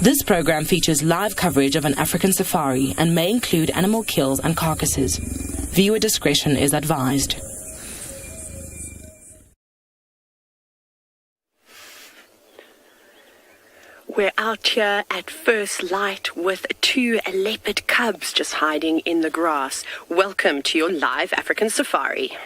This program features live coverage of an African safari and may include animal kills and carcasses. Viewer discretion is advised. We're out here at first light with 2 leopard cubs just hiding in the grass. Welcome to your live African safari.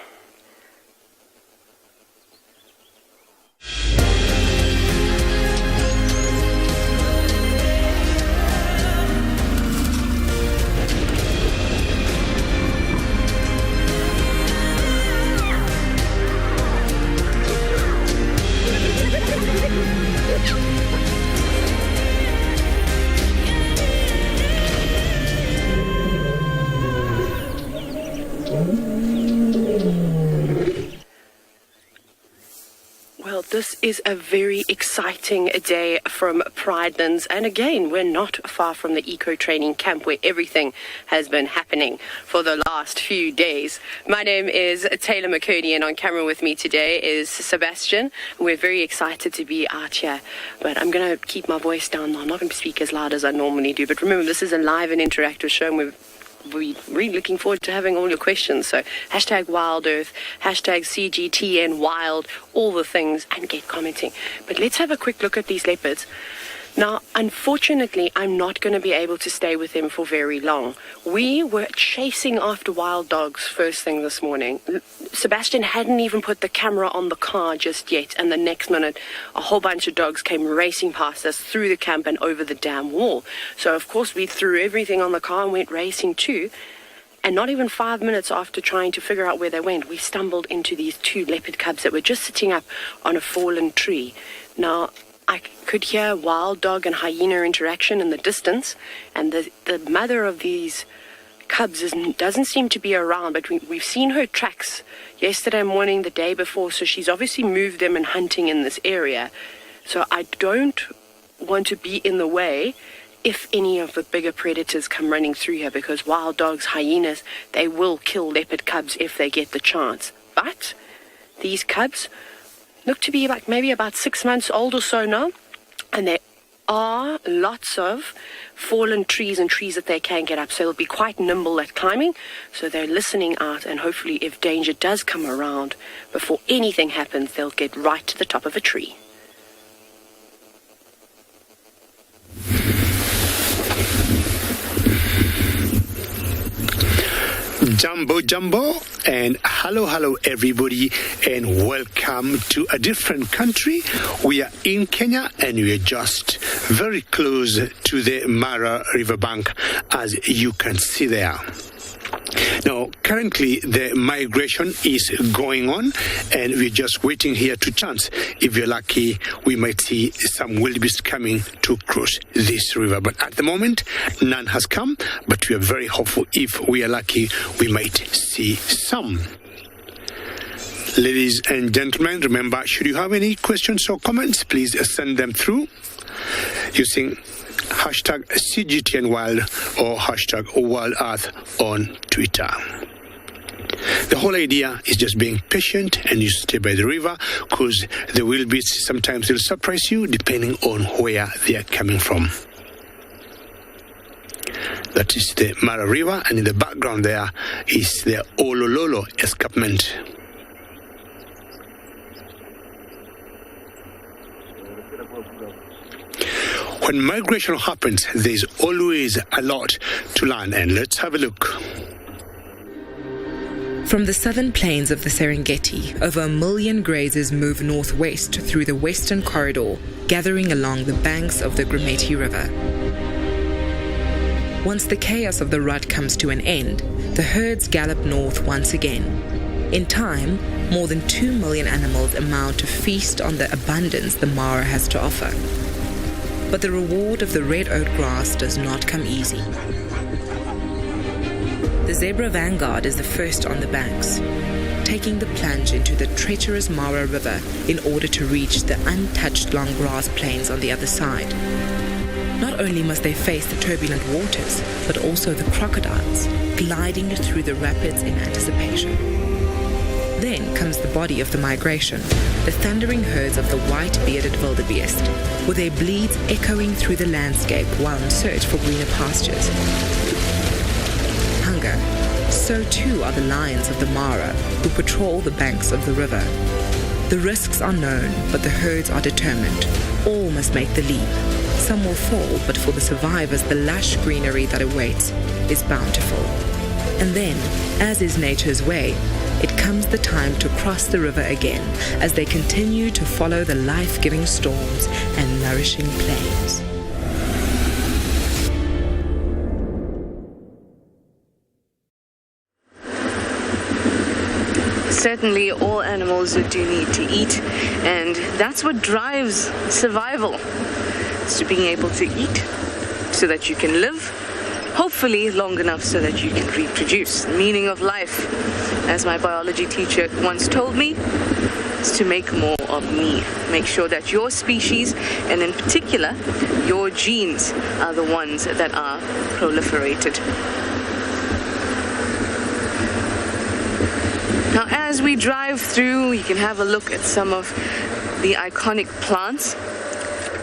This is a very exciting day from Pridelands, and again, we're not far from the eco-training camp where everything has been happening for the last few days. My name is TAYLA McCurdy, and on camera with me today is Sebastian. We're very excited to be out here, but I'm going to keep my voice down. I'm not going to speak as loud as I normally do, but remember, this is a live and interactive show, and we're really looking forward to having all your questions. So hashtag Wild Earth, hashtag CGTN Wild, all the things, and get commenting. But let's have a quick look at these leopards. Now, unfortunately, I'm not going to be able to stay with them for very long. We were chasing after wild dogs first thing this morning. Sebastian hadn't even put the camera on the car just yet, and the next minute, a whole bunch of dogs came racing past us through the camp and over the dam wall. So, of course, we threw everything on the car and went racing too. And not even 5 minutes after trying to figure out where they went, we stumbled into these 2 leopard cubs that were just sitting up on a fallen tree. Now, I could hear wild dog and hyena interaction in the distance, and the mother of these cubs doesn't seem to be around, but we've seen her tracks yesterday morning, the day before, so she's obviously moved them and hunting in this area. So I don't want to be in the way if any of the bigger predators come running through here, because wild dogs, hyenas, they will kill leopard cubs if they get the chance. But these cubs look to be like maybe about 6 months old or so now, and there are lots of fallen trees and trees that they can get up, so they'll be quite nimble at climbing. So they're listening out, and hopefully if danger does come around, before anything happens, they'll get right to the top of a tree. Jumbo, and hello everybody, and welcome to a different country. We are in Kenya, and we are just very close to the Mara riverbank, as you can see there. Now, currently the migration is going on, and we're just waiting here to chance. If you're lucky, we might see some wildebeest coming to cross this river. But at the moment, none has come, but we are very hopeful. If we are lucky, we might see some. Ladies and gentlemen, remember, should you have any questions or comments, please send them through using hashtag CGTNWild or hashtag WildEarth on Twitter. The whole idea is just being patient, and you stay by the river, because the wildebeest sometimes will surprise you depending on where they are coming from. That is the Mara River, and in the background there is the Olololo escarpment. When migration happens, there's always a lot to learn, and let's have a look. From the southern plains of the Serengeti, over 1 million grazers move northwest through the western corridor, gathering along the banks of the Grumeti River. Once the chaos of the rut comes to an end, the herds gallop north once again. In time, more than 2 million animals amount to feast on the abundance the Mara has to offer. But the reward of the red oat grass does not come easy. The zebra vanguard is the first on the banks, taking the plunge into the treacherous Mara River in order to reach the untouched long grass plains on the other side. Not only must they face the turbulent waters, but also the crocodiles, gliding through the rapids in anticipation. Then comes the body of the migration, the thundering herds of the white-bearded wildebeest, with their bleats echoing through the landscape while in search for greener pastures. Hunger, so too are the lions of the Mara, who patrol the banks of the river. The risks are known, but the herds are determined. All must make the leap. Some will fall, but for the survivors, the lush greenery that awaits is bountiful. And then, as is nature's way, it comes the time to cross the river again as they continue to follow the life-giving storms and nourishing plains. Certainly all animals do need to eat, and that's what drives survival. It's to being able to eat so that you can live, hopefully long enough so that you can reproduce. The meaning of life, as my biology teacher once told me, is to make more of me. Make sure that your species, and in particular your genes, are the ones that are proliferated. Now, as we drive through, you can have a look at some of the iconic plants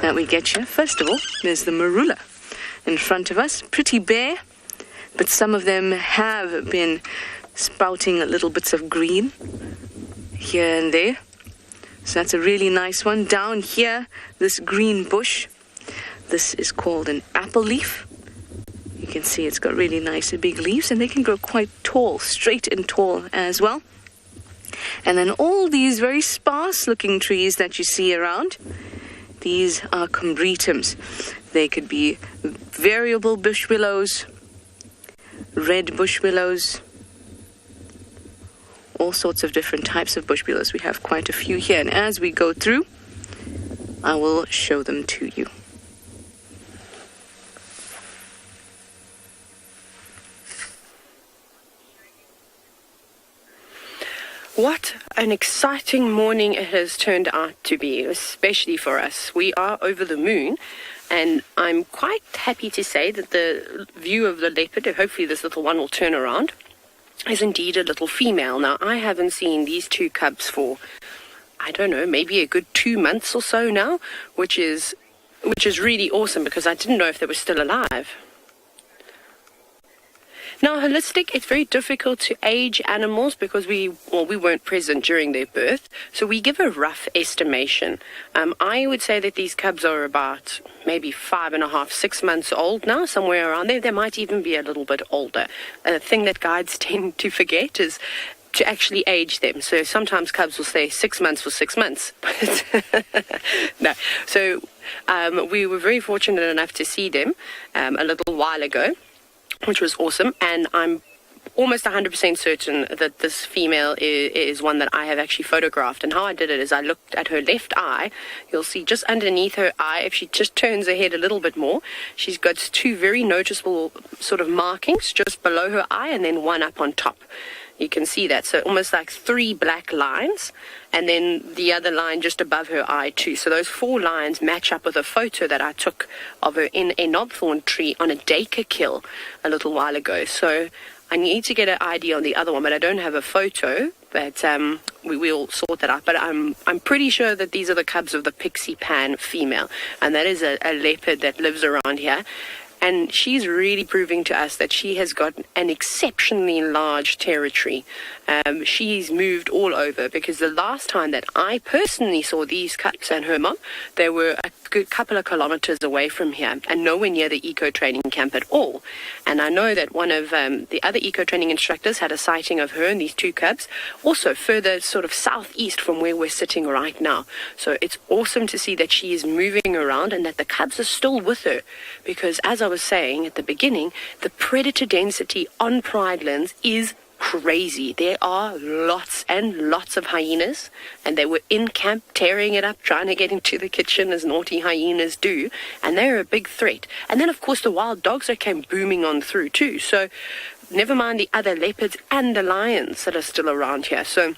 that we get here. First of all, there's the marula in front of us, pretty bare, but some of them have been sprouting little bits of green here and there. So that's a really nice one. Down here, this green bush, this is called an apple leaf. You can see it's got really nice big leaves, and they can grow quite tall, straight and tall as well. And then all these very sparse-looking trees that you see around, these are combretums. They could be variable bush willows, red bush willows, all sorts of different types of bush willows. We have quite a few here, and as we go through, I will show them to you. What an exciting morning it has turned out to be, especially for us. We are over the moon, and I'm quite happy to say that the view of the leopard, hopefully this little one will turn around, is indeed a little female. Now, I haven't seen these two cubs for, I don't know, maybe a good 2 months or so now, which is really awesome because I didn't know if they were still alive. Now, holistic, it's very difficult to age animals because we weren't present during their birth, so we give a rough estimation. I would say that these cubs are about maybe 5.5, 6 months old now, somewhere around there. They might even be a little bit older. A thing that guides tend to forget is to actually age them. So sometimes cubs will say 6 months for 6 months. No. So we were very fortunate enough to see them a little while ago, which was awesome, and I'm almost 100% certain that this female is one that I have actually photographed. And how I did it is I looked at her left eye. You'll see just underneath her eye, if she just turns her head a little bit more, she's got two very noticeable sort of markings just below her eye and then one up on top. You can see that. So almost like 3 black lines, and then the other line just above her eye too. So those 4 lines match up with a photo that I took of her in a knobthorn tree on a duiker kill a little while ago. So I need to get an ID on the other one, but I don't have a photo. But we will sort that out. But I'm pretty sure that these are the cubs of the pixie pan female, and that is a leopard that lives around here. And she's really proving to us that she has got an exceptionally large territory. She's moved all over, because the last time that I personally saw these cubs and her mom, they were a good couple of kilometers away from here and nowhere near the eco training camp at all. And I know that one of the other eco training instructors had a sighting of her and these two cubs also further sort of southeast from where we're sitting right now. So it's awesome to see that she is moving around and that the cubs are still with her, because as I was saying at the beginning, the predator density on Pridelands is crazy. There are lots and lots of hyenas, and they were in camp tearing it up, trying to get into the kitchen as naughty hyenas do, and they're a big threat. And then of course the wild dogs that came booming on through too, so never mind the other leopards and the lions that are still around here. So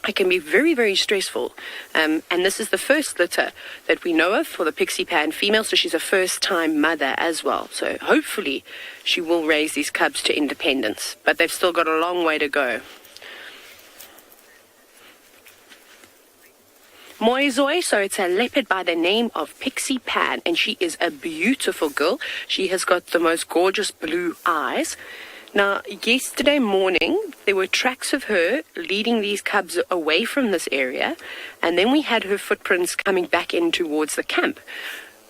it can be very, very stressful. And this is the first litter that we know of for the Pixie Pan female, so she's a first-time mother as well. So hopefully she will raise these cubs to independence, but they've still got a long way to go. Moizoi, so it's a leopard by the name of Pixie Pan, and she is a beautiful girl. She has got the most gorgeous blue eyes. Now, yesterday morning, there were tracks of her leading these cubs away from this area, and then we had her footprints coming back in towards the camp.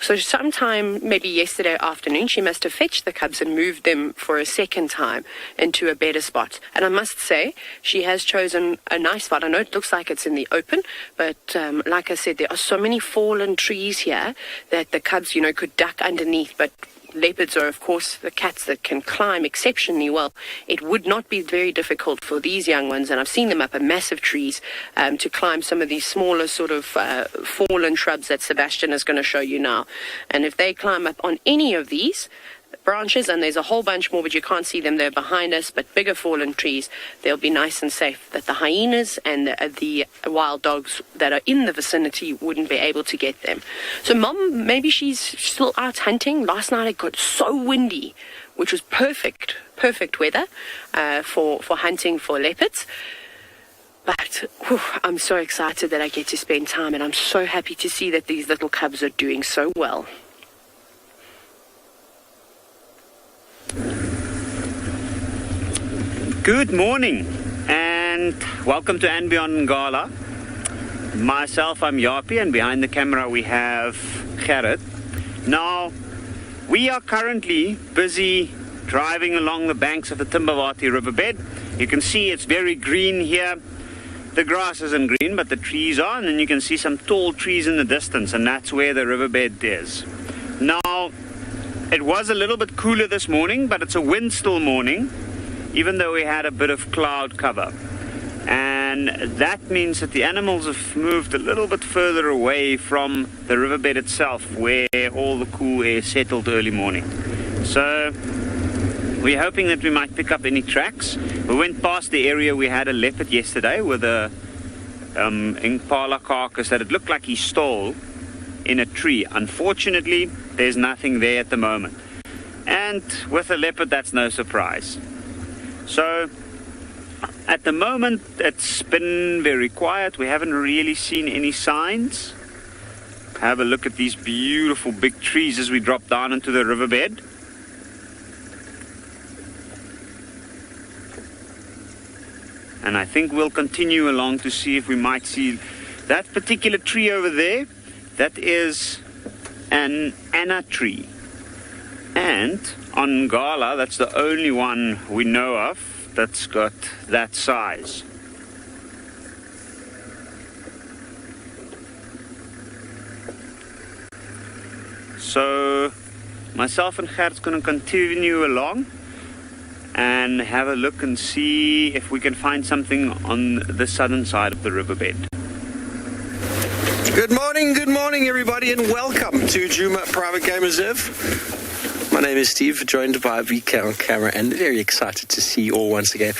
So sometime, maybe yesterday afternoon, she must have fetched the cubs and moved them for a second time into a better spot. And I must say, she has chosen a nice spot. I know it looks like it's in the open, but like I said, there are so many fallen trees here that the cubs, could duck underneath, but leopards are, of course, the cats that can climb exceptionally well. It would not be very difficult for these young ones, and I've seen them up in massive trees, to climb some of these smaller sort of fallen shrubs that Sebastian is going to show you now. And if they climb up on any of these branches, and there's a whole bunch more, but you can't see them, they're behind us, but bigger fallen trees, they'll be nice and safe, that the hyenas and the wild dogs that are in the vicinity wouldn't be able to get them. So Mom, maybe she's still out hunting. Last night it got so windy, which was perfect weather for hunting for leopards. But I'm so excited that I get to spend time, and I'm so happy to see that these little cubs are doing so well. Good morning and welcome to And Beyond Ngala. Myself, I'm JAPIE, and behind the camera we have Gerrit. Now, we are currently busy driving along the banks of the Timbavati riverbed. You can see it's very green here. The grass isn't green, but the trees are, and then you can see some tall trees in the distance, and that's where the riverbed is. Now, it was a little bit cooler this morning, but it's a wind-still morning, even though we had a bit of cloud cover. And that means that the animals have moved a little bit further away from the riverbed itself, where all the cool air settled early morning. So we're hoping that we might pick up any tracks. We went past the area we had a leopard yesterday with a impala carcass that it looked like he stole in a tree. Unfortunately, there's nothing there at the moment. And with a leopard, that's no surprise. So at the moment, it's been very quiet. We haven't really seen any signs. Have a look at these beautiful big trees as we drop down into the riverbed. And I think we'll continue along to see if we might see that particular tree over there. That is an Anna tree. And on Ngala, that's the only one we know of that's got that size. So myself and Gert's going to continue along and have a look and see if we can find something on the southern side of the riverbed. Good morning everybody, and welcome to Djuma Private Game Reserve. My name is Steve, joined by VK on camera, and very excited to see you all once again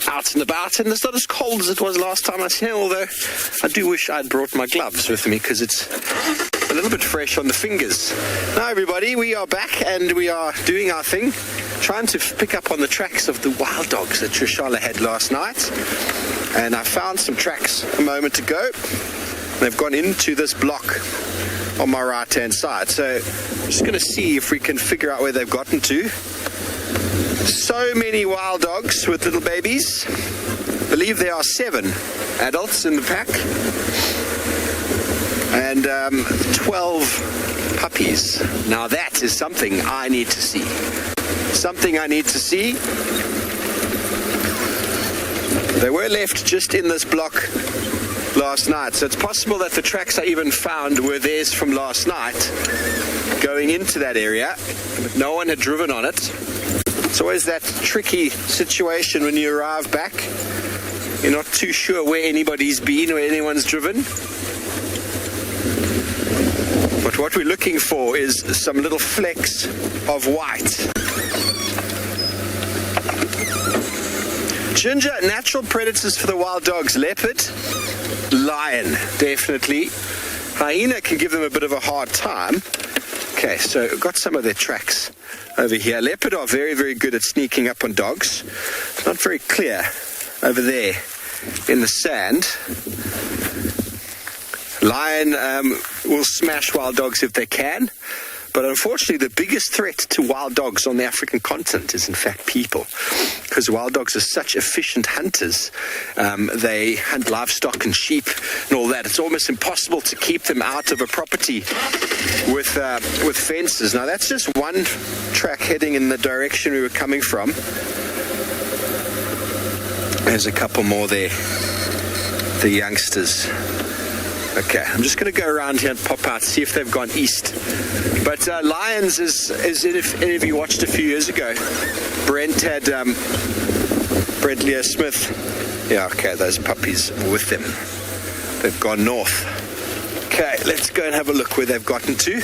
out and about. And it's not as cold as it was last time I was here, although I do wish I'd brought my gloves with me because it's a little bit fresh on the fingers. Now everybody, we are back and we are doing our thing, trying to pick up on the tracks of the wild dogs that TRISHALA had last night. And I found some tracks a moment ago. They've gone into this block on my right-hand side. So I'm just going to see if we can figure out where they've gotten to. So many wild dogs with little babies. I believe there are 7 adults in the pack. And 12 puppies. Now that is something I need to see. Something I need to see. They were left just in this block last night, so it's possible that the tracks I even found were theirs from last night going into that area, but no one had driven on it. It's always that tricky situation when you arrive back. You're not too sure where anybody's been or anyone's driven. But what we're looking for is some little flecks of white. Ginger, natural predators for the wild dogs: leopard, lion, definitely. Hyena can give them a bit of a hard time. Okay, so we've got some of their tracks over here. Leopard are very, very good at sneaking up on dogs. Not very clear over there in the sand. Lion will smash wild dogs if they can. But unfortunately, the biggest threat to wild dogs on the African continent is, in fact, people. Because wild dogs are such efficient hunters. They hunt livestock and sheep and all that. It's almost impossible to keep them out of a property with fences. Now, that's just one track heading in the direction we were coming from. There's a couple more there. The youngsters. Okay, I'm just going to go around here and pop out, see if they've gone east. But lions, is if any of you watched a few years ago, Brent Leo Smith. Yeah, okay, those puppies are with them. They've gone north. Okay, let's go and have a look where they've gotten to.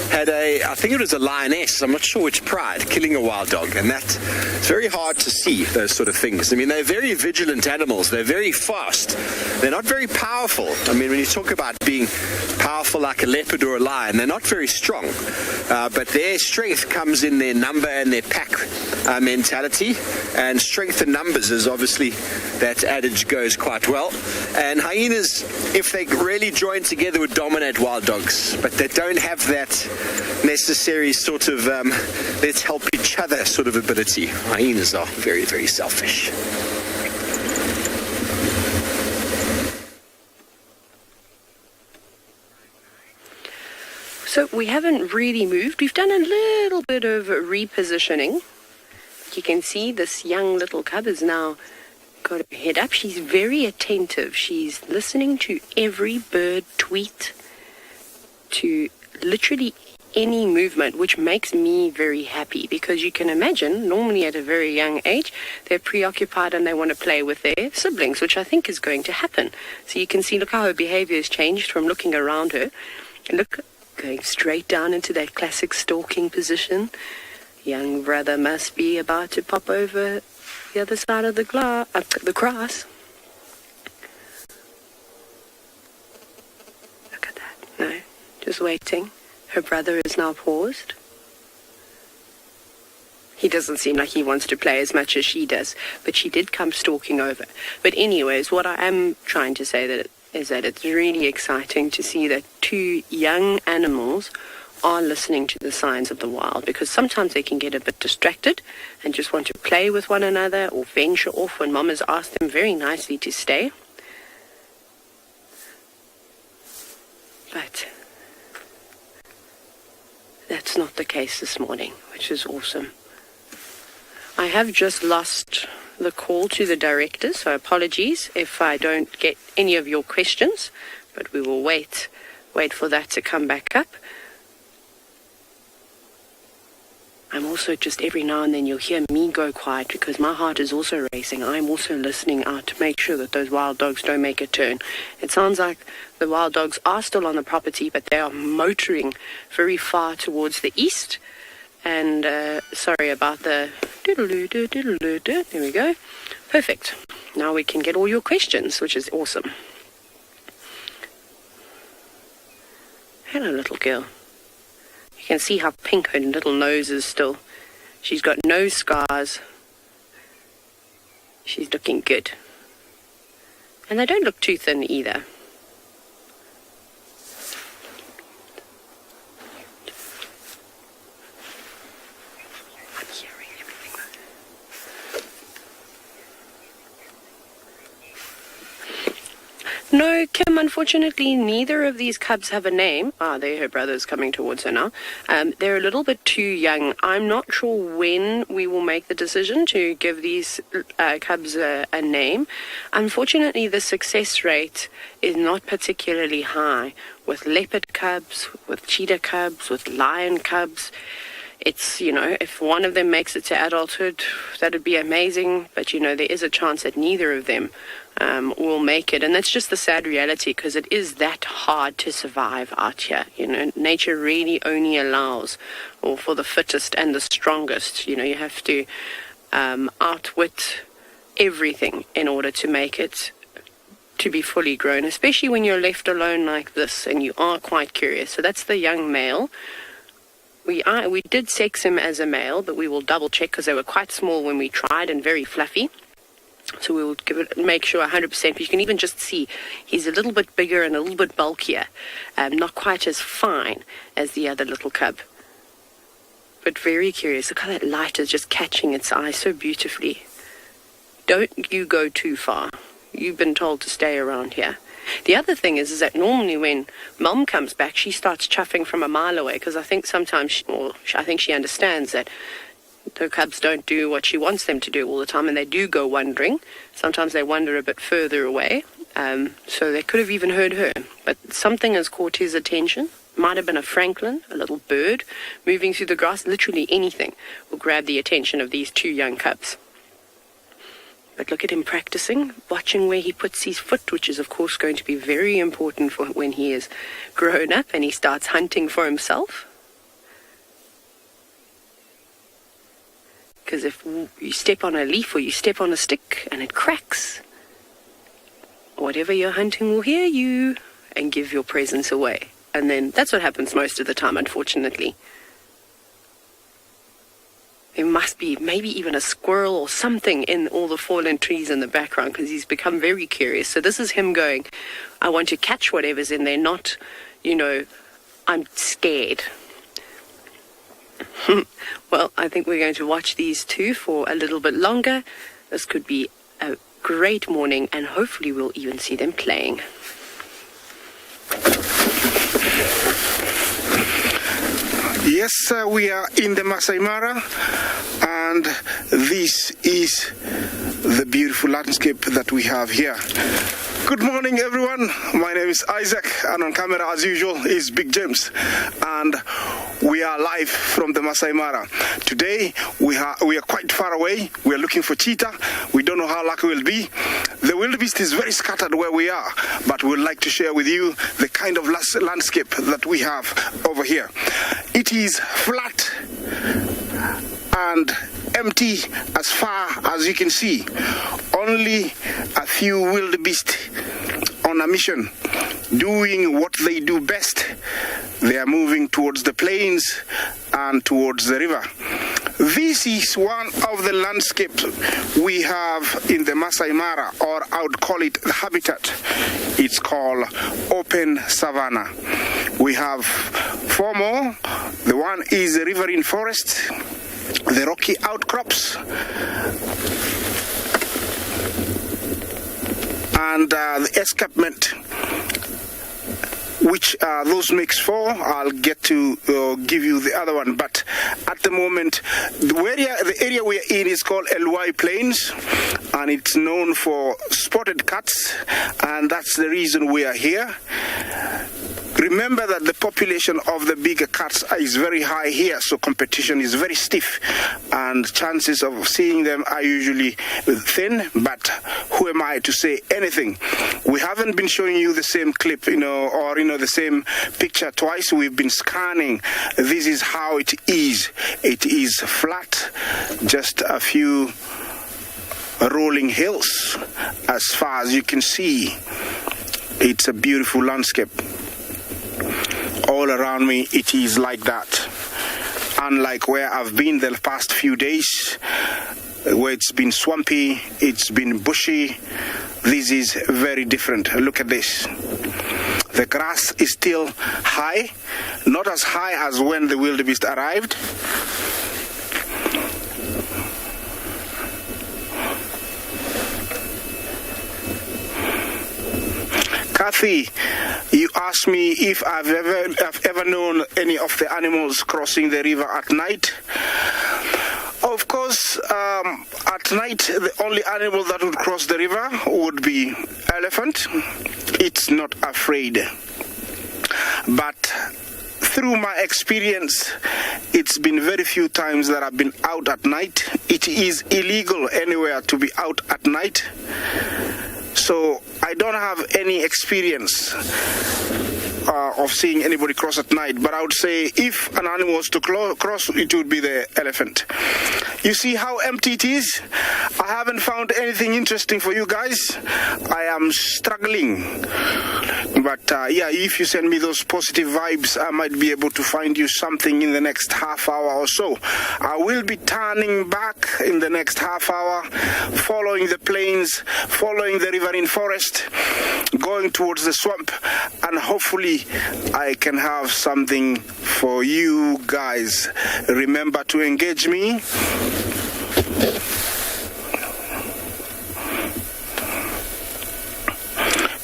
I think it was a lioness, I'm not sure which pride, killing a wild dog, and it's very hard to see those sort of things. I mean, they're very vigilant animals, they're very fast, they're not very powerful. I mean, when you talk about being powerful like a leopard or a lion, they're not very strong, but their strength comes in their number and their pack mentality, and strength in numbers is obviously, that adage goes quite well. And hyenas, if they really join together, would dominate wild dogs, but they don't have that necessary sort of let's help each other sort of ability. Hyenas are very, very selfish. So we haven't really moved. We've done a little bit of repositioning. You can see this young little cub has now got her head up. She's very attentive. She's listening to every bird tweet, to literally any movement, which makes me very happy, because you can imagine normally at a very young age they're preoccupied and they want to play with their siblings, which I think is going to happen. So you can see, look how her behavior has changed from looking around her, and look, going straight down into that classic stalking position. Young brother must be about to pop over the other side of the grass. Look at that. No, just waiting. Her brother is now paused. He doesn't seem like he wants to play as much as she does, but she did come stalking over. But anyways, what I am trying to say is that it's really exciting to see that 2 young animals are listening to the signs of the wild, because sometimes they can get a bit distracted and just want to play with one another or venture off when mom has asked them very nicely to stay. But that's not the case this morning, which is awesome. I have just lost the call to the directors, so apologies if I don't get any of your questions, but we will wait for that to come back up. I'm also just every now and then you'll hear me go quiet because my heart is also racing. I'm also listening out to make sure that those wild dogs don't make a turn. It sounds like the wild dogs are still on the property, but they are motoring very far towards the east. And sorry about the doodle-doo. There we go. Perfect. Now we can get all your questions, which is awesome. Hello, little girl. You can see how pink her little nose is still. She's got no scars. She's looking good. And they don't look too thin either. No, Kim, unfortunately, neither of these cubs have a name. There, her brother's coming towards her now. They're a little bit too young. I'm not sure when we will make the decision to give these cubs a name. Unfortunately, the success rate is not particularly high with leopard cubs, with cheetah cubs, with lion cubs. It's, if one of them makes it to adulthood, that'd be amazing. But, there is a chance that neither of them will make it. And that's just the sad reality, because it is that hard to survive out here. Nature really only allows for the fittest and the strongest. You have to outwit everything in order to make it to be fully grown, especially when you're left alone like this and you are quite curious. So that's the young male. We did sex him as a male, but we will double check because they were quite small when we tried and very fluffy. So we will make sure 100%. But you can even just see he's a little bit bigger and a little bit bulkier, not quite as fine as the other little cub. But very curious. Look how that light is just catching its eye so beautifully. Don't you go too far. You've been told to stay around here. The other thing is that normally when Mom comes back, she starts chuffing from a mile away, because I think sometimes, I think she understands that the cubs don't do what she wants them to do all the time, and they do go wandering. Sometimes they wander a bit further away, so they could have even heard her. But something has caught his attention. Might have been a francolin, a little bird, moving through the grass. Literally anything will grab the attention of these two young cubs. But look at him practicing, watching where he puts his foot, which is, of course, going to be very important for when he is grown up and he starts hunting for himself. Because if you step on a leaf or you step on a stick and it cracks, whatever you're hunting will hear you and give your presence away. And then that's what happens most of the time, unfortunately. There must be maybe even a squirrel or something in all the fallen trees in the background, because he's become very curious. So this is him going, I want to catch whatever's in there, not, I'm scared. Well, I think we're going to watch these two for a little bit longer. This could be a great morning, and hopefully we'll even see them playing. Yes, we are in the Masai Mara, and this is the beautiful landscape that we have here. Good morning, everyone. My name is Isaac, and on camera, as usual, is Big James. And we are live from the Masai Mara. Today, we are quite far away. We are looking for cheetah. We don't know how lucky we'll be. The wildebeest is very scattered where we are, but we'd like to share with you the kind of landscape that we have over here. It is flat and empty as far as you can see. Only a few wildebeest on a mission, doing what they do best. They are moving towards the plains and towards the river. This is one of the landscapes we have in the Masai Mara, or I would call it the habitat. It's called open savanna. We have four more. The one is the riverine forest, the rocky outcrops, and the escarpment, which those makes four. I'll get to give you the other one, but at the moment the area we're in is called Elwai Plains, and it's known for spotted cats, and that's the reason we are here. Remember that the population of the bigger cats is very high here, so competition is very stiff, and chances of seeing them are usually thin, but who am I to say anything? We haven't been showing you the same clip, or the same picture twice. We've been scanning. This is how it is. It is flat, just a few rolling hills as far as you can see. It's a beautiful landscape. All around me it is like that, unlike where I've been the past few days, where it's been swampy, it's been bushy. This is very different. Look at this. The grass is still high, not as high as when the wildebeest arrived. Kathy, you asked me if I've ever known any of the animals crossing the river at night. Of course, at night, the only animal that would cross the river would be elephant. It's not afraid. But through my experience, it's been very few times that I've been out at night. It is illegal anywhere to be out at night. So I don't have any experience of seeing anybody cross at night, but I would say if an animal was to cross, it would be the elephant. You see how empty it is? I haven't found anything interesting for you guys. I am struggling. But yeah, if you send me those positive vibes, I might be able to find you something in the next half hour or so. I will be turning back in the next half hour, following the plains, following the riverine forest, going towards the swamp, and hopefully I can have something for you guys. Remember to engage me.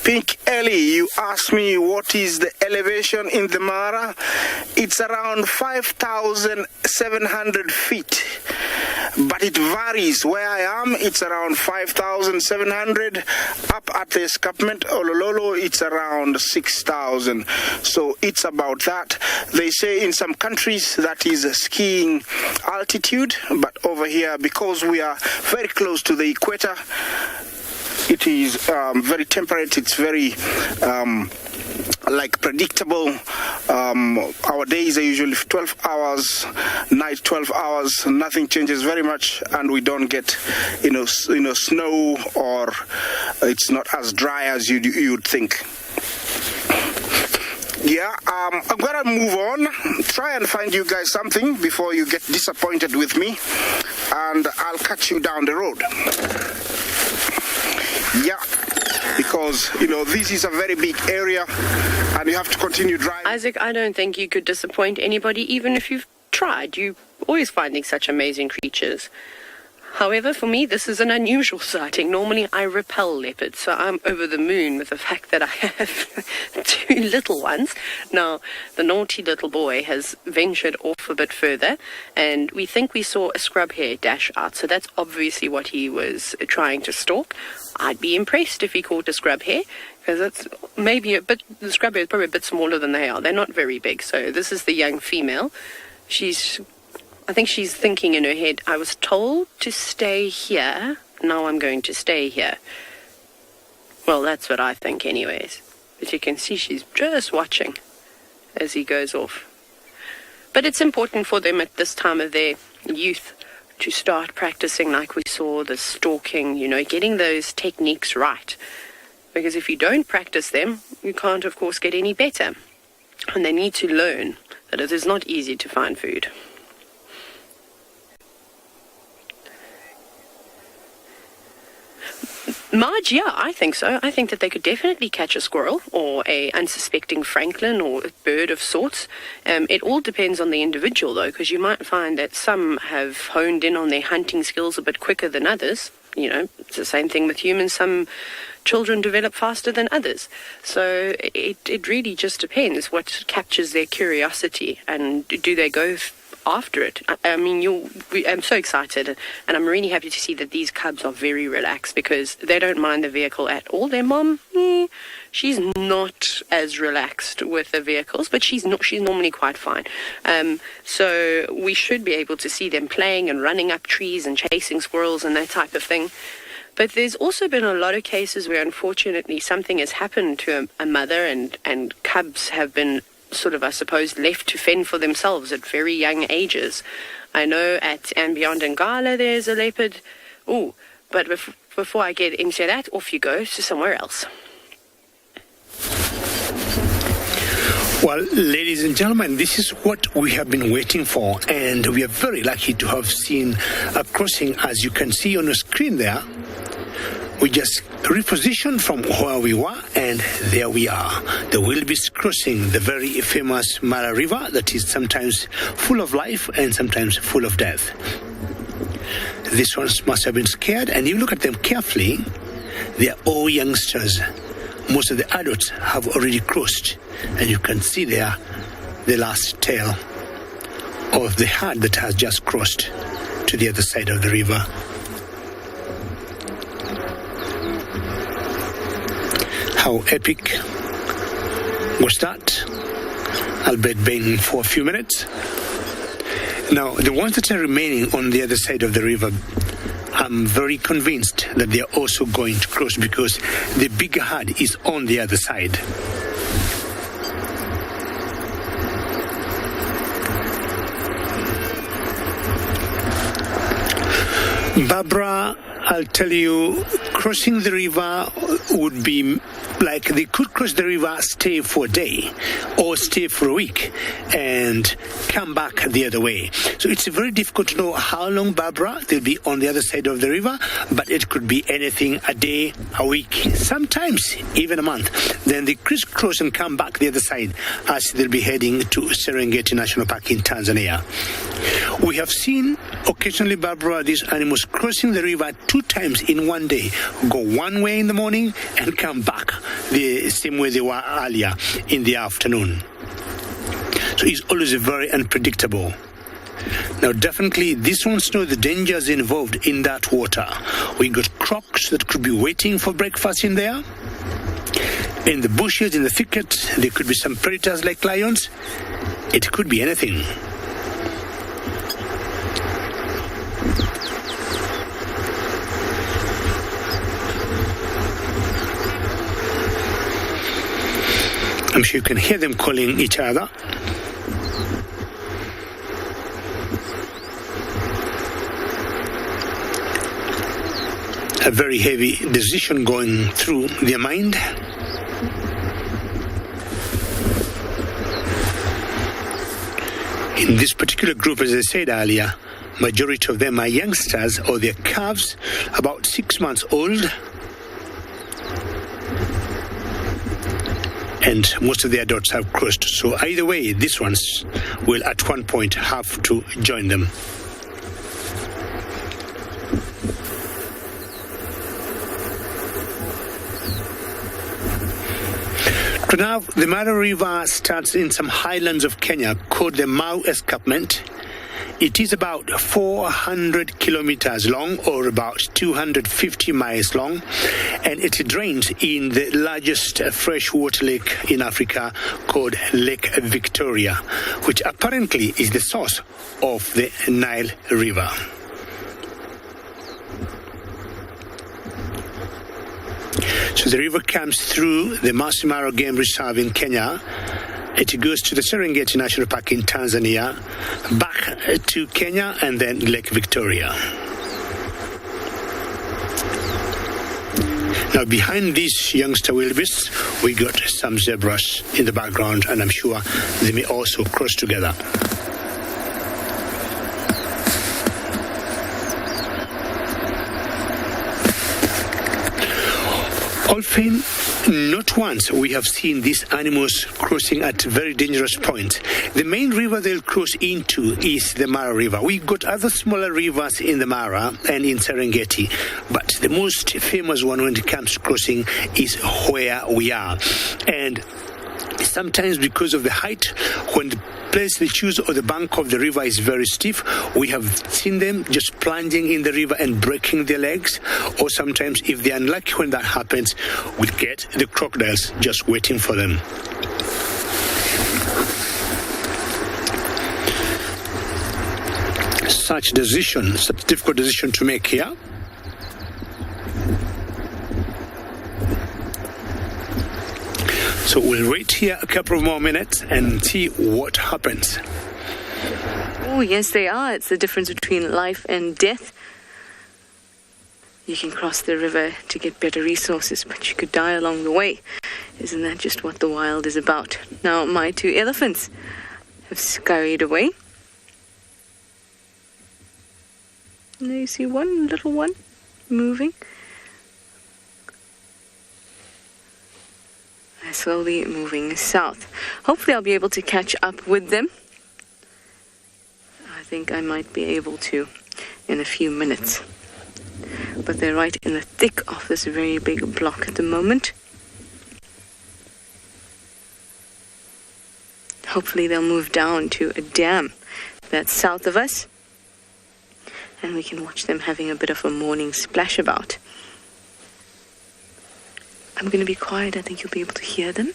Pink Ellie, you asked me what is the elevation in the Mara. It's around 5,700 feet. But it varies. Where I am, it's around 5,700. Up at the escarpment, Olololo, it's around 6,000. So it's about that. They say in some countries that is skiing altitude, but over here, because we are very close to the equator, it is very temperate. It's very predictable. Our days are usually 12 hours, night 12 hours. Nothing changes very much, and we don't get snow, or it's not as dry as you'd think. Yeah, I'm gonna move on, try and find you guys something before you get disappointed with me, and I'll catch you down the road. Yeah, because, this is a very big area and you have to continue driving. Isaac, I don't think you could disappoint anybody, even if you've tried. You're always finding such amazing creatures. However, for me, this is an unusual sighting. Normally, I repel leopards, so I'm over the moon with the fact that I have 2 little ones. Now, the naughty little boy has ventured off a bit further, and we think we saw a scrub hare dash out, so that's obviously what he was trying to stalk. I'd be impressed if he caught a scrub hare, because it's maybe the scrub hare is probably a bit smaller than they are. They're not very big, so this is the young female. I think she's thinking in her head, I was told to stay here, now I'm going to stay here. Well, that's what I think anyways. But you can see she's just watching as he goes off. But it's important for them at this time of their youth to start practicing, like we saw, the stalking, getting those techniques right. Because if you don't practice them, you can't, of course, get any better. And they need to learn that it is not easy to find food. Marge, yeah, I think so. I think that they could definitely catch a squirrel or a unsuspecting francolin or a bird of sorts. It all depends on the individual, though, because you might find that some have honed in on their hunting skills a bit quicker than others. It's the same thing with humans. Some children develop faster than others. So it really just depends what captures their curiosity, and do they go after it. I mean, I'm so excited, and I'm really happy to see that these cubs are very relaxed, because they don't mind the vehicle at all. Their mom, she's not as relaxed with the vehicles, but she's normally quite fine. So we should be able to see them playing and running up trees and chasing squirrels and that type of thing. But there's also been a lot of cases where, unfortunately, something has happened to a mother, and cubs have been sort of, I suppose, left to fend for themselves at very young ages. I know at and beyond Ngala there's a leopard. Oh, but before I get into that, off you go to somewhere else. Well, ladies and gentlemen, this is what we have been waiting for, and we are very lucky to have seen a crossing, as you can see on the screen there. We just repositioned from where we were, and there we are. The wildebeest crossing the very famous Mara River that is sometimes full of life and sometimes full of death. These ones must have been scared, and you look at them carefully, they are all youngsters. most of the adults have already crossed, and you can see there the last tail of the herd that has just crossed to the other side of the river. How epic was that? I'll bet baying for a few minutes. Now, the ones that are remaining on the other side of the river, I'm very convinced that they are also going to cross because the bigger herd is on the other side. Barbara, I'll tell you, crossing the river would be like they could cross the river, stay for a day or stay for a week and come back the other way. So it's very difficult to know how long, Barbara, they'll be on the other side of the river, but it could be anything, a day, a week, sometimes even a month. Then they crisscross and come back the other side as they'll be heading to Serengeti National Park in Tanzania. We have seen occasionally, Barbara, these animals crossing the river 2 times in one day, go one way in the morning and come back the same way they were earlier in the afternoon. So it's always very unpredictable. Now, definitely, these ones know the dangers involved in that water. We got crocs that could be waiting for breakfast in there. In the bushes, in the thickets, there could be some predators like lions. It could be anything. I'm sure you can hear them calling each other. A very heavy decision going through their mind. In this particular group, as I said earlier, majority of them are youngsters or their calves, about 6 months old. And most of the adults have crossed. So either way, these ones will at one point have to join them. So now the Mara River starts in some highlands of Kenya called the Mau Escarpment. It is about 400 kilometers long or about 250 miles long, and it drains in the largest freshwater lake in Africa called Lake Victoria, which apparently is the source of the Nile River. So the river comes through the Masai Mara Game Reserve in Kenya. It goes to the Serengeti National Park in Tanzania, back to Kenya, and then Lake Victoria. Now, behind these youngster wildebeests, we got some zebras in the background, and I'm sure they may also cross together. Often, not once we have seen these animals crossing at very dangerous points. The main river they'll cross into is the Mara River. We've got other smaller rivers in the Mara and in Serengeti, but the most famous one when it comes to crossing is where we are. And sometimes because of the height, when the place they choose or the bank of the river is very steep, we have seen them just plunging in the river and breaking their legs. Or sometimes, if they're unlucky when that happens, we get the crocodiles just waiting for them. Such difficult decision to make here. So we'll wait here a couple of more minutes and see what happens. Oh, yes, they are. It's the difference between life and death. You can cross the river to get better resources, but you could die along the way. Isn't that just what the wild is about? Now, my 2 elephants have scurried away. And there you see one little one moving. Slowly moving south. Hopefully I'll be able to catch up with them. I think I might be able to in a few minutes. But they're right in the thick of this very big block at the moment. Hopefully they'll move down to a dam that's south of us, and we can watch them having a bit of a morning splash about. I'm going to be quiet. I think you'll be able to hear them.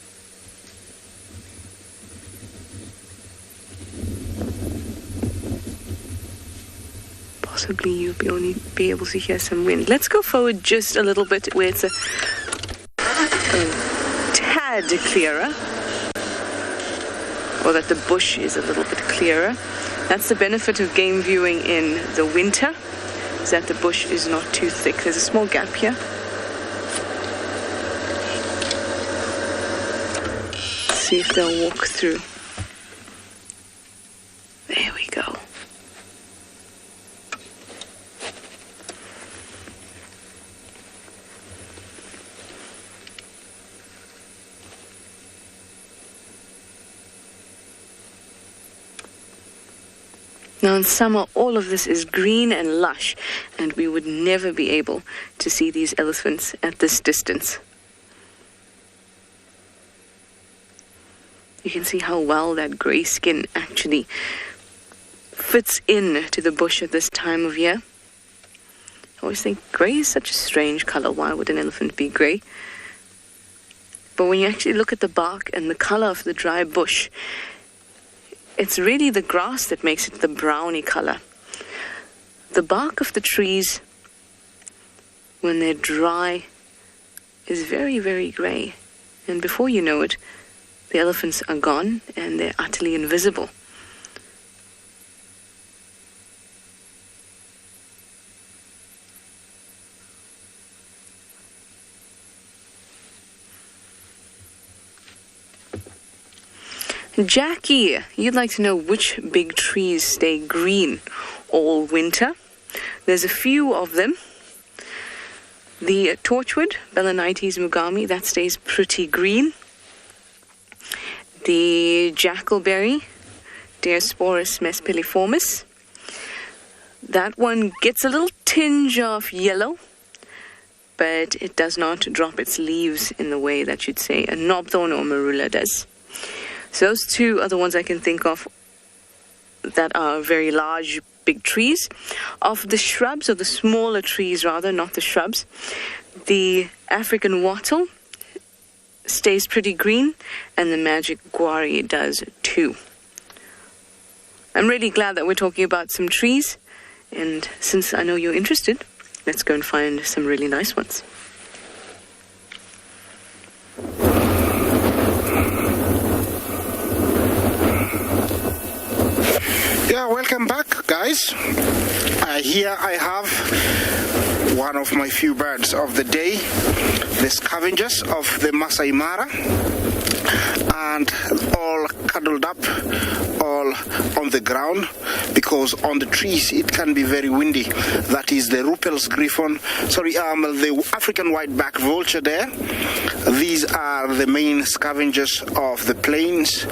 Possibly you'll only be able to hear some wind. Let's go forward just a little bit where it's a tad clearer, or that the bush is a little bit clearer. That's the benefit of game viewing in the winter, is that the bush is not too thick. There's a small gap here. Let's see if they'll walk through. There we go. Now in summer, all of this is green and lush, and we would never be able to see these elephants at this distance. You can see how well that grey skin actually fits in to the bush at this time of year. I always think grey is such a strange colour. Why would an elephant be grey? But when you actually look at the bark and the colour of the dry bush, it's really the grass that makes it the browny color. The bark of the trees, when they're dry, is very, very gray. And before you know it, the elephants are gone and they're utterly invisible. Jackie, you'd like to know which big trees stay green all winter. There's a few of them. The torchwood, Belonites mugami, that stays pretty green. The jackalberry, Diosporus mespiliformis, that one gets a little tinge of yellow, but it does not drop its leaves in the way that you'd say a knobthorn or marula does. So those two are the ones I can think of that are very large, big trees. Of the shrubs, or the smaller trees rather, not the shrubs, the African wattle stays pretty green, and the magic guari does too. I'm really glad that we're talking about some trees, and since I know you're interested, let's go and find some really nice ones. Yeah, welcome back, guys. Here I have one of my few birds of the day, the scavengers of the Masai Mara, and all cuddled up, all on the ground, because on the trees it can be very windy. That is the Rupel's griffon, the African white-backed vulture there. These are the main scavengers of the plains.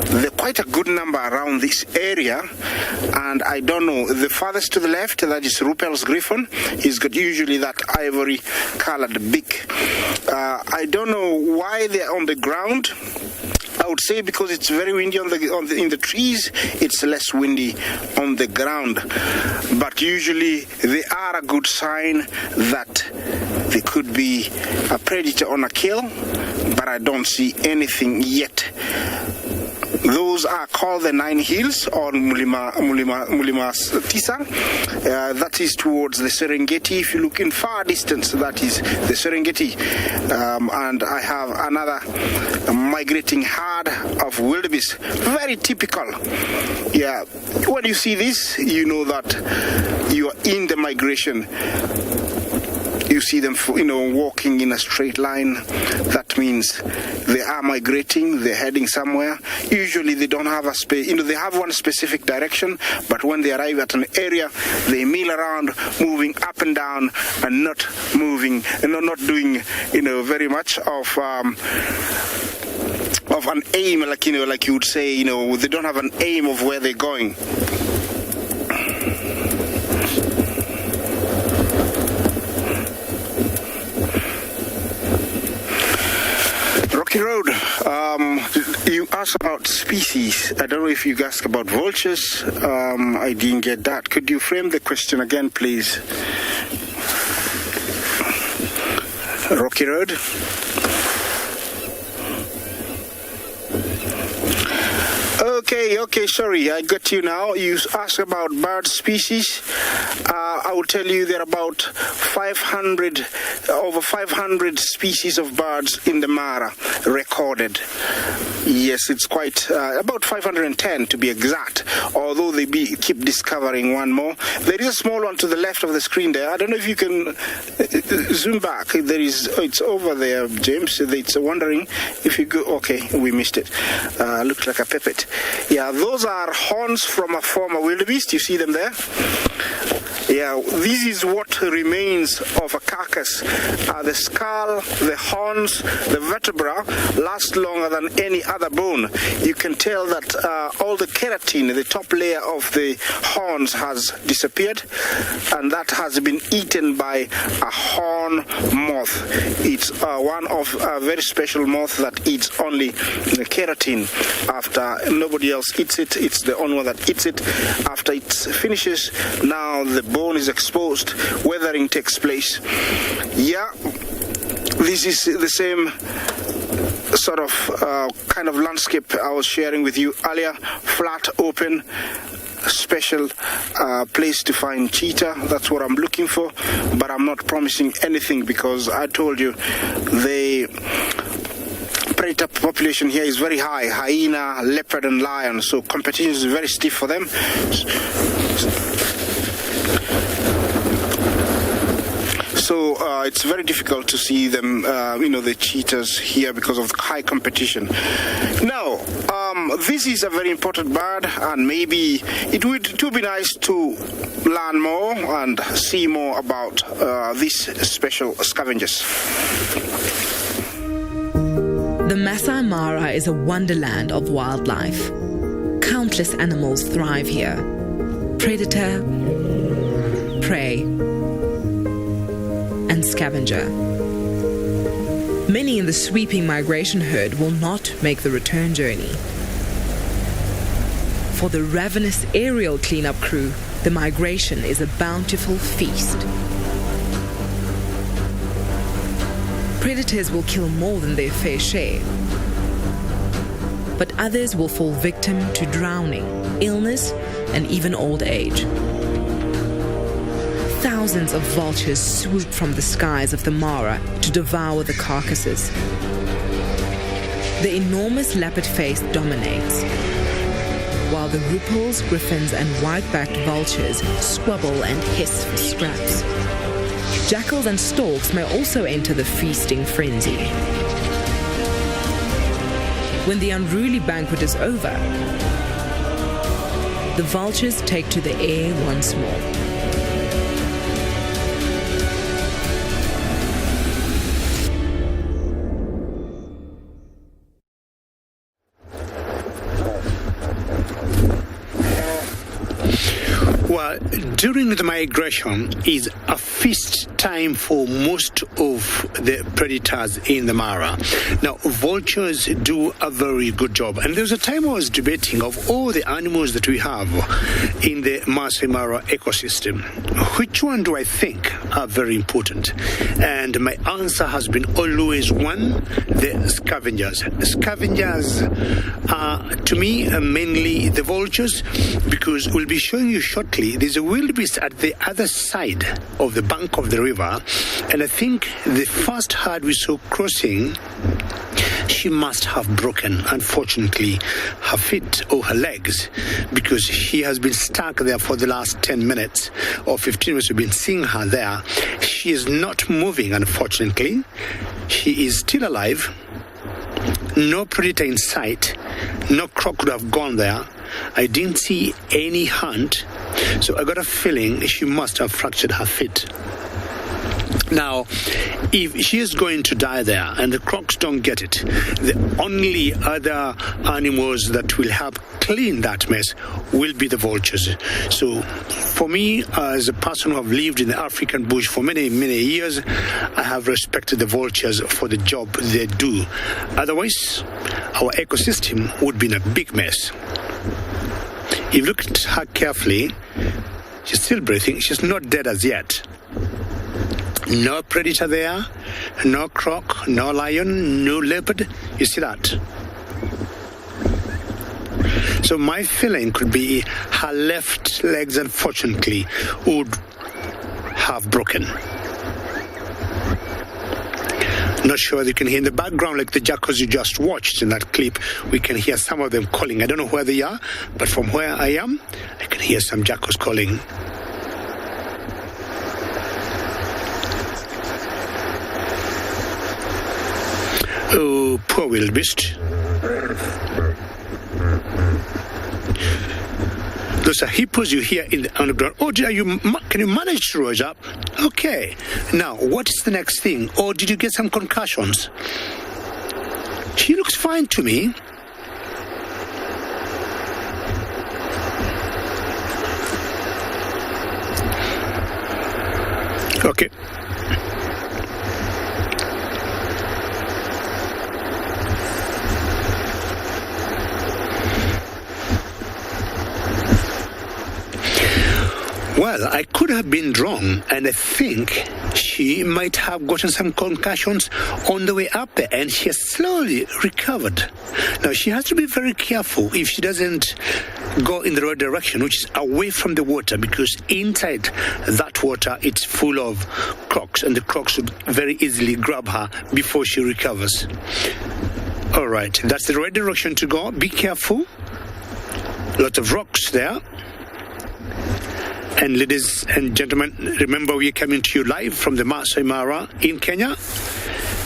There are quite a good number around this area, and I don't know, the farthest to the left, that is Rupel's griffon. He's got usually that ivory colored beak. I don't know why they're on the ground. I would say because it's very windy in the trees, it's less windy on the ground. But usually they are a good sign that they could be a predator on a kill, but I don't see anything yet. Those are called the Nine Hills, or Mulima Tisa. That is towards the Serengeti. If you look in far distance, that is the Serengeti. And I have another migrating herd of wildebeest. Very typical. Yeah, when you see this, you know that you are in the migration. You see them, walking in a straight line. That means they are migrating, they're heading somewhere. Usually they don't have a space, they have one specific direction, but when they arrive at an area, they mill around, moving up and down, and not moving, not doing, very much of an aim, like you would say, they don't have an aim of where they're going. Rocky Road. asked about species. I don't know if you asked about vultures. I didn't get that. Could you frame the question again, please? Rocky Road. Okay, sorry, I got you now. You asked about bird species. I will tell you there are about over 500 species of birds in the Mara recorded. Yes, it's quite, about 510 to be exact, although they keep discovering one more. There is a small one to the left of the screen there. I don't know if you can zoom back. It's over there, James. It's wondering if you go, okay, we missed it. Looks like a pipit. Yeah, those are horns from a former wildebeest. You see them there? Yeah, this is what remains of a carcass. The skull, the horns, the vertebra last longer than any other bone. You can tell that all the keratin, the top layer of the horns, has disappeared, and that has been eaten by a horn moth. It's one of a very special moth that eats only the keratin. After nobody else eats it, it's the only one that eats it. After it finishes, now the bone is exposed, weathering takes place. Yeah, this is the same sort of kind of landscape I was sharing with you earlier. Flat, open, special place to find cheetah. That's what I'm looking for, but I'm not promising anything because I told you the predator population here is very high: hyena, leopard and lion, so competition is very stiff for them. So it's very difficult to see them, the cheetahs here because of high competition. Now, this is a very important bird, and maybe it would be nice to learn more and see more about these special scavengers. The Masai Mara is a wonderland of wildlife. Countless animals thrive here. Predator, prey, and scavenger. Many in the sweeping migration herd will not make the return journey. For the ravenous aerial cleanup crew, the migration is a bountiful feast. Predators will kill more than their fair share, but others will fall victim to drowning, illness, and even old age. Thousands of vultures swoop from the skies of the Mara to devour the carcasses. The enormous leopard face dominates, while the rupals, griffins, and white-backed vultures squabble and hiss for scraps. Jackals and storks may also enter the feasting frenzy. When the unruly banquet is over, the vultures take to the air once more. Well, during the migration is a feast time for most of the predators in the Mara. Now, vultures do a very good job. And there's a time I was debating of all the animals that we have in the Masai Mara ecosystem, which one do I think are very important? And my answer has been always one, the scavengers. Scavengers are, to me, mainly the vultures, because we'll be showing you shortly, there's a wildebeest at the other side of the bank of the river, and I think the first herd we saw crossing, she must have broken, unfortunately, her feet or her legs, because she has been stuck there for the last 10 minutes or 15 minutes. We've been seeing her there. She is not moving, unfortunately. She is still alive. No predator in sight. No croc could have gone there. I didn't see any hand, so I got a feeling she must have fractured her feet. Now, if she is going to die there and the crocs don't get it, the only other animals that will help clean that mess will be the vultures. So, for me, as a person who have lived in the African bush for many, many years, I have respected the vultures for the job they do. Otherwise, our ecosystem would be in a big mess. If you look at her carefully, she's still breathing. She's not dead as yet. No predator there, no croc, no lion, no leopard. You see that? So my feeling could be her left legs, unfortunately, would have broken. Not sure whether you can hear in the background, like the jackals you just watched in that clip, we can hear some of them calling. I don't know where they are, but from where I am, I can hear some jackals calling. Oh, poor wildebeest. Those are hippos you hear in the underground. Oh, can you manage to rise up? Okay. Now, what is the next thing? Or did you get some concussions? She looks fine to me. Okay. Well, I could have been wrong, and I think she might have gotten some concussions on the way up there, and she has slowly recovered. Now, she has to be very careful if she doesn't go in the right direction, which is away from the water, because inside that water, it's full of crocs, and the crocs would very easily grab her before she recovers. All right, that's the right direction to go. Be careful. Lots of rocks there. And ladies and gentlemen, remember we are coming to you live from the Masai Mara in Kenya.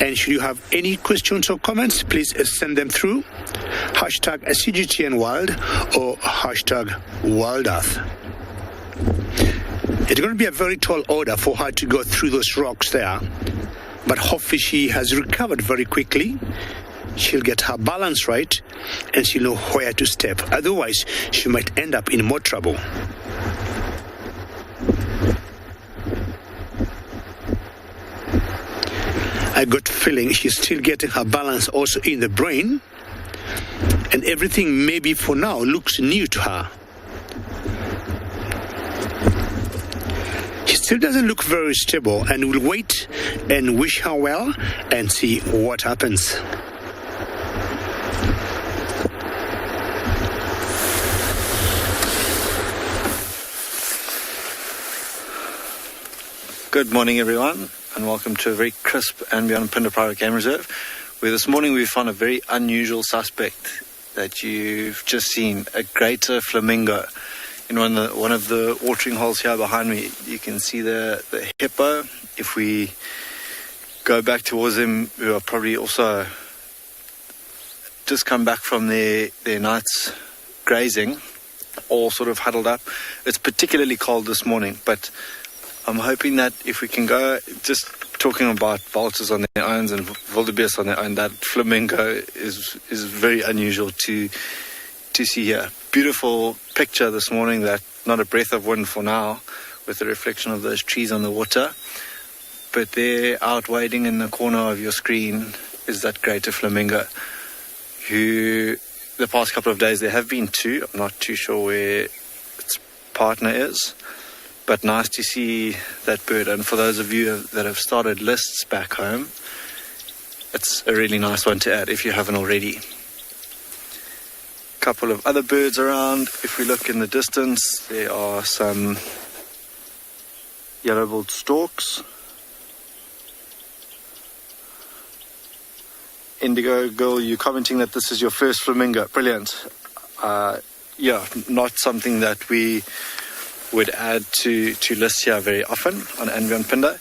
And should you have any questions or comments, please send them through hashtag CGTNWild or hashtag WildEarth. It's going to be a very tall order for her to go through those rocks there. But hopefully she has recovered very quickly. She'll get her balance right and she'll know where to step. Otherwise, she might end up in more trouble. I got feeling she's still getting her balance also in the brain, and everything maybe for now looks new to her. She still doesn't look very stable, and we'll wait and wish her well and see what happens. Good morning, everyone, and welcome to a very crisp and beyond Pinda Private Game Reserve, where this morning we found a very unusual suspect that you've just seen, a greater flamingo. In one of the watering holes here behind me, you can see the hippo. If we go back towards them, who are probably also just come back from their night's grazing, all sort of huddled up. It's particularly cold this morning, but I'm hoping that if we can go, just talking about vultures on their own and wildebeest on their own, that flamingo is very unusual to see here. Beautiful picture this morning, that not a breath of wind for now, with the reflection of those trees on the water. But there, out wading in the corner of your screen, is that greater flamingo, who the past couple of days there have been two. I'm not too sure where its partner is. But nice to see that bird. And for those of you that have started lists back home, it's a really nice one to add if you haven't already. A couple of other birds around. If we look in the distance, there are some yellow-billed storks. Indigo Girl, you're commenting that this is your first flamingo. Brilliant. Yeah, not something that we would add to lists here very often on Anvion Pinda,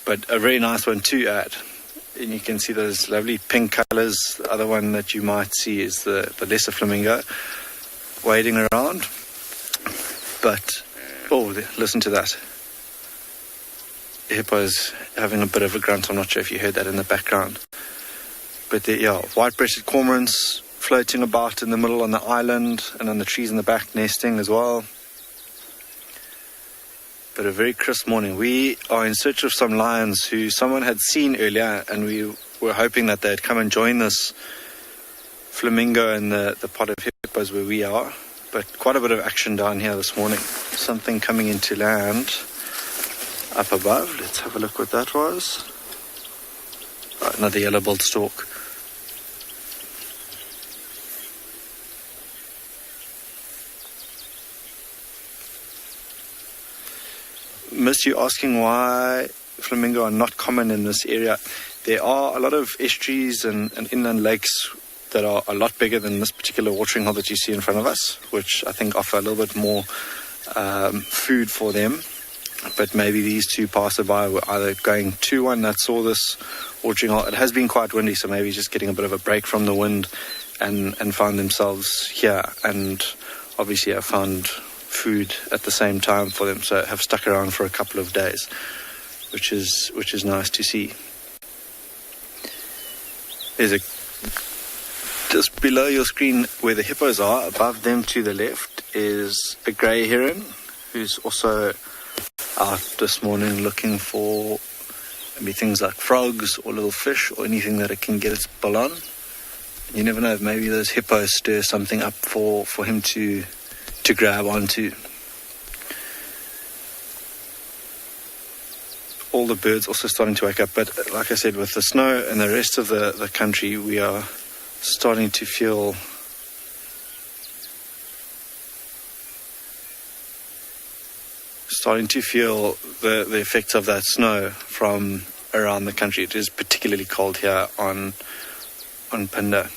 but a very nice one to add. And you can see those lovely pink colors. The other one that you might see is the lesser flamingo wading around. But, oh, listen to that. hippos having a bit of a grunt. I'm not sure if you heard that in the background. But white-breasted cormorants floating about in the middle on the island and on the trees in the back nesting as well. But a very crisp morning. We are in search of some lions who someone had seen earlier, and we were hoping that they'd come and join this flamingo and the pod of hippos where we are. But quite a bit of action down here this morning. Something coming into land up above. Let's have a look what that was. Another yellow-billed stork. Miss, you asking why flamingo are not common in this area. There are a lot of estuaries and inland lakes that are a lot bigger than this particular watering hole that you see in front of us, which I think offer a little bit more food for them. But maybe these two passerby were either going to one that saw this watering hole. It has been quite windy, so maybe just getting a bit of a break from the wind and found themselves here, and obviously have found food at the same time for them, so have stuck around for a couple of days, which is nice to see. There's just below your screen where the hippos are, above them to the left, is a grey heron who's also out this morning looking for maybe things like frogs or little fish or anything that it can get its bill on. You never know, maybe those hippos stir something up for him to grab onto. All the birds also starting to wake up, but like I said, with the snow and the rest of the country, we are starting to feel the effects of that snow from around the country. It is particularly cold here on Phinda.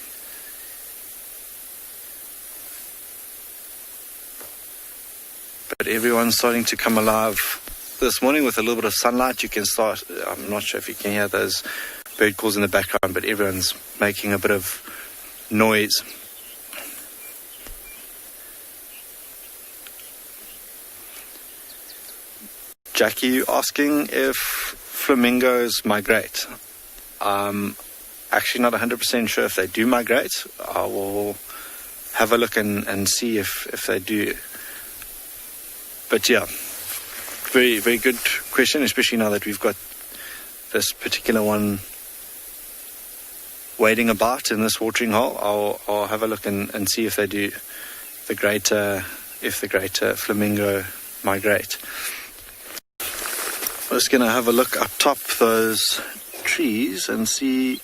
But everyone's starting to come alive this morning with a little bit of sunlight. You can start, I'm not sure if you can hear those bird calls in the background, but everyone's making a bit of noise. Jackie, you asking if flamingos migrate? Actually not 100% sure if they do migrate. I will have a look and see if they do. But yeah, very, very good question, especially now that we've got this particular one wading about in this watering hole. I'll have a look and see if they do, if the greater flamingo migrate. I'm just going to have a look up top those trees and see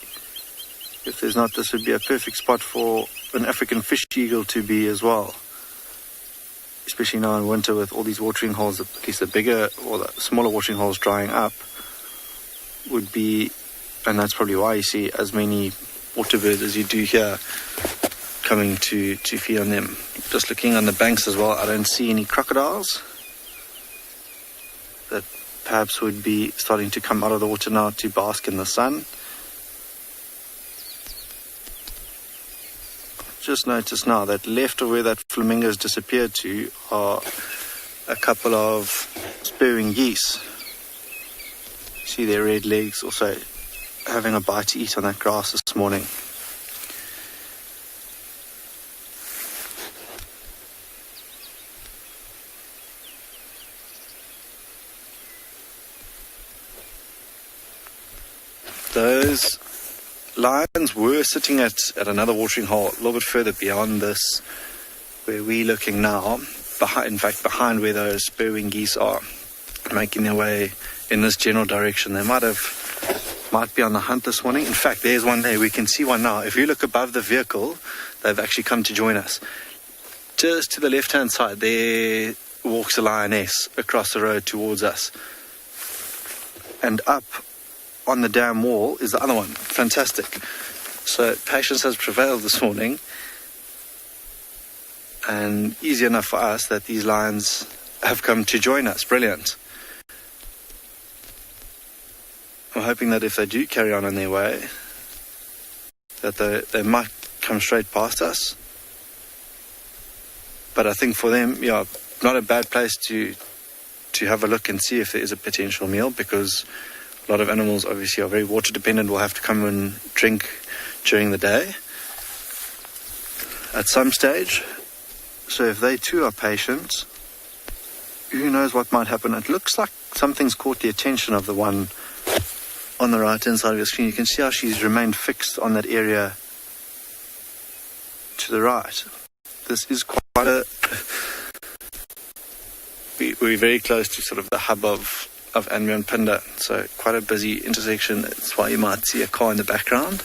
if there's not, this would be a perfect spot for an African fish eagle to be as well. Especially now in winter with all these watering holes, at least the bigger or the smaller watering holes drying up, would be, and that's probably why you see as many water birds as you do here coming to feed on them. Just looking on the banks as well, I don't see any crocodiles that perhaps would be starting to come out of the water now to bask in the sun. Just notice now that left of where that flamingo's disappeared to are a couple of spurwing geese. See their red legs also having a bite to eat on that grass this morning. Those lions were sitting at another watering hole a little bit further beyond this where we're looking now, behind where those spurwing geese are, making their way in this general direction. They might be on the hunt this morning. In fact, there's one there. We can see one now. If you look above the vehicle, they've actually come to join us. Just to the left-hand side, there walks a lioness across the road towards us. And up on the dam wall is the other one. Fantastic. So patience has prevailed this morning, and easy enough for us that these lions have come to join us. Brilliant. I'm hoping that if they do carry on their way, that they might come straight past us. But I think for them, not a bad place to to have a look and see if there is a potential meal, because a lot of animals obviously are very water dependent, will have to come and drink during the day at some stage. So if they too are patient, who knows what might happen. It looks like something's caught the attention of the one on the right hand side of your screen. You can see how she's remained fixed on that area to the right. This is quite a... We're very close to sort of the hub of Anbion-Pinda, so quite a busy intersection. That's why you might see a car in the background.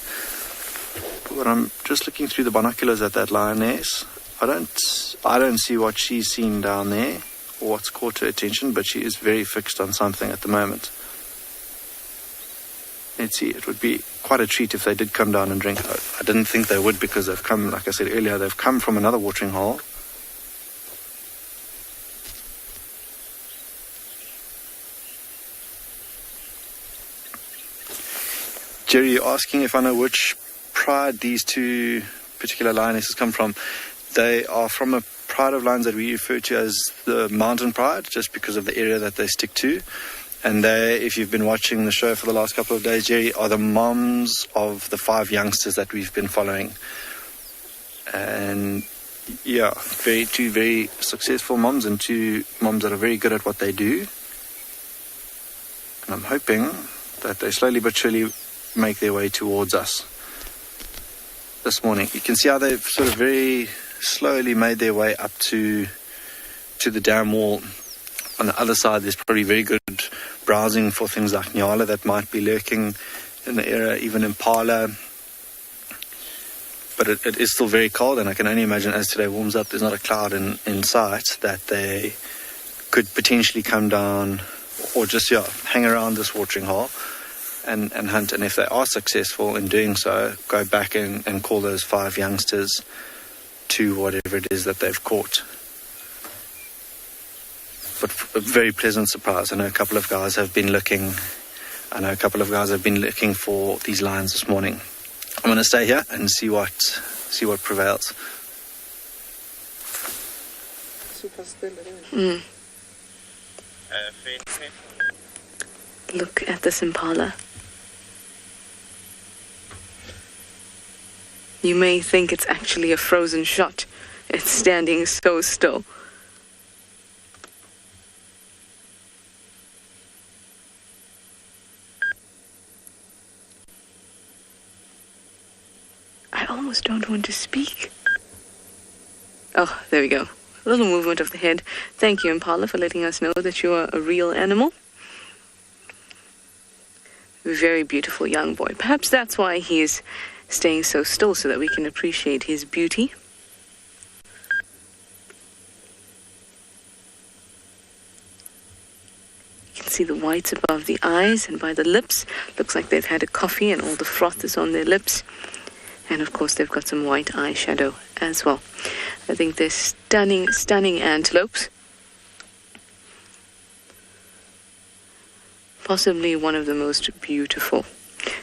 But I'm just looking through the binoculars at that lioness. I don't see what she's seen down there or what's caught her attention, but she is very fixed on something at the moment. Let's see, it would be quite a treat if they did come down and drink. I didn't think they would, because they've come, like I said earlier, they've come from another watering hole. Jerry, you're asking if I know which pride these two particular lionesses come from. They are from a pride of lions that we refer to as the mountain pride, just because of the area that they stick to. And they, if you've been watching the show for the last couple of days, Jerry, are the moms of the 5 youngsters that we've been following. And yeah, two very successful moms, and 2 moms that are very good at what they do. And I'm hoping that they slowly but surely make their way towards us this morning. You can see how they've sort of very slowly made their way up to the dam wall. On the other side, there's probably very good browsing for things like nyala that might be lurking in the area, even impala. But it is still very cold, and I can only imagine as today warms up, there's not a cloud in sight, that they could potentially come down or just hang around this watering hole and hunt. And if they are successful in doing so, go back and call those 5 youngsters to whatever it is that they've caught. But a very pleasant surprise. I know a couple of guys have been looking. For these lions this morning. I'm going to stay here and see what prevails. Look at this impala. You may think it's actually a frozen shot. It's standing so still. I almost don't want to speak. Oh, there we go. A little movement of the head. Thank you, impala, for letting us know that you are a real animal. Very beautiful young boy. Perhaps that's why he's staying so still, so that we can appreciate his beauty. You can see the whites above the eyes and by the lips. Looks like they've had a coffee and all the froth is on their lips. And of course they've got some white eyeshadow as well. I think they're stunning, stunning antelopes. Possibly one of the most beautiful.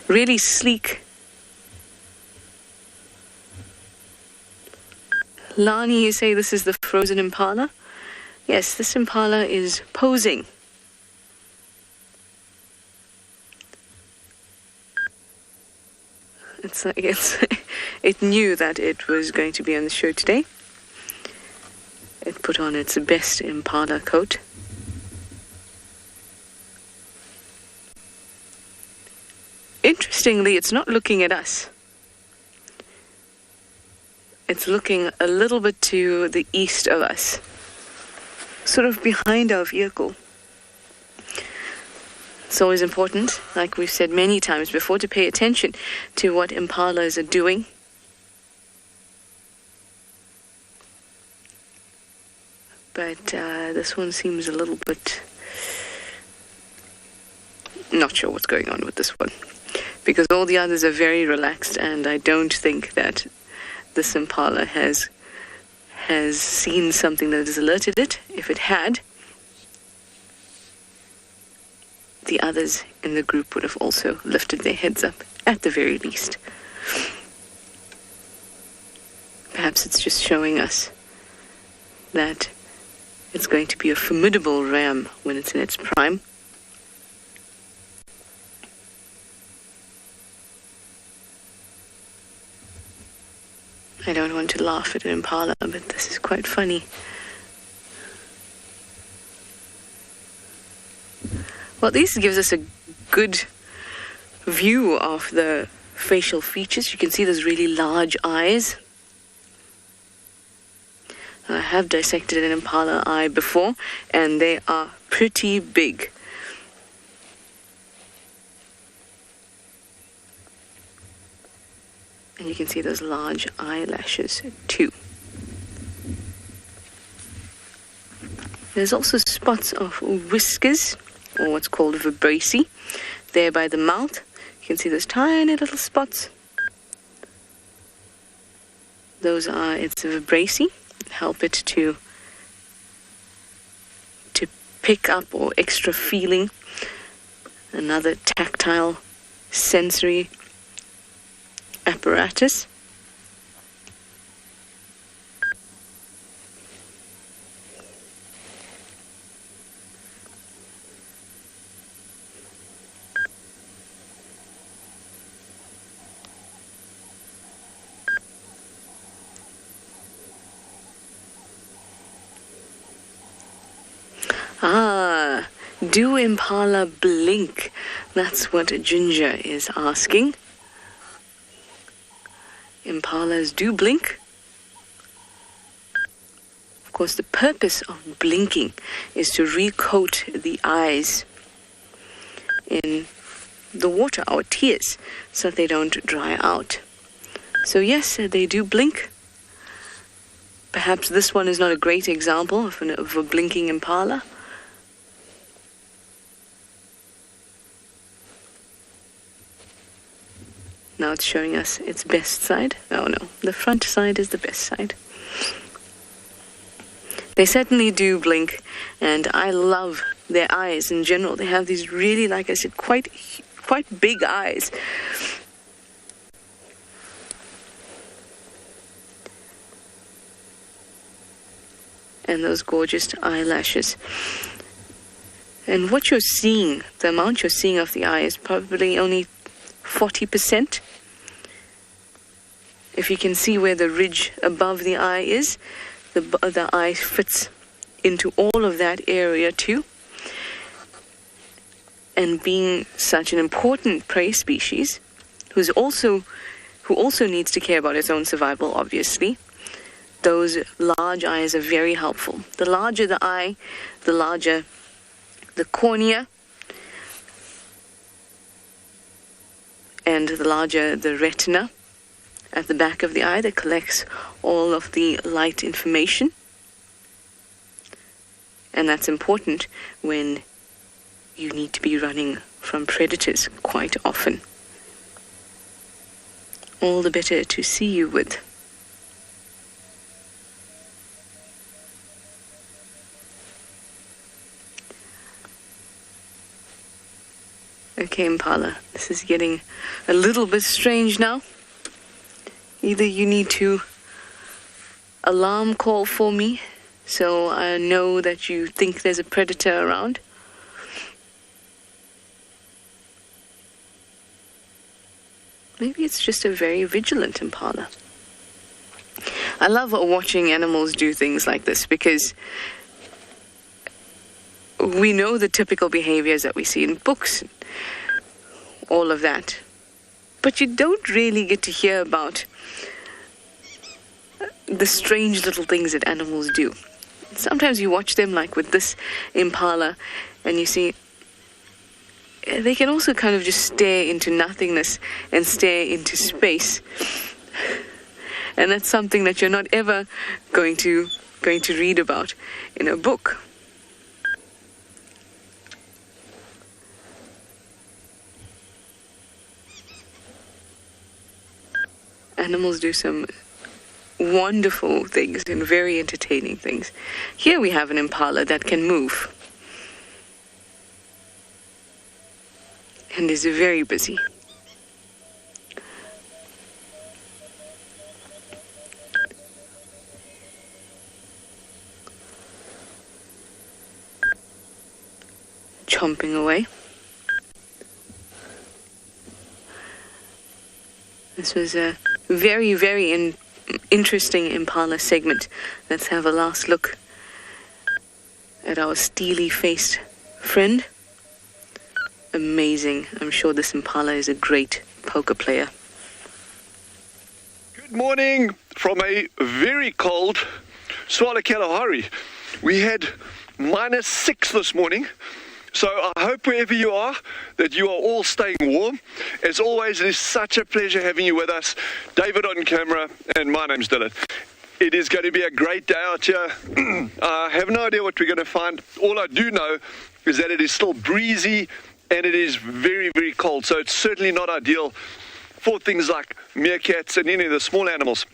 Really sleek. Lani, you say this is the frozen impala? Yes, this impala is posing. It's like it knew that it was going to be on the show today. It put on its best impala coat. Interestingly, it's not looking at us. It's looking a little bit to the east of us, sort of behind our vehicle. It's always important, like we've said many times before, to pay attention to what impalas are doing. But this one seems a little bit... not sure what's going on with this one. Because all the others are very relaxed, and I don't think that this impala has seen something that has alerted it. If it had, the others in the group would have also lifted their heads up, at the very least. Perhaps it's just showing us that it's going to be a formidable ram when it's in its prime. I don't want to laugh at an impala, but this is quite funny. Well, this gives us a good view of the facial features. You can see those really large eyes. I have dissected an impala eye before, and they are pretty big. And you can see those large eyelashes too. There's also spots of whiskers, or what's called vibrissae, there by the mouth. You can see those tiny little spots. Those are its vibrissae. Help it to pick up, or extra feeling, another tactile sensory apparatus. Do impala blink? That's what Ginger is asking. Impalas do blink. Of course, the purpose of blinking is to recoat the eyes in the water, our tears, so that they don't dry out. So yes, they do blink. Perhaps this one is not a great example of a blinking impala. Now it's showing us its best side. Oh no, the front side is the best side. They certainly do blink, and I love their eyes in general. They have these really, like I said, quite big eyes. And those gorgeous eyelashes. And what you're seeing, the amount you're seeing of the eye is probably only 40%. If you can see where the ridge above the eye is, the eye fits into all of that area too. And being such an important prey species, who also needs to care about its own survival, obviously, those large eyes are very helpful. The larger the eye, the larger the cornea, and the larger the retina at the back of the eye that collects all of the light information. And that's important when you need to be running from predators quite often. All the better to see you with. Okay, Impala, this is getting a little bit strange now. Either you need to alarm call for me so I know that you think there's a predator around. Maybe it's just a very vigilant impala. I love watching animals do things like this because we know the typical behaviors that we see in books, all of that. But you don't really get to hear about the strange little things that animals do. Sometimes you watch them, like with this impala, and you see they can also kind of just stare into nothingness and stare into space. And that's something that you're not ever going to read about in a book. Animals do some wonderful things and very entertaining things. Here we have an impala that can move and is very busy. chomping away. This was a very, very interesting impala segment. Let's have a last look at our steely-faced friend. Amazing. I'm sure this impala is a great poker player. Good morning from a very cold Tswalu Kalahari. We had -6 this morning. So I hope wherever you are, that you are all staying warm. As always, it is such a pleasure having you with us. David on camera, and my name's Dylan. It is going to be a great day out here. I have no idea what we're going to find. All I do know is that it is still breezy and it is very, very cold. So it's certainly not ideal for things like meerkats and any of the small animals.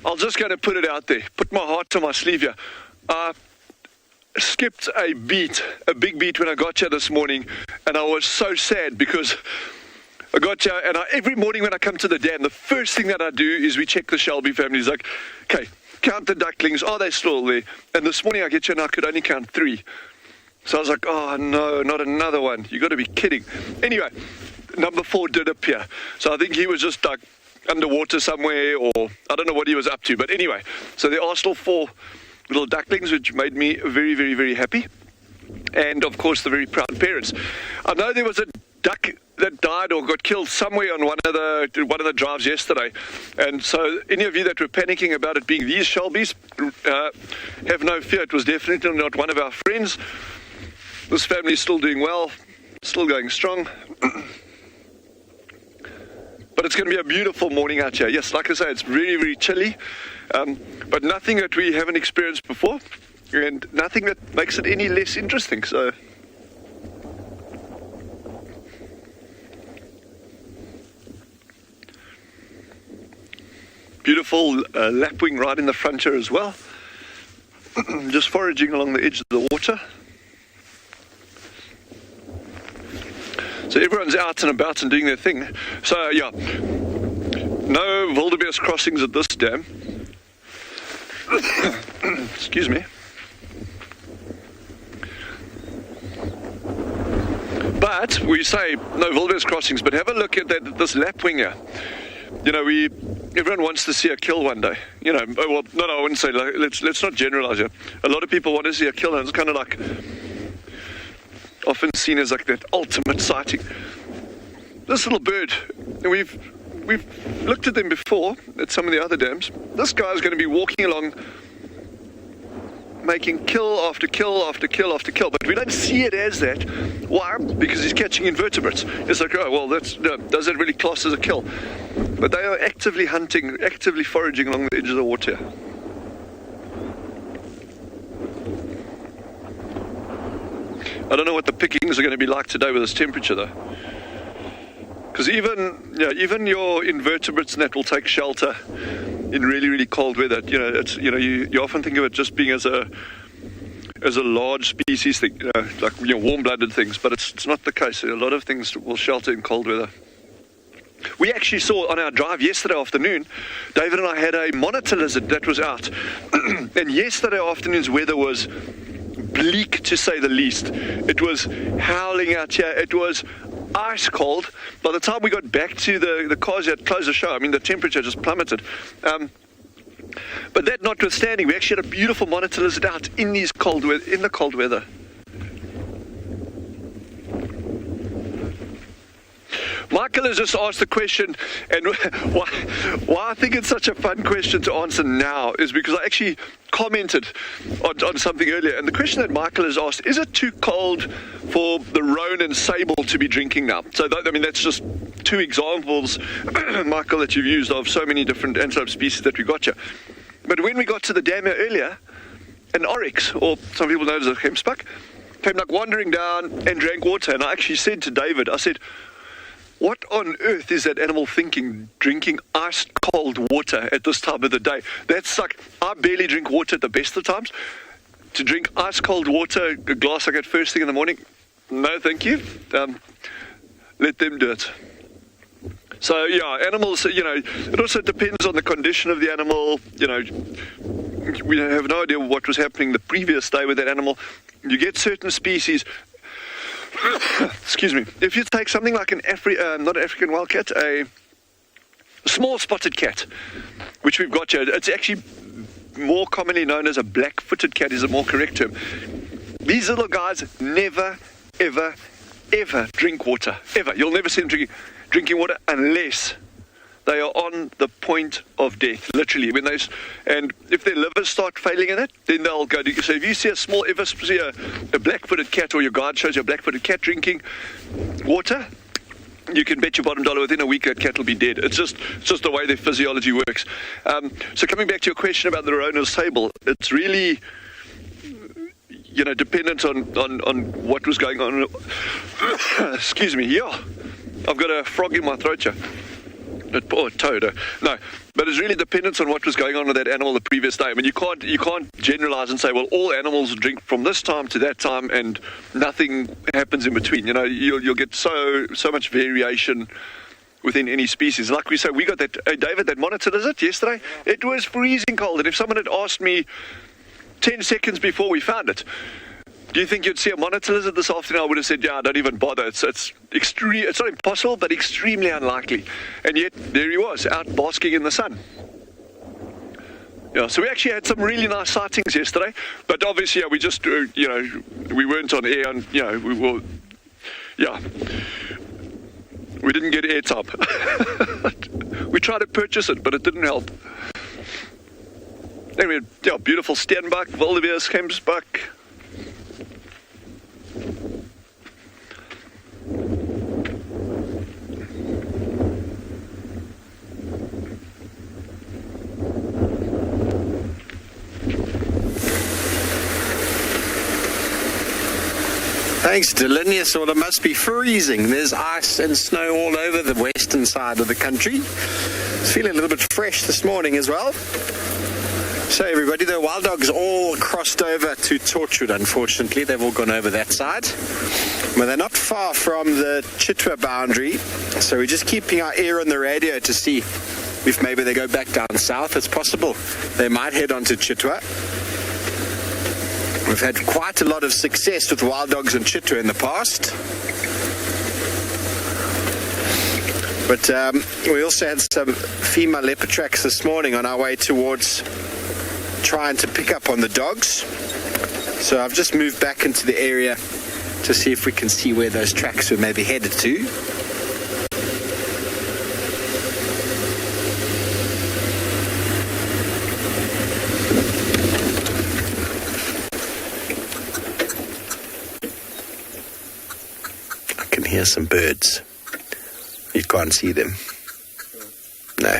I'm just going to put it out there, put my heart to my sleeve here. Skipped a big beat when I got here this morning, and I was so sad because I got here and every morning when I come to the dam, the first thing that I do is we check the Shelby family. It's like, okay, count the ducklings, are they still there? And this morning I get here and I could only count 3. So I was like, oh no, not another one. You got to be kidding. Anyway, number 4 did appear. So I think he was just like underwater somewhere, or I don't know what he was up to. But anyway, so there are still 4 little ducklings, which made me very, very, very happy. And of course the very proud parents. I know there was a duck that died or got killed somewhere on one of the drives yesterday, and so any of you that were panicking about it being these Shelbies, have no fear. It was definitely not one of our friends. This family is still doing well, still going strong. But it's going to be a beautiful morning out here. Yes, like I say, it's very, very chilly, but nothing that we haven't experienced before, and nothing that makes it any less interesting. So, beautiful lapwing right in the front here as well. Just foraging along the edge of the water. So everyone's out and about and doing their thing. So yeah, no wildebeest crossings at this dam. Excuse me. But we say no wildebeest crossings, but have a look at this lapwing here. You know, everyone wants to see a kill one day. You know, well, no, I wouldn't say. Let's not generalize it. A lot of people want to see a kill, and it's kind of like often seen as like that ultimate sighting. This little bird, we've looked at them before at some of the other dams. This guy is going to be walking along, making kill after kill after kill after kill, but we don't see it as that. Why? Because he's catching invertebrates. It's like, oh well, does that really class as a kill? But they are actively hunting, actively foraging along the edge of the water. I don't know what the pickings are going to be like today with this temperature, though. Because even your invertebrates and that will take shelter in really, really cold weather. You know, you often think of it just being as a large species thing, like warm-blooded things, but it's not the case. A lot of things will shelter in cold weather. We actually saw on our drive yesterday afternoon, David and I had a monitor lizard that was out, and yesterday afternoon's weather was bleak, to say the least. It was howling out here. It was ice cold. By the time we got back to the cars that closed the show, I mean, the temperature just plummeted. But that notwithstanding, we actually had a beautiful monitor lizard out in the cold weather. Michael has just asked the question, and why I think it's such a fun question to answer now is because I actually commented on something earlier, and the question that Michael has asked, is it too cold for the roan and sable to be drinking now? So that's just 2 examples, Michael, that you've used of so many different antelope species that we got here. But when we got to the dam here earlier, an oryx, or some people know it as a gemsbuck, came like wandering down and drank water, and I actually said to David, I said, what on earth is that animal thinking, drinking ice cold water at this time of the day? That's like, I barely drink water at the best of times. To drink ice cold water, a glass like that first thing in the morning, no thank you. Let them do it. So yeah, animals, it also depends on the condition of the animal. We have no idea what was happening the previous day with that animal. you get certain species. Excuse me. If you take something like not an African wildcat, a small spotted cat, which we've got here, it's actually more commonly known as a black-footed cat is a more correct term. These little guys never, ever, ever drink water. Ever. You'll never see them drinking water unless they are on the point of death, literally. And if their livers start failing in it, then they'll go. So if you see a black-footed cat, or your guide shows you a black-footed cat drinking water, you can bet your bottom dollar within a week that cat will be dead. It's just the way their physiology works. So coming back to your question about the Rona's table, it's really, dependent on what was going on. Excuse me. Yeah, I've got a frog in my throat here. Or a toad. No, but it's really dependent on what was going on with that animal the previous day. I mean, you can't generalize and say, well, all animals drink from this time to that time and nothing happens in between. You'll get so much variation within any species. Like we say, we got that, David, that monitor lizard yesterday. It was freezing cold, and if someone had asked me 10 seconds before we found it, do you think you'd see a monitor lizard this afternoon? I would have said, yeah, don't even bother. It's extreme. It's not impossible, but extremely unlikely. And yet, there he was, out basking in the sun. Yeah, so we actually had some really nice sightings yesterday. But obviously, we just, we weren't on air, and, we didn't get airtime. We tried to purchase it, but it didn't help. Anyway, beautiful Steenbok, Wildebeest, Gemsbok. Thanks, Dylan. Yes, well, it must be freezing. There's ice and snow all over the western side of the country. It's feeling a little bit fresh this morning as well. So everybody, the wild dogs all crossed over to Torchwood, unfortunately. They've all gone over that side. But they're not far from the Chitwa boundary. So we're just keeping our ear on the radio to see if maybe they go back down south. It's possible they might head on to Chitwa. We've had quite a lot of success with wild dogs and Chitwa in the past. But we also had some female leopard tracks this morning on our way towards trying to pick up on the dogs. So I've just moved back into the area to see if we can see where those tracks were maybe headed to. Hear some birds. You can't see them. No.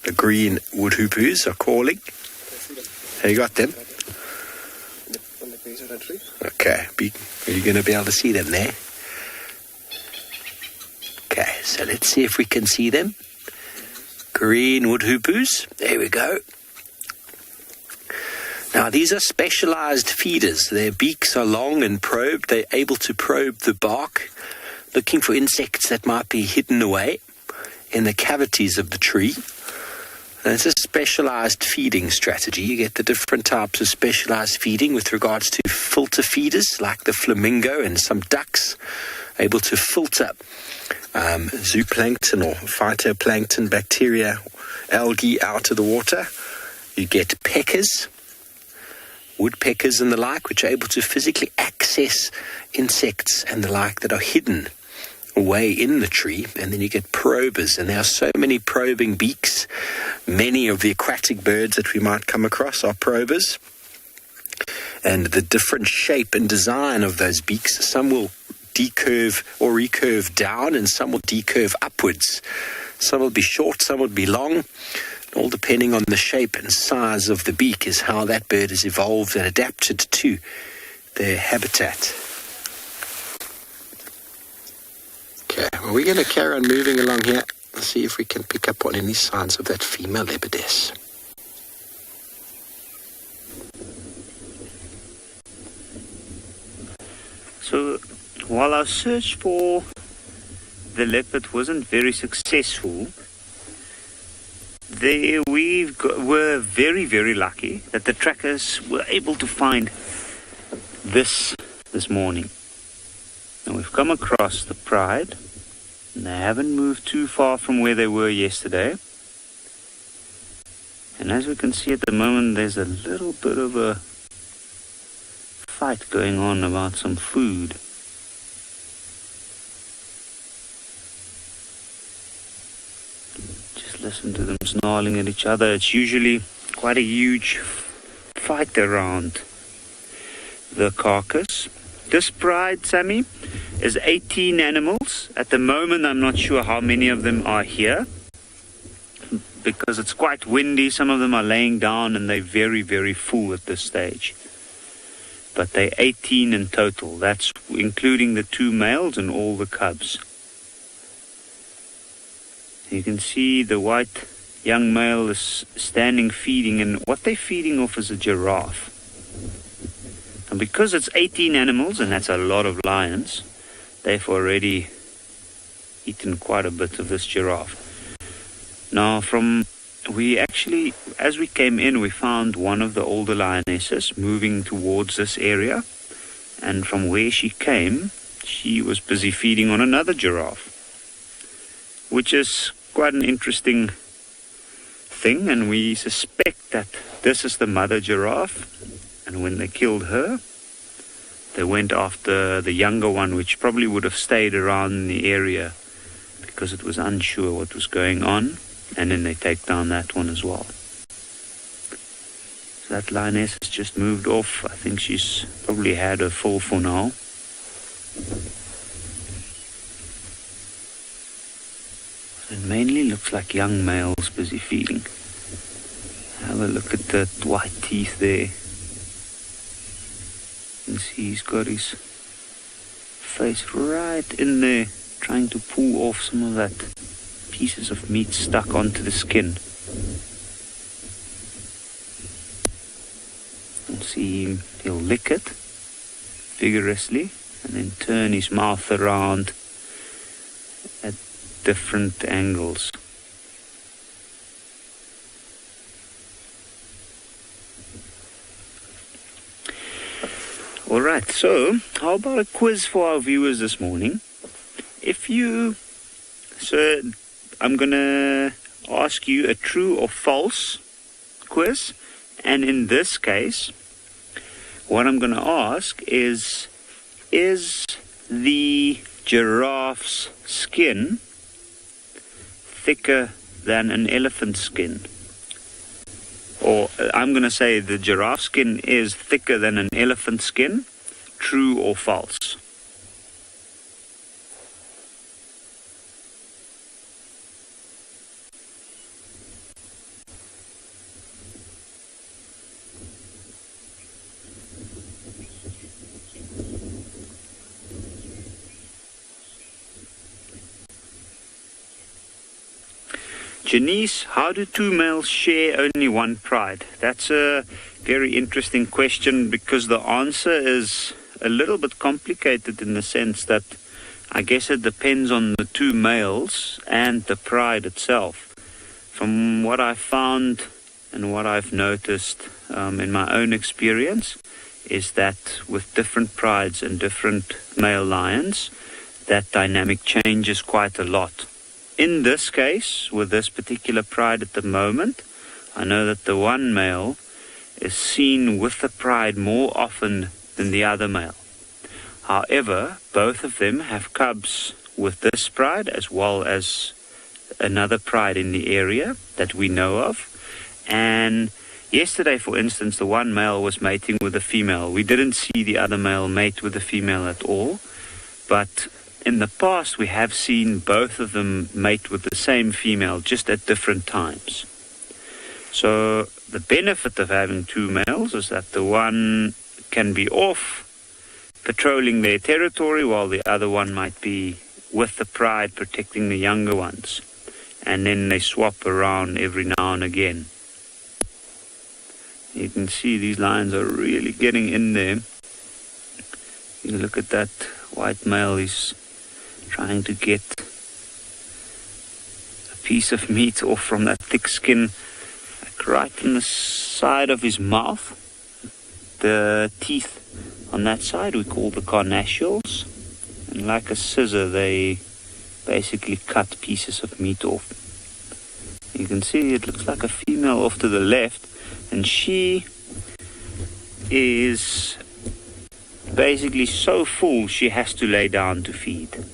The green woodhoopers are calling. Have you got them? Okay. Are you going to be able to see them there? Okay, so let's see if we can see them. Green woodhoopers. There we go. Now, these are specialized feeders. Their beaks are long and probed. They're able to probe the bark, looking for insects that might be hidden away in the cavities of the tree. And it's a specialized feeding strategy. You get the different types of specialized feeding with regards to filter feeders, like the flamingo and some ducks, able to filter zooplankton or phytoplankton, bacteria, algae out of the water. You get peckers, woodpeckers and the like, which are able to physically access insects and the like that are hidden away in the tree. And then you get probers, and there are so many probing beaks. Many of the aquatic birds that we might come across are probers. And the different shape and design of those beaks, some will decurve or recurve down, and some will decurve upwards. Some will be short, some will be long. All depending on the shape and size of the beak is how that bird is evolved and adapted to their habitat. Okay, well, we're going to carry on moving along here and see if we can pick up on any signs of that female leopardess. So, while our search for the leopard wasn't very successful, We're very, very lucky that the trackers were able to find this morning. And we've come across the pride, and they haven't moved too far from where they were yesterday. And as we can see at the moment, there's a little bit of a fight going on about some food. Just listen to them snarling at each other. It's usually quite a huge fight around the carcass. This pride, Sammy, is 18 animals. At the moment, I'm not sure how many of them are here, because it's quite windy. Some of them are laying down and they're very, very full at this stage. But they're 18 in total. That's including the 2 males and all the cubs. You can see the white young male is standing feeding, and what they're feeding off is a giraffe. And because it's 18 animals, and that's a lot of lions, they've already eaten quite a bit of this giraffe. Now, as we came in, we found one of the older lionesses moving towards this area. And from where she came, she was busy feeding on another giraffe, which is quite an interesting thing. And we suspect that this is the mother giraffe. And when they killed her, they went after the younger one, which probably would have stayed around the area because it was unsure what was going on. And then they take down that one as well. So that lioness has just moved off. I think she's probably had her full for now. It mainly looks like young males busy feeding. Have a look at the white teeth there. You can see he's got his face right in there, trying to pull off some of that pieces of meat stuck onto the skin. You'll see him, he'll lick it vigorously and then turn his mouth around at different angles. Alright, so how about a quiz for our viewers this morning? I'm going to ask you a true or false quiz. And in this case, what I'm going to ask is the giraffe's skin thicker than an elephant's skin? Or I'm going to say the giraffe skin is thicker than an elephant's skin. True or false? Janice, how do 2 males share only one pride? That's a very interesting question, because the answer is a little bit complicated in the sense that I guess it depends on the 2 males and the pride itself. From what I've found and what I've noticed in my own experience is that with different prides and different male lions, that dynamic changes quite a lot. In this case, with this particular pride at the moment, I know that the one male is seen with the pride more often than the other male. However, both of them have cubs with this pride as well as another pride in the area that we know of. And yesterday, for instance, the one male was mating with a female. We didn't see the other male mate with the female at all, but in the past, we have seen both of them mate with the same female, just at different times. So the benefit of having 2 males is that the one can be off patrolling their territory while the other one might be with the pride protecting the younger ones. And then they swap around every now and again. You can see these lions are really getting in there. You look at that white male, he's trying to get a piece of meat off from that thick skin, like right in the side of his mouth. The teeth on that side we call the carnassials, and like a scissor they basically cut pieces of meat off. You can see it looks like a female off to the left, and she is basically so full she has to lay down to feed.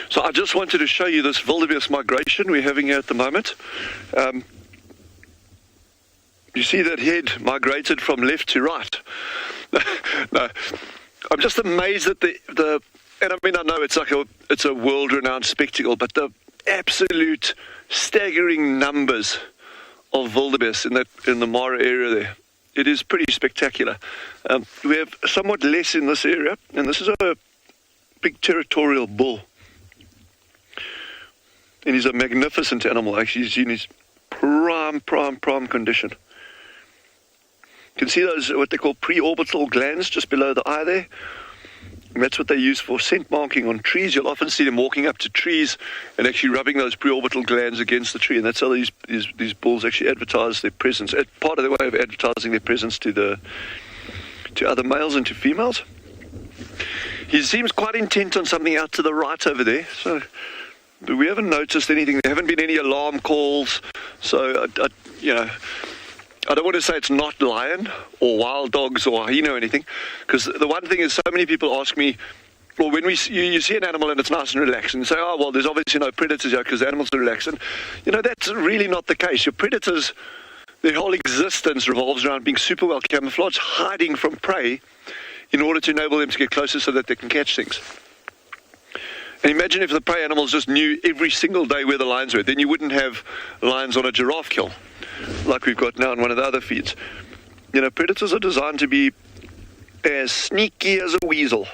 So I just wanted to show you this wildebeest migration we're having here at the moment. You see that head migrated from left to right. No, I'm just amazed at the and I mean, I know it's a world-renowned spectacle, but the absolute staggering numbers of wildebeest in the Mara area there. It is pretty spectacular. We have somewhat less in this area, and this is a big territorial bull. And he's a magnificent animal, actually. He's in his prime condition. You can see those, what they call preorbital glands just below the eye there. And that's what they use for scent marking on trees. You'll often see them walking up to trees and actually rubbing those preorbital glands against the tree. And that's how these bulls actually advertise their presence. Part of their way of advertising their presence to other males and to females. He seems quite intent on something out to the right over there. So... but we haven't noticed anything. There haven't been any alarm calls. So, I don't want to say it's not lion or wild dogs or hyena or anything. Because the one thing is, so many people ask me, well, when you see an animal and it's nice and relaxed, and say, oh, well, there's obviously no predators here because the animals are relaxed. And, that's really not the case. Your predators, their whole existence revolves around being super well camouflaged, hiding from prey in order to enable them to get closer so that they can catch things. And imagine if the prey animals just knew every single day where the lions were. Then you wouldn't have lions on a giraffe kill, like we've got now in one of the other feeds. Predators are designed to be as sneaky as a weasel.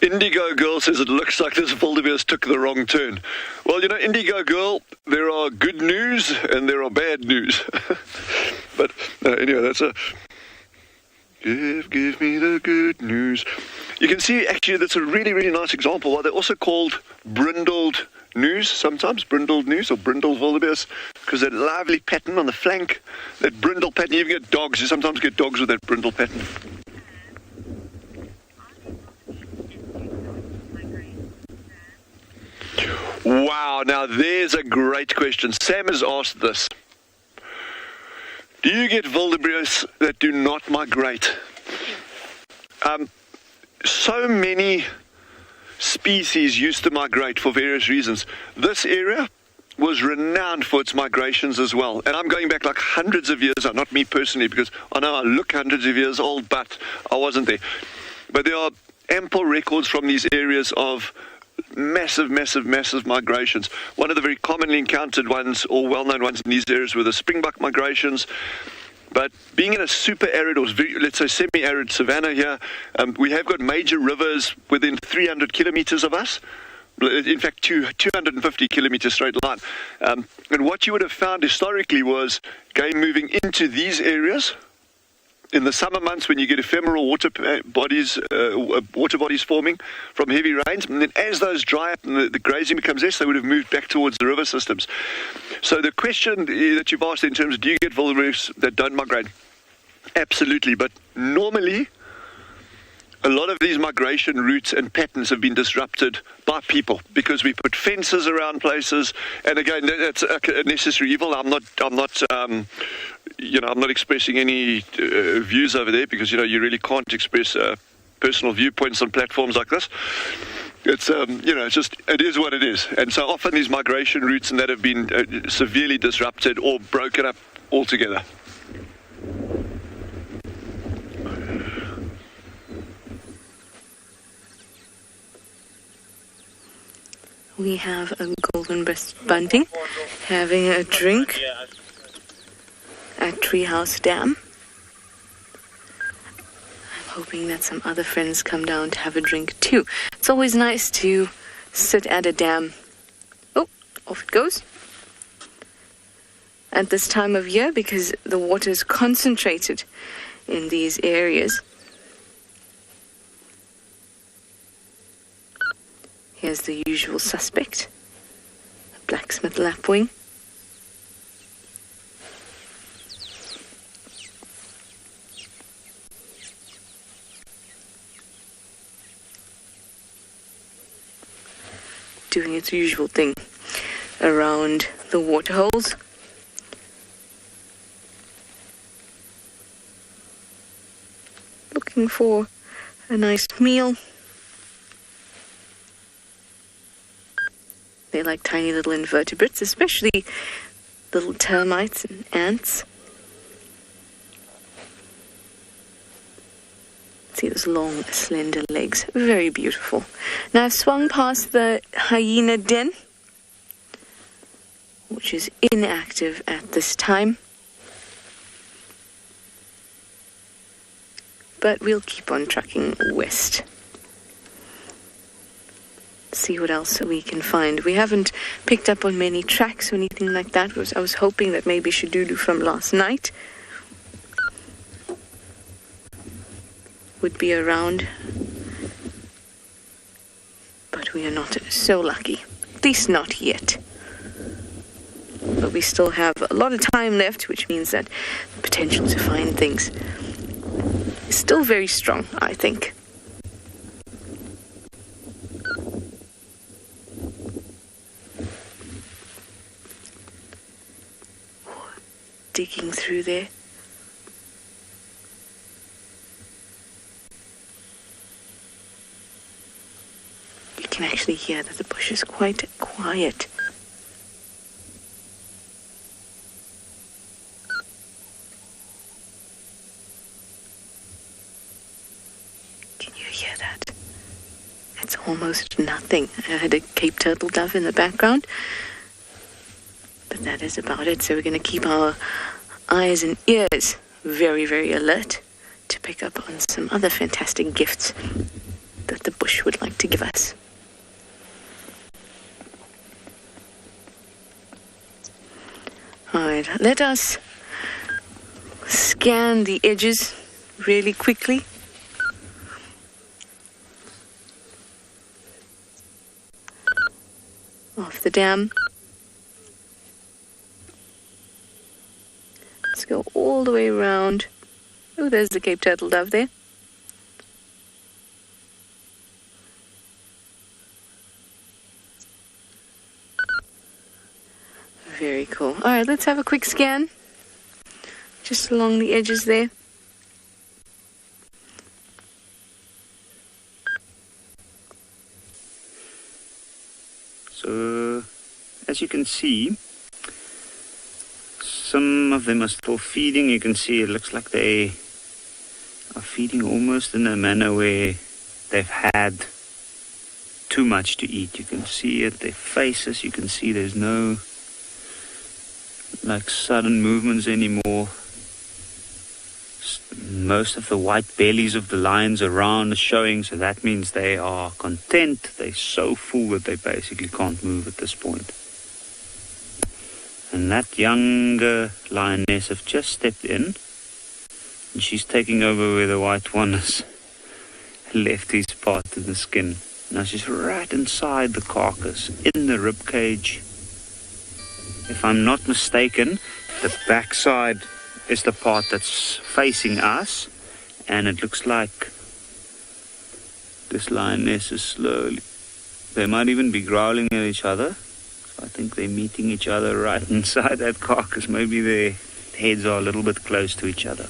Indigo Girl says it looks like this wildebeest took the wrong turn. Well, Indigo Girl, there are good news and there are bad news. But anyway, that's a... Give me the good news. You can see, actually, that's a really, really nice example. Well, they're also called brindled news, sometimes, brindled news or brindled wildebeest, because that lively pattern on the flank, that brindle pattern. You even get dogs. You sometimes get dogs with that brindle pattern. Wow, now there's a great question. Sam has asked this. Do you get wildebeest that do not migrate? So many species used to migrate for various reasons. This area was renowned for its migrations as well. And I'm going back like hundreds of years, not me personally, because I know I look hundreds of years old, but I wasn't there. But there are ample records from these areas of massive migrations. One of the very commonly encountered ones, or well-known ones in these areas, were the springbuck migrations. But being in a super arid, or let's say semi-arid savanna here, we have got major rivers within 300 kilometers of us. In fact, 250 kilometers straight line. And what you would have found historically was game moving into these areas in the summer months when you get ephemeral water bodies forming from heavy rains. And then as those dry up and the grazing becomes less, they would have moved back towards the river systems. So the question that you've asked in terms of do you get wildebeest that don't migrate? Absolutely. But normally, a lot of these migration routes and patterns have been disrupted by people because we put fences around places. And again, that's a necessary evil. I'm not expressing any views over there because, you really can't express personal viewpoints on platforms like this. It's, it is what it is. And so often these migration routes and that have been severely disrupted or broken up altogether. We have a golden breast bunting having a drink at Treehouse Dam. I'm hoping that some other friends come down to have a drink too. It's always nice to sit at a dam. Oh, off it goes. At this time of year, because the water is concentrated in these areas. Here's the usual suspect, a blacksmith lapwing. Doing its usual thing around the water holes. Looking for a nice meal. They like tiny little invertebrates, especially little termites and ants. See those long, slender legs. Very beautiful. Now I've swung past the hyena den, which is inactive at this time. But we'll keep on trucking west. See what else we can find. We haven't picked up on many tracks or anything like that. I was hoping that maybe Shadudu from last night would be around, but we are not so lucky, at least not yet. But we still have a lot of time left, which means that the potential to find things is still very strong, I think. Digging through there. You can actually hear that the bush is quite quiet. Can you hear that? It's almost nothing. I had a Cape turtle dove in the background. But that is about it. So we're going to keep our eyes and ears very, very alert to pick up on some other fantastic gifts that the bush would like to give us. All right, let us scan the edges really quickly. Off the dam. Let's go all the way around. Oh, there's the Cape turtle dove there. Very cool. All right, let's have a quick scan. Just along the edges there. So, as you can see, some of them are still feeding. You can see it looks like they are feeding almost in a manner where they've had too much to eat. You can see it, their faces. You can see there's no like sudden movements anymore. Most of the white bellies of the lions around are showing, so that means they are content. They're so full that they basically can't move at this point. And that younger lioness have just stepped in, and she's taking over where the white one has left his part of the skin. Now she's right inside the carcass, in the rib cage. If I'm not mistaken, the backside is the part that's facing us, and it looks like this lioness is slowly, they might even be growling at each other. So I think they're meeting each other right inside that carcass. Maybe their heads are a little bit close to each other.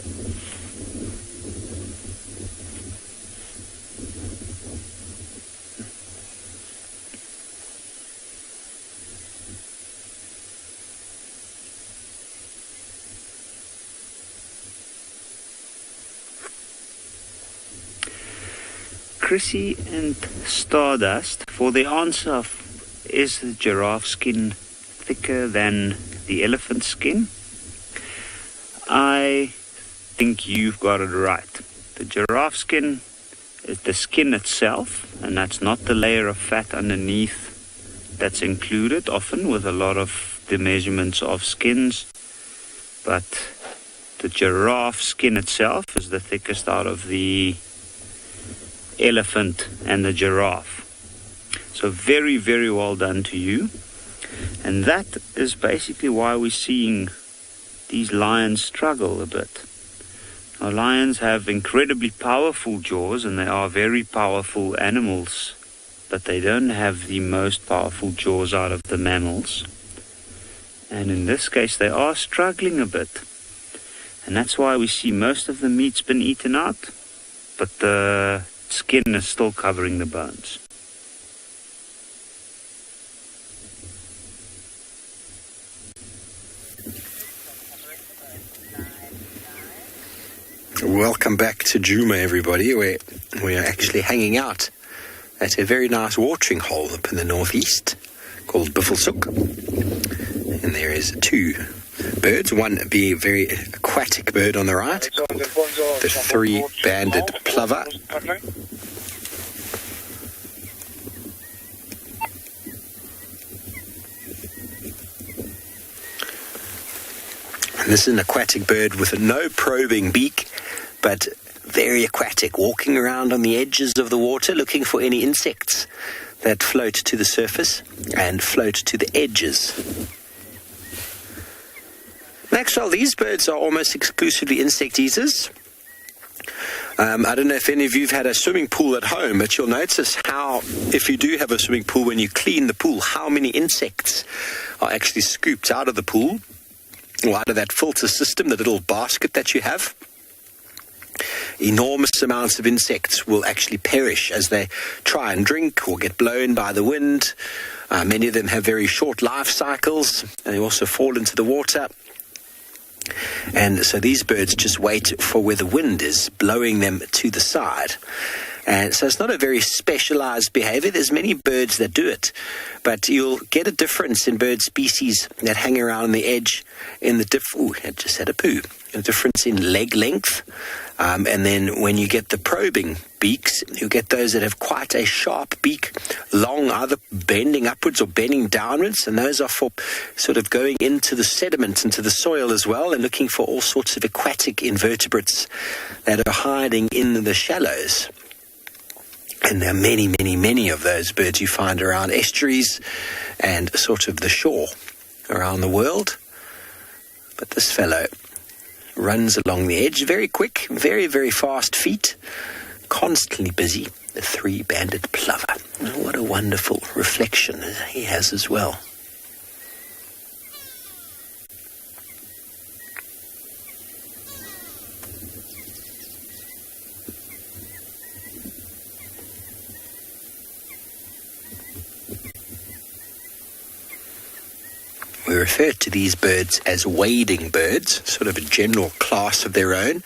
Chrissy and Stardust, for the answer of is the giraffe skin thicker than the elephant skin? I think you've got it right. The giraffe skin is the skin itself, and that's not the layer of fat underneath that's included, often with a lot of the measurements of skins. But the giraffe skin itself is the thickest out of the elephant and the giraffe. So very, very well done to you. And that is basically why we're seeing these lions struggle a bit. Now, lions have incredibly powerful jaws, and they are very powerful animals, but they don't have the most powerful jaws out of the mammals. And in this case, they are struggling a bit. And that's why we see most of the meat's been eaten out, but the skin is still covering the bones. Welcome back to Djuma, everybody, where we are actually hanging out at a very nice watering hole up in the northeast called Buffelshoek. And there is two birds, one being a very aquatic bird on the right, called the three-banded plover. And this is an aquatic bird with no probing beak, but very aquatic, walking around on the edges of the water looking for any insects that float to the surface and float to the edges. Maxwell, these birds are almost exclusively insect eaters. I don't know if any of you have had a swimming pool at home, but you'll notice how, if you do have a swimming pool, when you clean the pool, how many insects are actually scooped out of the pool, or out of that filter system, the little basket that you have. Enormous amounts of insects will actually perish as they try and drink or get blown by the wind. Many of them have very short life cycles, and they also fall into the water. And so these birds just wait for where the wind is blowing them to the side. And so it's not a very specialized behavior. There's many birds that do it, but you'll get a difference in bird species that hang around on the edge in the I just had a poo. A difference in leg length. And then when you get the probing beaks, you get those that have quite a sharp beak, long, either bending upwards or bending downwards, and those are for sort of going into the sediment, into the soil as well, and looking for all sorts of aquatic invertebrates that are hiding in the shallows. And there are many, many, many of those birds you find around estuaries and sort of the shore around the world. But this fellow runs along the edge, very quick, very, very fast feet, constantly busy, the three-banded plover. Oh, what a wonderful reflection he has as well. We refer to these birds as wading birds, sort of a general class of their own.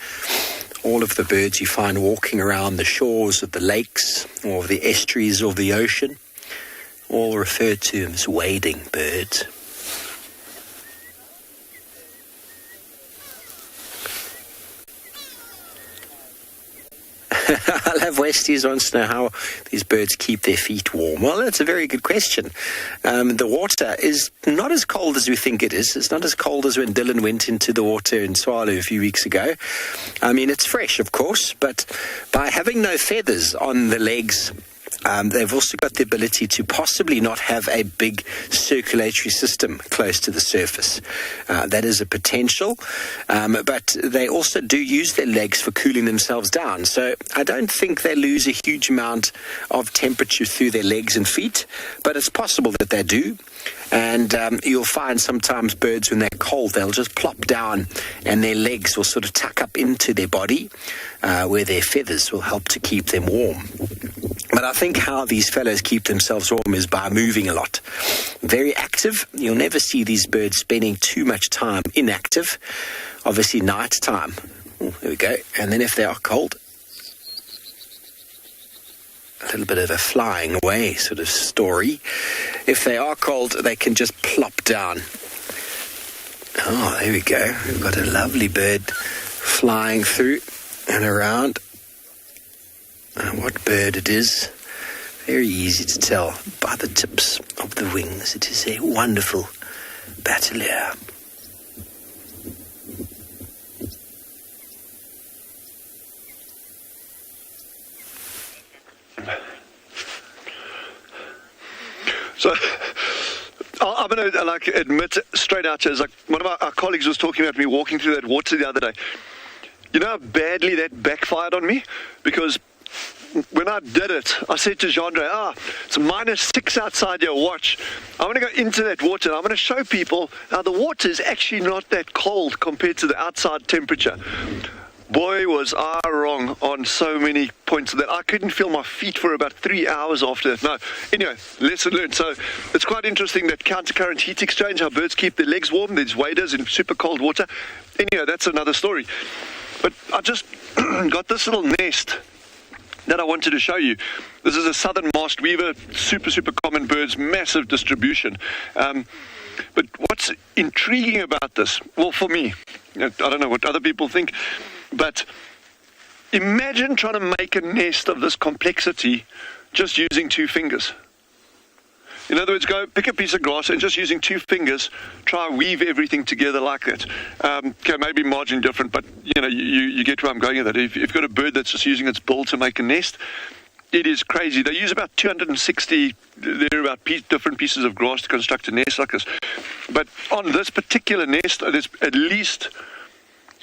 All of the birds you find walking around the shores of the lakes or the estuaries of the ocean, all referred to as wading birds. I'll have Westies wants to know how these birds keep their feet warm. Well, that's a very good question. The water is not as cold as we think it is. It's not as cold as when Dylan went into the water in Tswalu a few weeks ago. I mean, it's fresh, of course, but by having no feathers on the legs, they've also got the ability to possibly not have a big circulatory system close to the surface. That is a potential, but they also do use their legs for cooling themselves down. So I don't think they lose a huge amount of temperature through their legs and feet, but it's possible that they do. And you'll find sometimes birds, when they're cold, they'll just plop down and their legs will sort of tuck up into their body, where their feathers will help to keep them warm. But I think how these fellows keep themselves warm is by moving a lot. Very active. You'll never see these birds spending too much time inactive. Obviously, night time. Oh, there we go. And then if they are cold, a little bit of a flying away sort of story. If they are cold, they can just plop down Oh, there we go. We've got a lovely bird flying through and around. What bird it is, very easy to tell by the tips of the wings. It is a wonderful batelier. So I'm going to admit straight out to, like one of our colleagues was talking about me walking through that water the other day. You know how badly that backfired on me? Because when I did it, I said to Jean-Andre, it's -6 outside here, watch. I'm going to go into that water and I'm going to show people how the water is actually not that cold compared to the outside temperature. Boy, was I wrong on so many points that I couldn't feel my feet for about 3 hours after that. No, anyway, lesson learned. So it's quite interesting that counter-current heat exchange, how birds keep their legs warm. There's waders in super cold water. Anyway, that's another story. But I just got this little nest that I wanted to show you. This is a southern masked weaver, super common birds, massive distribution. But what's intriguing about this? Well, for me, I don't know what other people think, but imagine trying to make a nest of this complexity just using 2 fingers. In other words, go pick a piece of grass and just using 2 fingers, try weave everything together like that. Okay, maybe margin different, but you get where I'm going with that. If you've got a bird that's just using its bill to make a nest, it is crazy. They use about 260 different pieces of grass to construct a nest like this. But on this particular nest, there's at least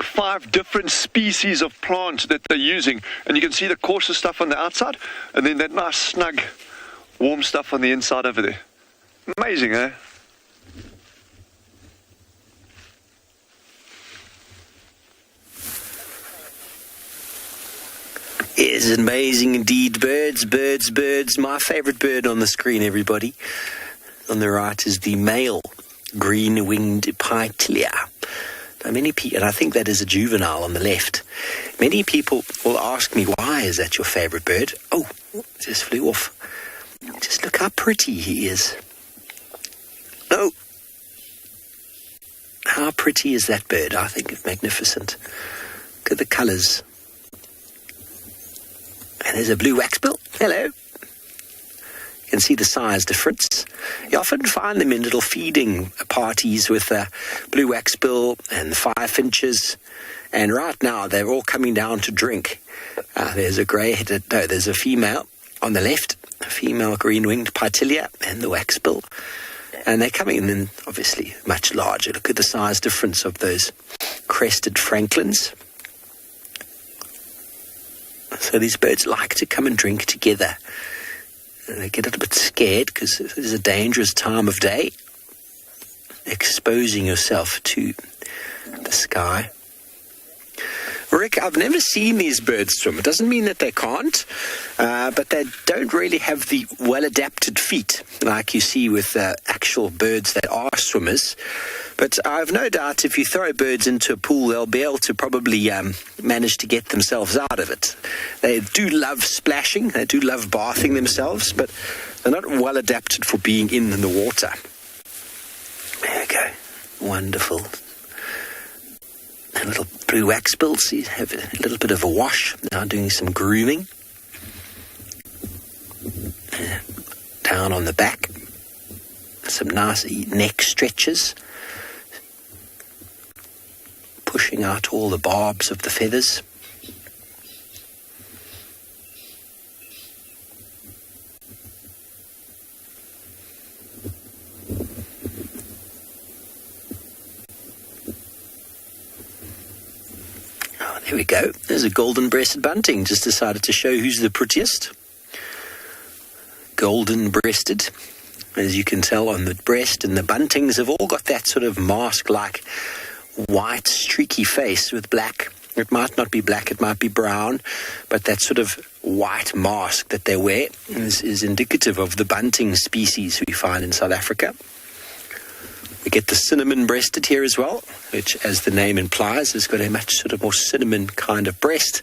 5 different species of plants that they're using. And you can see the coarser stuff on the outside, and then that nice, snug, warm stuff on the inside over there. Amazing, eh? It is amazing indeed. Birds. My favorite bird on the screen, everybody. On the right is the male green-winged pipelier. Now, many people, and I think that is a juvenile on the left. Many people will ask me, why is that your favorite bird? Oh, it just flew off. Just look how pretty he is. Oh, how pretty is that bird? I think it's magnificent. Look at the colours. And there's a blue waxbill. Hello. You can see the size difference. You often find them in little feeding parties with blue waxbill and the 5 finches. And right now, they're all coming down to drink. There's a grey-headed, no, there's a female on the left, a female green-winged pipelier and the waxbill. And they're coming in, obviously, much larger. Look at the size difference of those crested franklins. So these birds like to come and drink together. And they get a little bit scared because it is a dangerous time of day, exposing yourself to the sky. Rick, I've never seen these birds swim. It doesn't mean that they can't, but they don't really have the well-adapted feet like you see with actual birds that are swimmers. But I've no doubt if you throw birds into a pool, they'll be able to probably manage to get themselves out of it. They do love splashing. They do love bathing themselves, but they're not well adapted for being in the water. There we go. Wonderful. A little blue waxbills. You have a little bit of a wash. Now doing some grooming. Down on the back. Some nice neck stretches. Pushing out all the barbs of the feathers. Oh, there we go. There's a golden-breasted bunting. Just decided to show who's the prettiest. Golden-breasted. As you can tell on the breast, and the buntings have all got that sort of mask-like white streaky face with black. It might not be black, it might be brown, but that sort of white mask that they wear is indicative of the bunting species we find in South Africa. We get the cinnamon-breasted here as well, which, as the name implies, has got a much sort of more cinnamon kind of breast,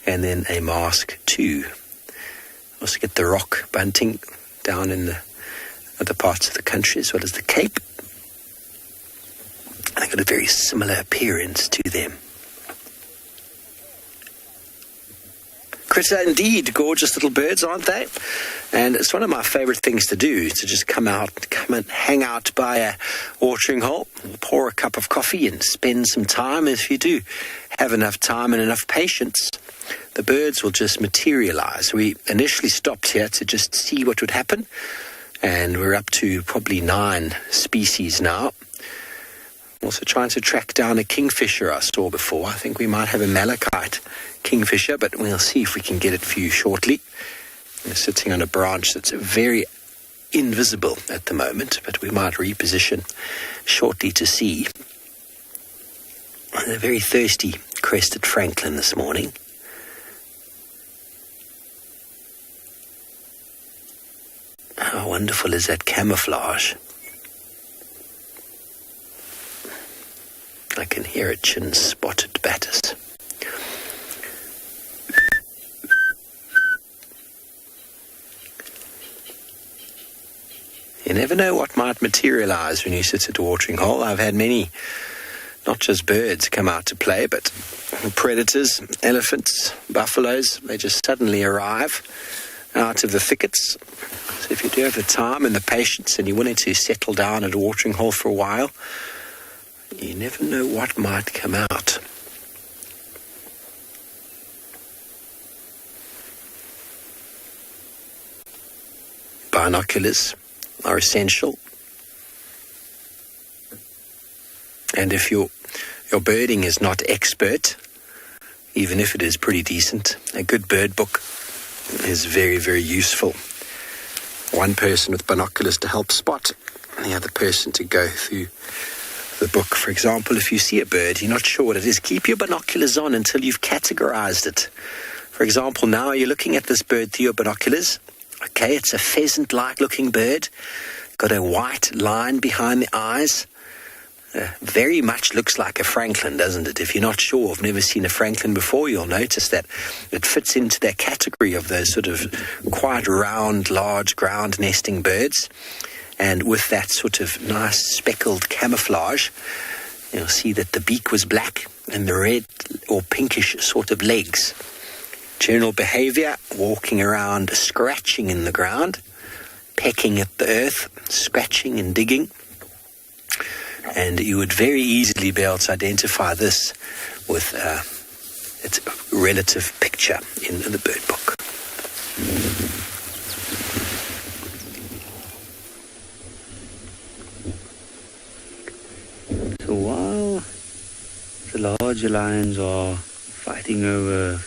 and then a mask too. Also get the rock bunting down in the other parts of the country, as well as the Cape. I think got a very similar appearance to them. Critter, indeed, gorgeous little birds, aren't they? And it's one of my favourite things to do, to just come and hang out by a watering hole, pour a cup of coffee and spend some time. If you do have enough time and enough patience, the birds will just materialise. We initially stopped here to just see what would happen, and we're up to probably 9 species now. Also trying to track down a kingfisher I saw before. I think we might have a malachite kingfisher, but we'll see if we can get it for you shortly. We're sitting on a branch that's very invisible at the moment, but we might reposition shortly to see. A very thirsty crested francolin this morning. How wonderful is that camouflage? I can hear a chin-spotted batis. You never know what might materialise when you sit at a watering hole. I've had many, not just birds, come out to play, but predators, elephants, buffaloes. They just suddenly arrive out of the thickets. So if you do have the time and the patience and you're willing to settle down at a watering hole for a while, you never know what might come out. Binoculars are essential. And if your birding is not expert, even if it is pretty decent, a good bird book is very, very useful. One person with binoculars to help spot, and the other person to go through the book. For example, if you see a bird, you're not sure what it is, keep your binoculars on until you've categorized it. For example, now you're looking at this bird through your binoculars. Okay, it's a pheasant-like looking bird, got a white line behind the eyes. Very much looks like a francolin, doesn't it? If you're not sure, I've never seen a francolin before, you'll notice that it fits into that category of those sort of quite round, large ground nesting birds. And with that sort of nice speckled camouflage, you'll see that the beak was black and the red or pinkish sort of legs. General behavior, walking around, scratching in the ground, pecking at the earth, scratching and digging. And you would very easily be able to identify this with its relative picture in the bird book. So while the larger lions are fighting over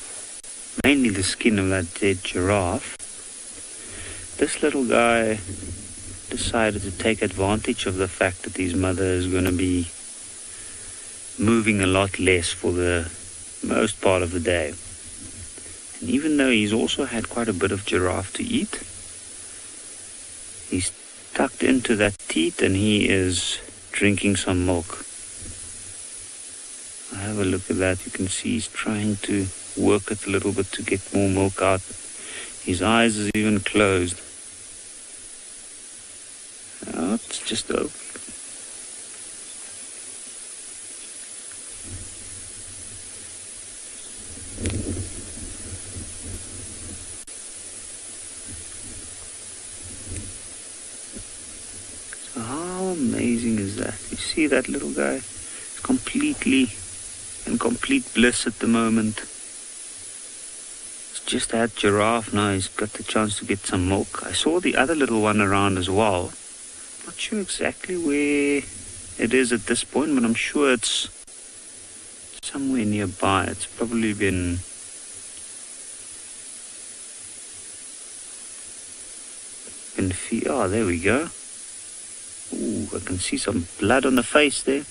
mainly the skin of that dead giraffe, this little guy decided to take advantage of the fact that his mother is going to be moving a lot less for the most part of the day. And even though he's also had quite a bit of giraffe to eat, he's tucked into that teat and he is drinking some milk. Have a look at that. You can see he's trying to work it a little bit to get more milk out. His eyes is even closed. Oh, it's just open. So how amazing is that? You see that little guy? He's completely in complete bliss at the moment. He's just had giraffe now. He's got the chance to get some milk. I saw the other little one around as well. Not sure exactly where it is at this point, but I'm sure it's somewhere nearby. It's probably been oh, there we go. Ooh, I can see some blood on the face there.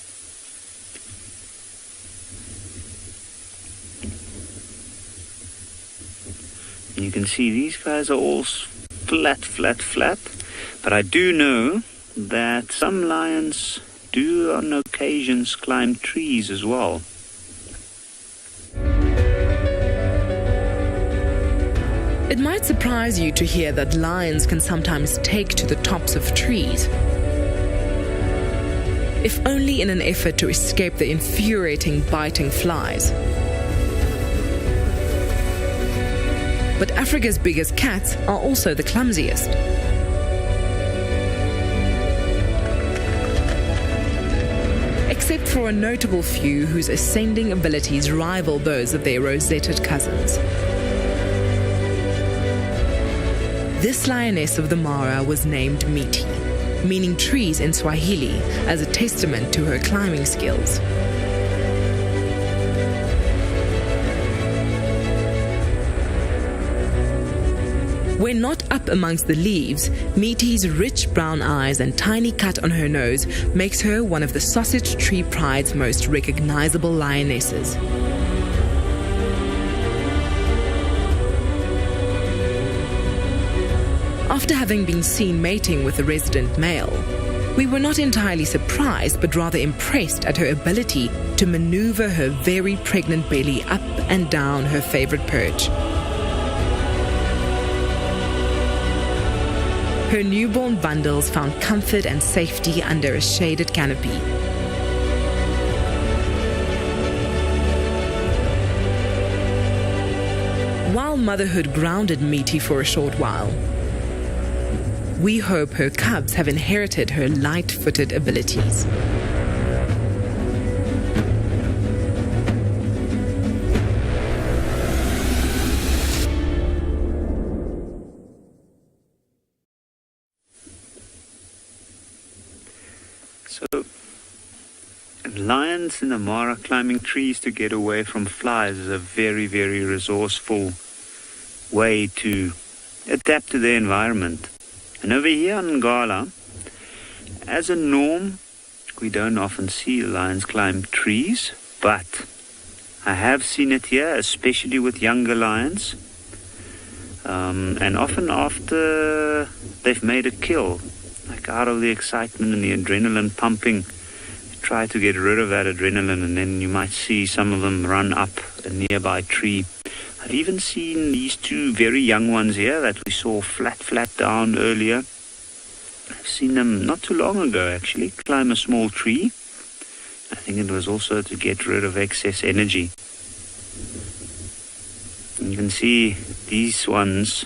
And you can see these guys are all flat. But I do know that some lions do on occasions climb trees as well. It might surprise you to hear that lions can sometimes take to the tops of trees. if only in an effort to escape the infuriating biting flies. But Africa's biggest cats are also the clumsiest. Except for a notable few whose ascending abilities rival those of their rosetted cousins. This lioness of the Mara was named Miti, meaning trees in Swahili, as a testament to her climbing skills. When not up amongst the leaves, Miti's rich brown eyes and tiny cut on her nose makes her one of the sausage tree pride's most recognizable lionesses. After having been seen mating with the resident male, we were not entirely surprised but rather impressed at her ability to maneuver her very pregnant belly up and down her favorite perch. Her newborn bundles found comfort and safety under a shaded canopy. While motherhood grounded Miti for a short while, we hope her cubs have inherited her light-footed abilities. So, lions in the Mara climbing trees to get away from flies is a very, very resourceful way to adapt to their environment. And over here in Ngala, as a norm, we don't often see lions climb trees, but I have seen it here, especially with younger lions. And often after they've made a kill, like out of the excitement and the adrenaline pumping, try to get rid of that adrenaline, and then you might see some of them run up a nearby tree. I've even seen these two very young ones here that we saw flat down earlier. I've seen them not too long ago actually climb a small tree. I think it was also to get rid of excess energy. You can see these ones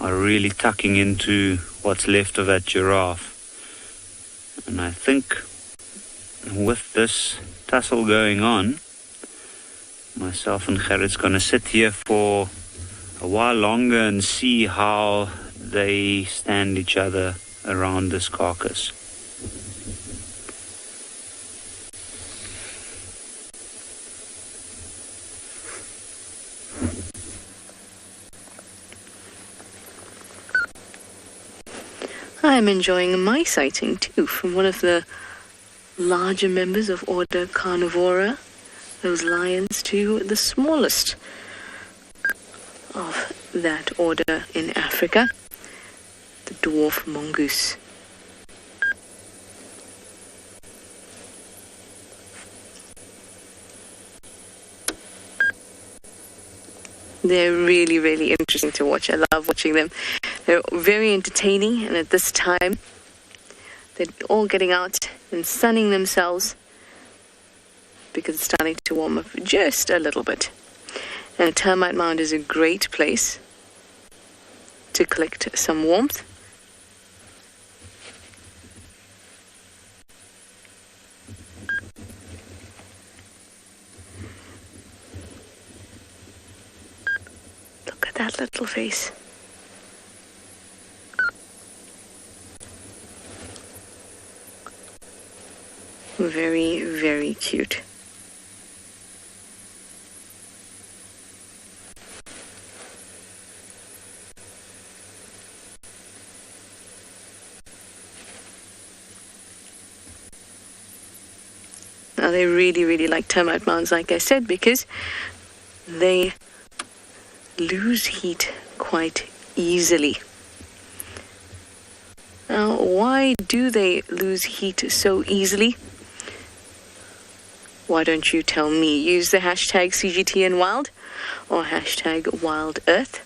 are really tucking into what's left of that giraffe. And I think with this tussle going on, myself and Gerrit's going to sit here for a while longer and see how they stand each other around this carcass. I'm enjoying my sighting too from one of the larger members of Order Carnivora, those lions to the smallest of that order in Africa, the dwarf mongoose. They're really, really interesting to watch. I love watching them. They're very entertaining, and at this time, they're all getting out and sunning themselves because it's starting to warm up just a little bit. And a termite mound is a great place to collect some warmth. Look at that little face. Very, very cute. Now they really, really like termite mounds, like I said, because they lose heat quite easily. Now, why do they lose heat so easily? Why don't you tell me? Use the hashtag CGTNWild or hashtag WildEarth.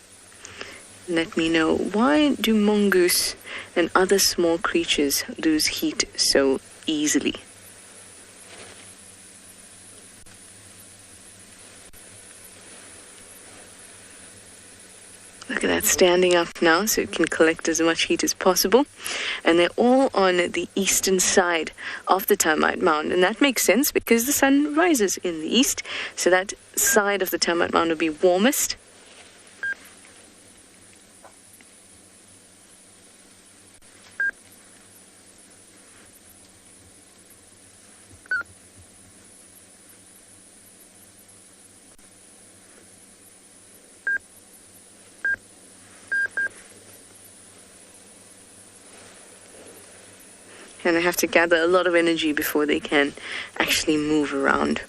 Let me know, why do mongoose and other small creatures lose heat so easily. Look at that, standing up now so it can collect as much heat as possible. And they're all on the eastern side of the termite mound. And that makes sense because the sun rises in the east. So that side of the termite mound will be warmest. And they have to gather a lot of energy before they can actually move around.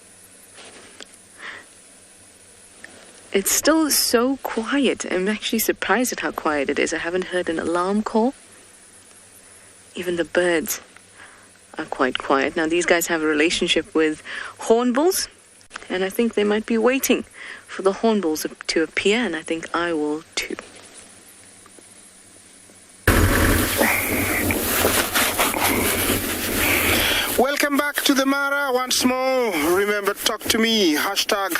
It's still so quiet. I'm actually surprised at how quiet it is. I haven't heard an alarm call. Even the birds are quite quiet. Now, these guys have a relationship with hornbills, and I think they might be waiting for the hornbills to appear, and I think I will too. Welcome back to the Mara once more. Remember, talk to me. Hashtag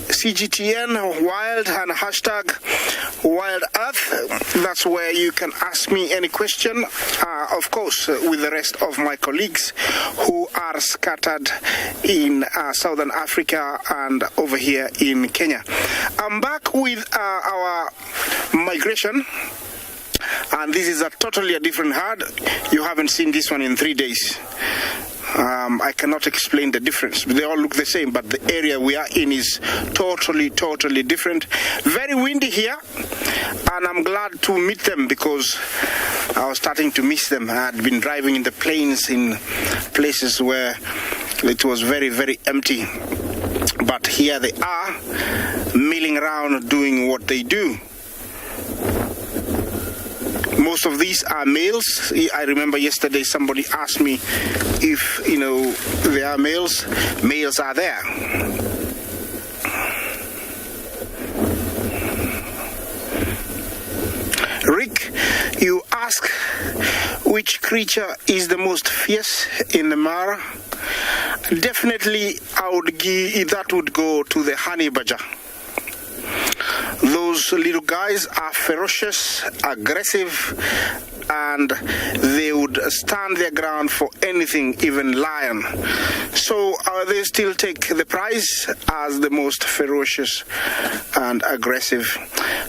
CGTN Wild and hashtag Wild Earth. That's where you can ask me any question. Of course, with the rest of my colleagues who are scattered in Southern Africa and over here in Kenya. I'm back with our migration. And this is a totally different herd. You haven't seen this one in 3 days. I cannot explain the difference. They all look the same, but the area we are in is totally different. Very windy here, and I'm glad to meet them because I was starting to miss them. I had been driving in the plains in places where it was very empty. But here they are, milling around doing what they do. Most of these are males. I remember yesterday somebody asked me if, they are males. Males are there. Rick, you ask which creature is the most fierce in the Mara? Definitely, that would go to the honey badger. Those little guys are ferocious, aggressive, and they would stand their ground for anything, even lion. So they still take the prize as the most ferocious and aggressive.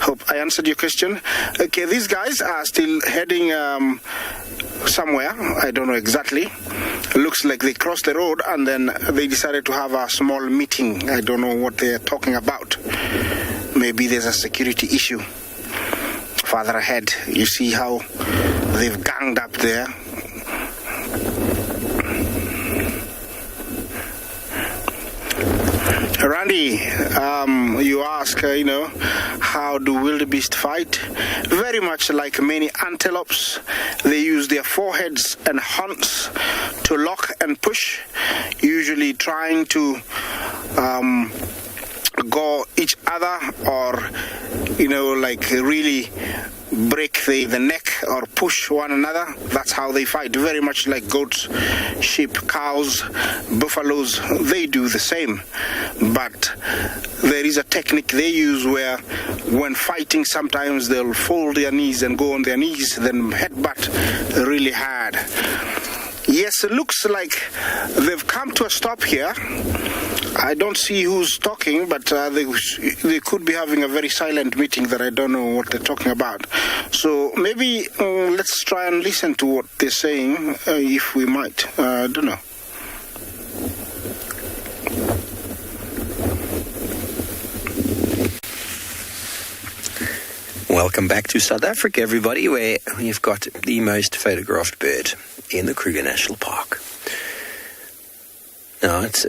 Hope I answered your question. Okay, these guys are still heading somewhere. I don't know exactly. Looks like they crossed the road and then they decided to have a small meeting. I don't know what they're talking about. Maybe there's a security issue. Farther ahead, you see how they've ganged up there. Randy, you ask, how do wildebeest fight? Very much like many antelopes, they use their foreheads and horns to lock and push, usually trying to go each other or really break the neck or push one another. That's how they fight, very much like goats, sheep, cows, buffaloes. They do the same, but there is a technique they use where when fighting sometimes they'll fold their knees and go on their knees, then headbutt really hard. Yes, it looks like they've come to a stop here. I don't see who's talking, but they could be having a very silent meeting that I don't know what they're talking about. So maybe let's try and listen to what they're saying, if we might. I don't know. Welcome back to South Africa, everybody, where we've got the most photographed bird in the Kruger National Park. Now, it's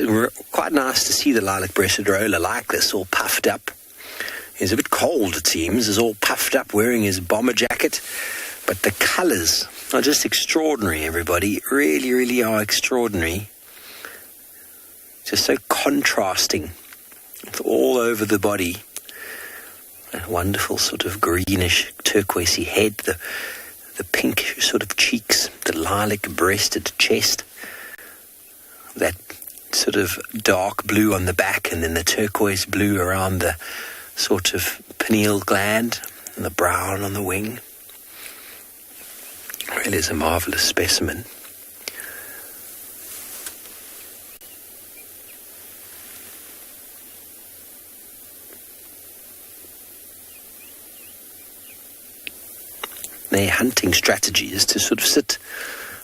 quite nice to see the lilac-breasted roller like this, all puffed up. He's a bit cold, it seems. He's all puffed up, wearing his bomber jacket. But the colours are just extraordinary, everybody. Really are extraordinary. Just so contrasting. It's all over the body. A wonderful sort of greenish, turquoisey head, the pink sort of cheeks, the lilac-breasted chest. that sort of dark blue on the back and then the turquoise blue around the sort of pineal gland and the brown on the wing. Really is a marvelous specimen. Their hunting strategy is to sort of sit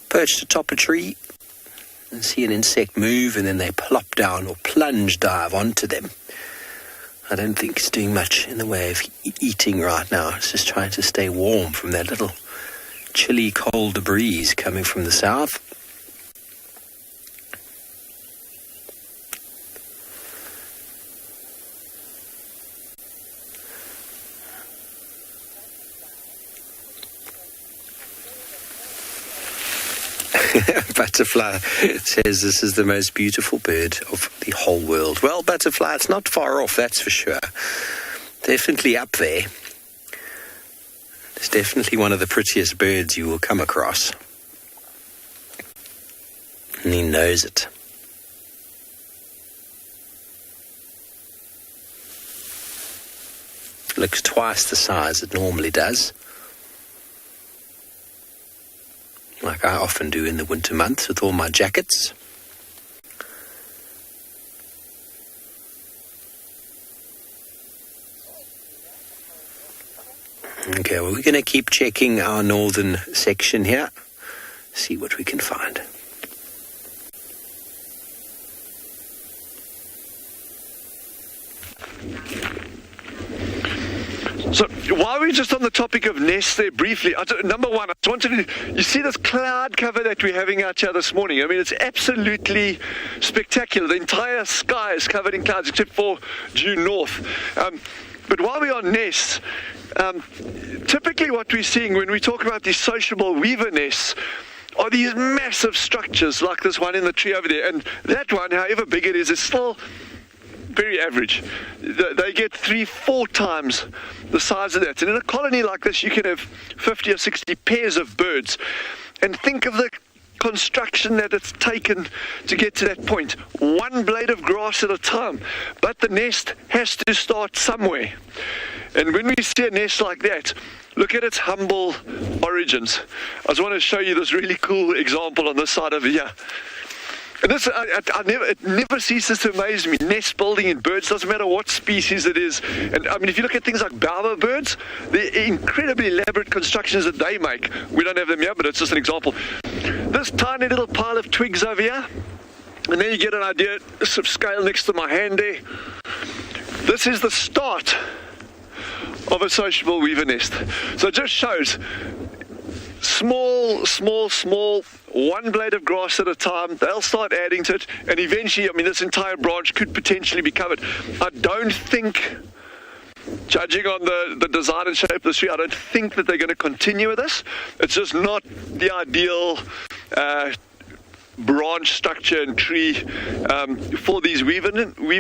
perched atop a tree and see an insect move, and then they plop down or plunge dive onto them. I don't think it's doing much in the way of eating right now. It's just trying to stay warm from that little chilly, cold breeze coming from the south. Butterfly says this is the most beautiful bird of the whole world. Well, butterfly, it's not far off, that's for sure. Definitely up there. It's definitely one of the prettiest birds you will come across. And he knows it. Looks twice the size it normally does. Like I often do in the winter months with all my jackets. Okay, well, we're going to keep checking our northern section here, see what we can find. So while we're just on the topic of nests there briefly, number one, I just wanted to, you see this cloud cover that we're having out here this morning? I mean, it's absolutely spectacular. The entire sky is covered in clouds except for due north. But while we're on nests, typically what we're seeing when we talk about these sociable weaver nests are these massive structures like this one in the tree over there. And that one, however big it is still very average. They get 3-4 times the size of that. And in a colony like this, you can have 50 or 60 pairs of birds. And think of the construction that it's taken to get to that point. One blade of grass at a time. But the nest has to start somewhere. And when we see a nest like that, look at its humble origins. I just want to show you this really cool example on this side over here. And this, it never ceases to amaze me. Nest building in birds, doesn't matter what species it is. And I mean, if you look at things like bowerbirds, the incredibly elaborate constructions that they make, we don't have them here, but it's just an example. This tiny little pile of twigs over here, and then you get an idea, this sort of scale next to my hand there. This is the start of a sociable weaver nest. So it just shows small, one blade of grass at a time. They'll start adding to it, and eventually, I mean, this entire branch could potentially be covered. I don't think, judging on the design and shape of the tree, I don't think that they're going to continue with this. It's just not the ideal branch structure and tree for these weaver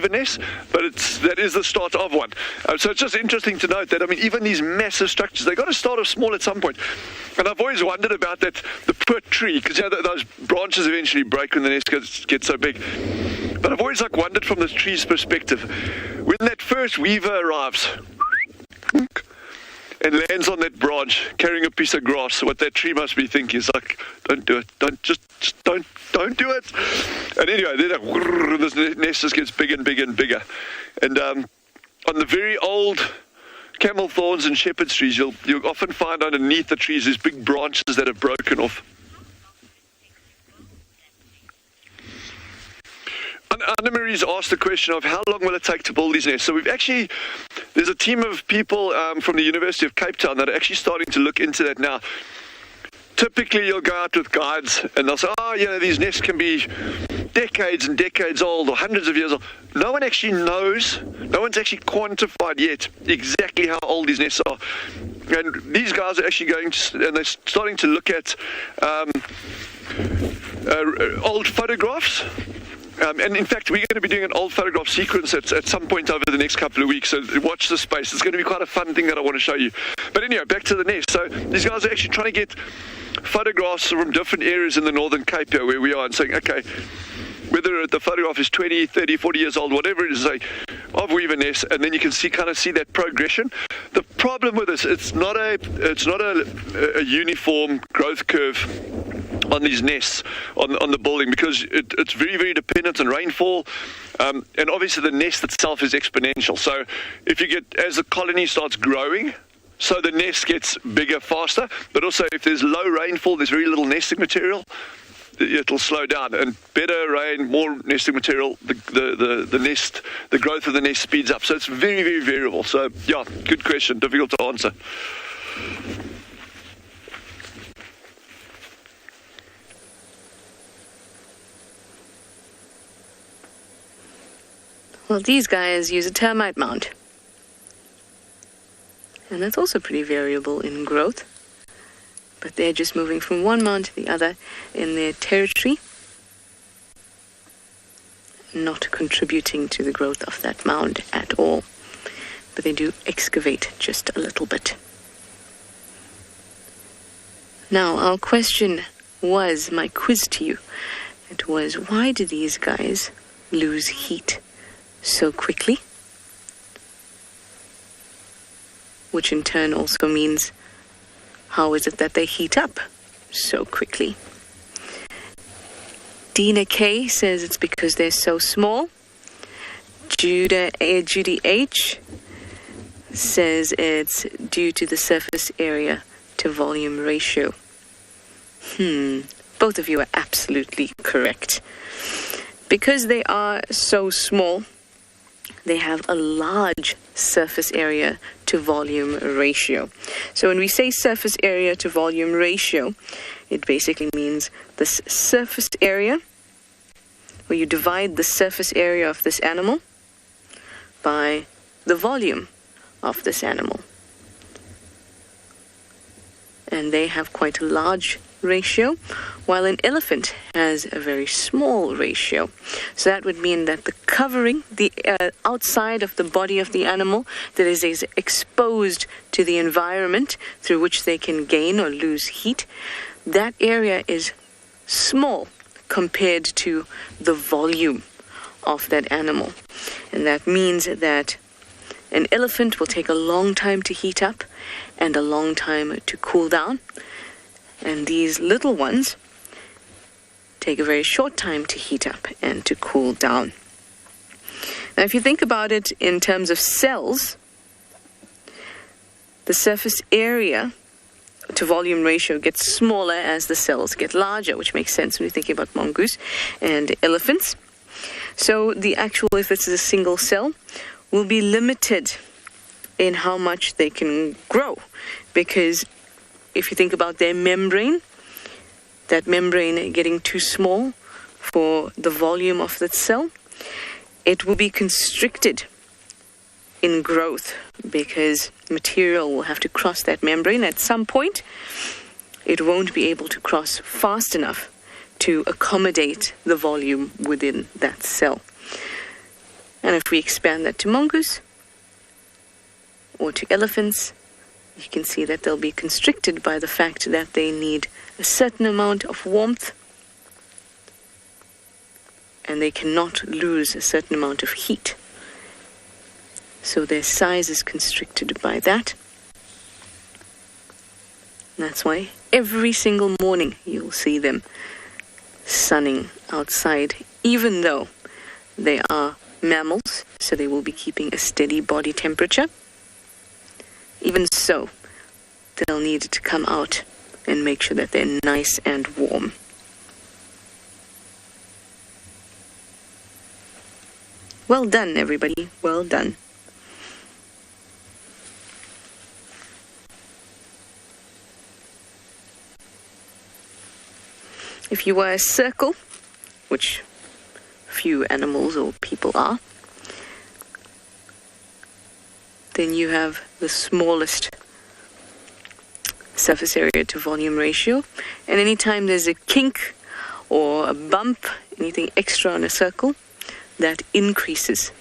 nests, but that is the start of one. So it's just interesting to note that, I mean, even these massive structures, they've got to start off small at some point. And I've always wondered about that, the poor tree, because those branches eventually break when the nest gets so big. But I've always wondered from the tree's perspective, when that first weaver arrives and lands on that branch carrying a piece of grass, what that tree must be thinking is like, don't do it, don't do it. And anyway, then this nest just gets bigger and bigger and bigger. And on the very old camel thorns and shepherd's trees, you'll often find underneath the trees these big branches that have broken off. Anna-Marie's asked the question of how long will it take to build these nests. So there's a team of people from the University of Cape Town that are actually starting to look into that now. Typically, you'll go out with guides and they'll say, these nests can be decades and decades old or hundreds of years old. No one actually knows, no one's actually quantified yet exactly how old these nests are. And these guys are actually and they're starting to look at old photographs. And in fact, we're going to be doing an old photograph sequence at some point over the next couple of weeks. So watch this space. It's going to be quite a fun thing that I want to show you. But anyway, back to the nest. So these guys are actually trying to get photographs from different areas in the Northern Cape here where we are and saying, okay, whether the photograph is 20, 30, 40 years old, whatever it is, of weaver nests, and then you can kind of see that progression. The problem with this, it's not a uniform growth curve on these nests, on the building, because it's very, very dependent on rainfall, and obviously the nest itself is exponential. So if you get, as the colony starts growing, so the nest gets bigger faster, but also if there's low rainfall, there's very little nesting material, it'll slow down. And better rain, more nesting material, the growth of the nest speeds up. So it's very, very variable. So yeah, good question, difficult to answer. Well, these guys use a termite mound. And that's also pretty variable in growth. But they're just moving from one mound to the other in their territory, not contributing to the growth of that mound at all. But they do excavate just a little bit. Now, our question was, my quiz to you, it was, why do these guys lose heat so quickly? Which in turn also means, how is it that they heat up so quickly? Dina K says it's because they're so small. Judy H says it's due to the surface area to volume ratio. Both of you are absolutely correct. Because they are so small, they have a large surface area to volume ratio. So when we say surface area to volume ratio, it basically means this surface area, where you divide the surface area of this animal by the volume of this animal. And they have quite a large ratio, while an elephant has a very small ratio. So that would mean that the covering, the outside of the body of the animal that is exposed to the environment through which they can gain or lose heat, that area is small compared to the volume of that animal. And that means that an elephant will take a long time to heat up and a long time to cool down. And these little ones take a very short time to heat up and to cool down. Now, if you think about it in terms of cells, the surface area to volume ratio gets smaller as the cells get larger, which makes sense when you're thinking about mongoose and elephants. So the actual, if it's a single cell, will be limited in how much they can grow, because if you think about their membrane, that membrane getting too small for the volume of that cell, it will be constricted in growth because material will have to cross that membrane at some point. It won't be able to cross fast enough to accommodate the volume within that cell. And if we expand that to mongoose or to elephants, you can see that they'll be constricted by the fact that they need a certain amount of warmth and they cannot lose a certain amount of heat. So their size is constricted by that. And that's why every single morning you'll see them sunning outside, even though they are mammals, so they will be keeping a steady body temperature. Even so, they'll need to come out and make sure that they're nice and warm. Well done, everybody. Well done. If you were a circle, which few animals or people are, then you have the smallest surface area to volume ratio. And anytime there's a kink or a bump, anything extra on a circle, that increases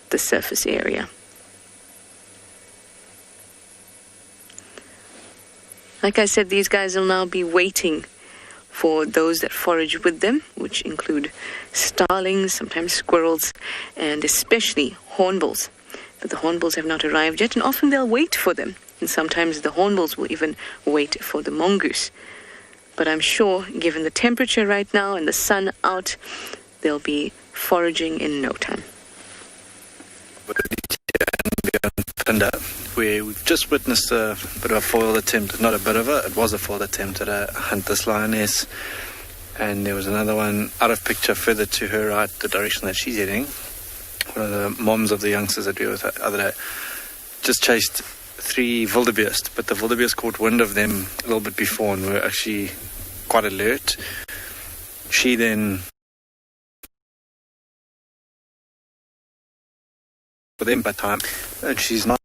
the surface area. Like I said, these guys will now be waiting for those that forage with them, which include starlings, sometimes squirrels, and especially hornbills. But the hornbills have not arrived yet, and often they'll wait for them. And sometimes the hornbills will even wait for the mongoose. But I'm sure, given the temperature right now and the sun out, they'll be foraging in no time. Where we've just witnessed a bit of a foiled attempt, not a bit of it was a foiled attempt at a hunt this lioness. And there was another one out of picture further to her right, the direction that she's heading. One of the moms of the youngsters that we were with the other day just chased 3 wildebeest, but the wildebeest caught wind of them a little bit before and were actually quite alert. She then for them by time, and she's now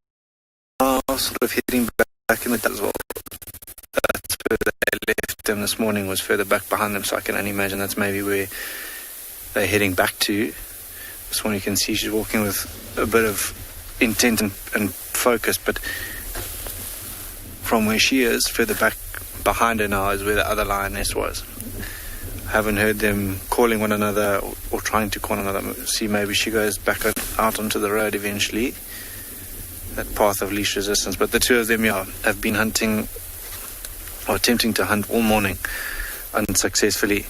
sort of heading back in the as well. That's where they left them this morning, was further back behind them, so I can only imagine that's maybe where they're heading back to. This one you can see she's walking with a bit of intent and focus, but from where she is, further back behind her now is where the other lioness was. I haven't heard them calling one another or trying to call one another. See, maybe she goes back out onto the road eventually, that path of least resistance. But the two of them, have been hunting or attempting to hunt all morning unsuccessfully.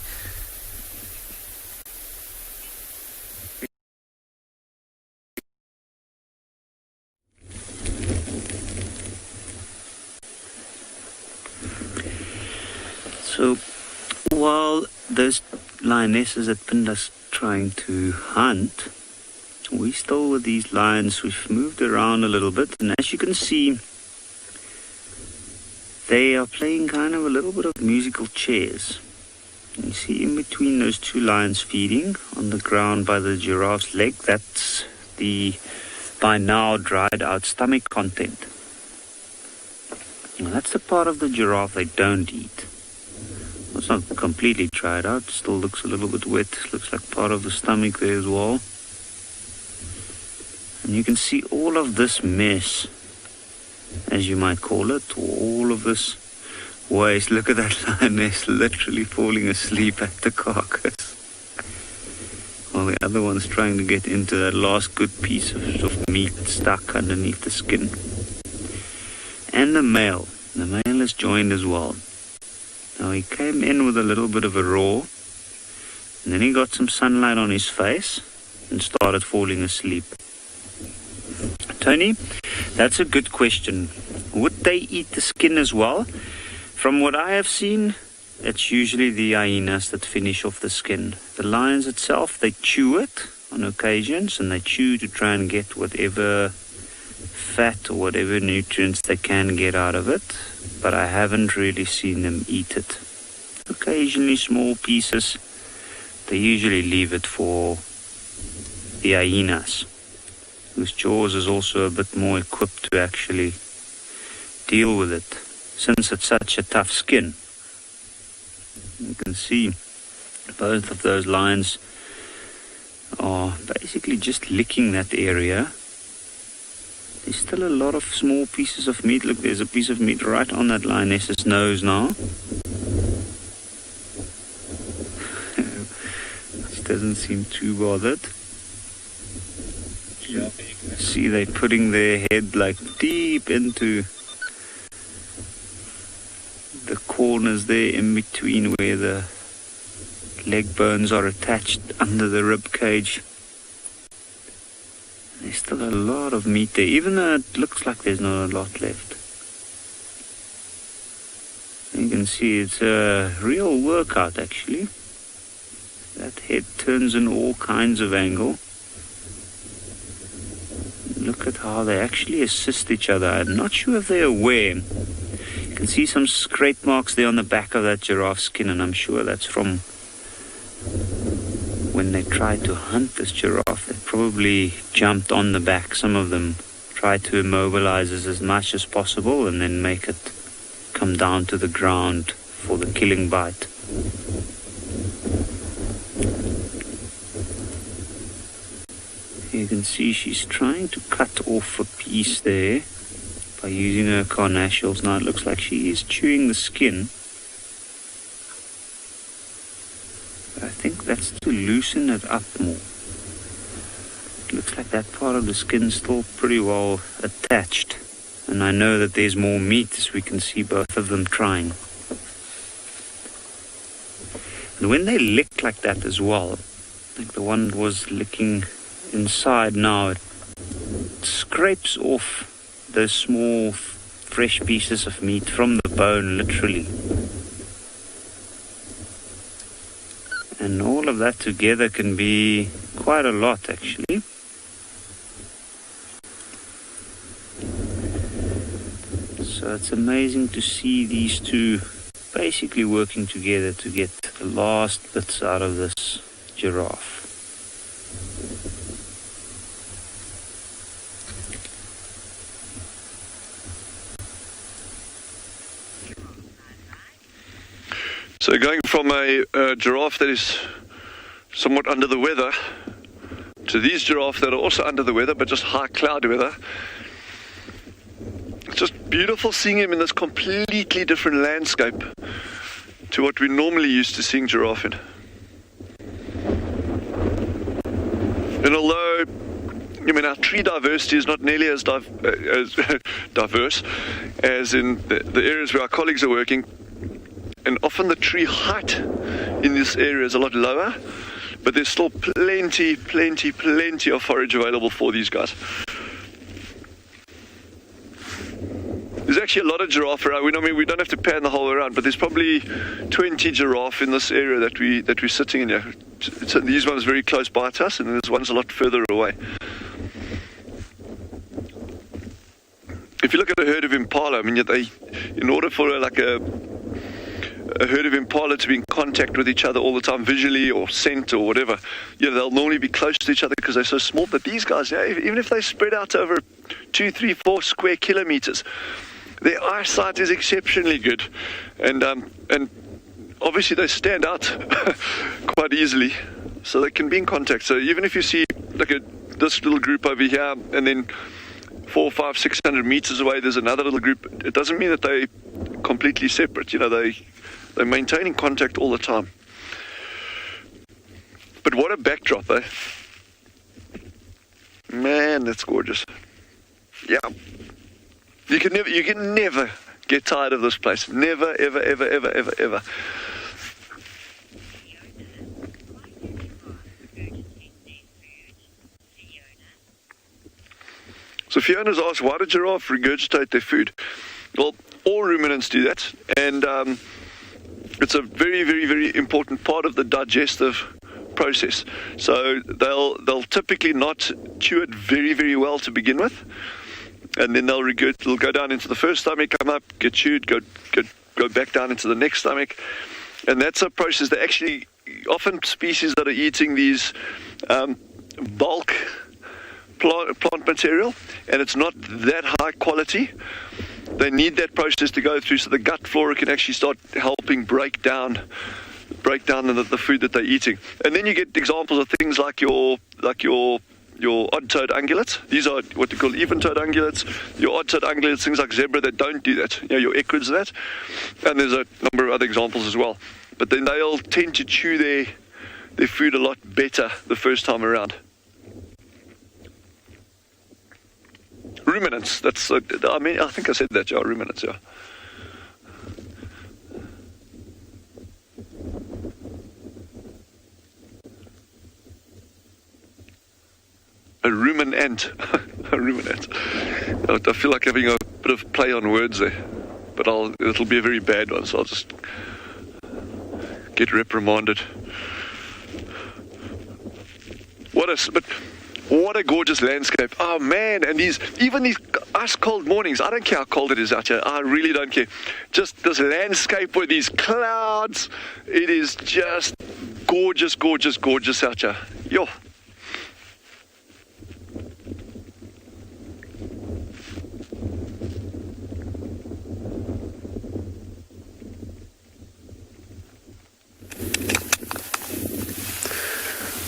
So while those lionesses at Pinda's trying to hunt, we still with these lions. We've moved around a little bit, and as you can see, they are playing kind of a little bit of musical chairs. You see in between those two lions feeding on the ground by the giraffe's leg, that's the by now dried out stomach content. Now, that's the part of the giraffe they don't eat. It's not completely dried out, still looks a little bit wet, looks like part of the stomach there as well. And you can see all of this mess, as you might call it, or all of this waste. Look at that lioness literally falling asleep at the carcass, while the other one's trying to get into that last good piece of meat stuck underneath the skin. And the male has joined as well. Now he came in with a little bit of a roar, and then he got some sunlight on his face and started falling asleep. Tony, that's a good question. Would they eat the skin as well? From what I have seen, it's usually the hyenas that finish off the skin. The lions itself, they chew it on occasions, and they chew to try and get whatever fat or whatever nutrients they can get out of it. But I haven't really seen them eat it. Occasionally small pieces. They usually leave it for the hyenas, whose jaws is also a bit more equipped to actually deal with it, since it's such a tough skin. You can see both of those lions are basically just licking that area. There's still a lot of small pieces of meat. Look, there's a piece of meat right on that lioness's nose now. She doesn't seem too bothered. See, they're putting their head like deep into the corners there in between where the leg bones are attached under the rib cage. There's still a lot of meat there, even though it looks like there's not a lot left. You can see it's a real workout actually. That head turns in all kinds of angle. Look at how they actually assist each other. I'm not sure if they're aware. You can see some scrape marks there on the back of that giraffe skin, and I'm sure that's from when they tried to hunt this giraffe. They probably jumped on the back. Some of them tried to immobilize it as much as possible and then make it come down to the ground for the killing bite. You can see she's trying to cut off a piece there by using her carnassials. Now it looks like she is chewing the skin. wants to loosen it up more. It looks like that part of the skin's still pretty well attached. And I know that there's more meat, as we can see both of them trying. And when they lick like that as well, like the one was licking inside now, it scrapes off those small fresh pieces of meat from the bone, literally. And all of that together can be quite a lot, actually. So it's amazing to see these two basically working together to get the last bits out of this giraffe. So going from a giraffe that is somewhat under the weather to these giraffes that are also under the weather but just high cloud weather, it's just beautiful seeing him in this completely different landscape to what we're normally used to seeing giraffe in. And although, I mean, our tree diversity is not nearly as diverse as in the areas where our colleagues are working, and often the tree height in this area is a lot lower, but there's still plenty of forage available for these guys. There's actually a lot of giraffe around. I mean, we don't have to pan the whole way around, but there's probably 20 giraffe in this area that we're sitting in here. So these ones very close by to us, and there's ones a lot further away. If you look at a herd of impala, I mean, in order for a herd of impala to be in contact with each other all the time, visually or scent or whatever, they'll normally be close to each other because they're so small. But these guys, even if they spread out over 2, 3, 4 square kilometers, their eyesight is exceptionally good, and obviously they stand out quite easily, so they can be in contact. So even if you see this little group over here, and then 400, 500, 600 meters away there's another little group, it doesn't mean that they're completely separate. They're maintaining contact all the time. But what a backdrop, eh? Man, that's gorgeous. Yeah. You can never get tired of this place. Never, ever, ever, ever, ever, ever. So Fiona's asked, why do giraffes regurgitate their food? Well, all ruminants do that, and it's a very, very, very important part of the digestive process. So they'll typically not chew it very, very well to begin with, and then they'll go down into the first stomach, come up, get chewed, go back down into the next stomach, and that's a process that actually often species that are eating these bulk plant material, and it's not that high quality. They need that process to go through so the gut flora can actually start helping break down the food that they're eating. And then you get examples of things like your odd-toed ungulates. These are what they call even-toed ungulates. Your odd-toed ungulates, things like zebra that don't do that. Your equids that. And there's a number of other examples as well. But then they'll tend to chew their food a lot better the first time around. Ruminants, I think I said that, yeah, ruminants, yeah. A ruminant. A ruminant. I feel like having a bit of play on words there, but it'll be a very bad one, so I'll just get reprimanded. What a gorgeous landscape. Oh man, and even these ice cold mornings, I don't care how cold it is out here, I really don't care. Just this landscape with these clouds, it is just gorgeous, gorgeous, gorgeous out here. Yo.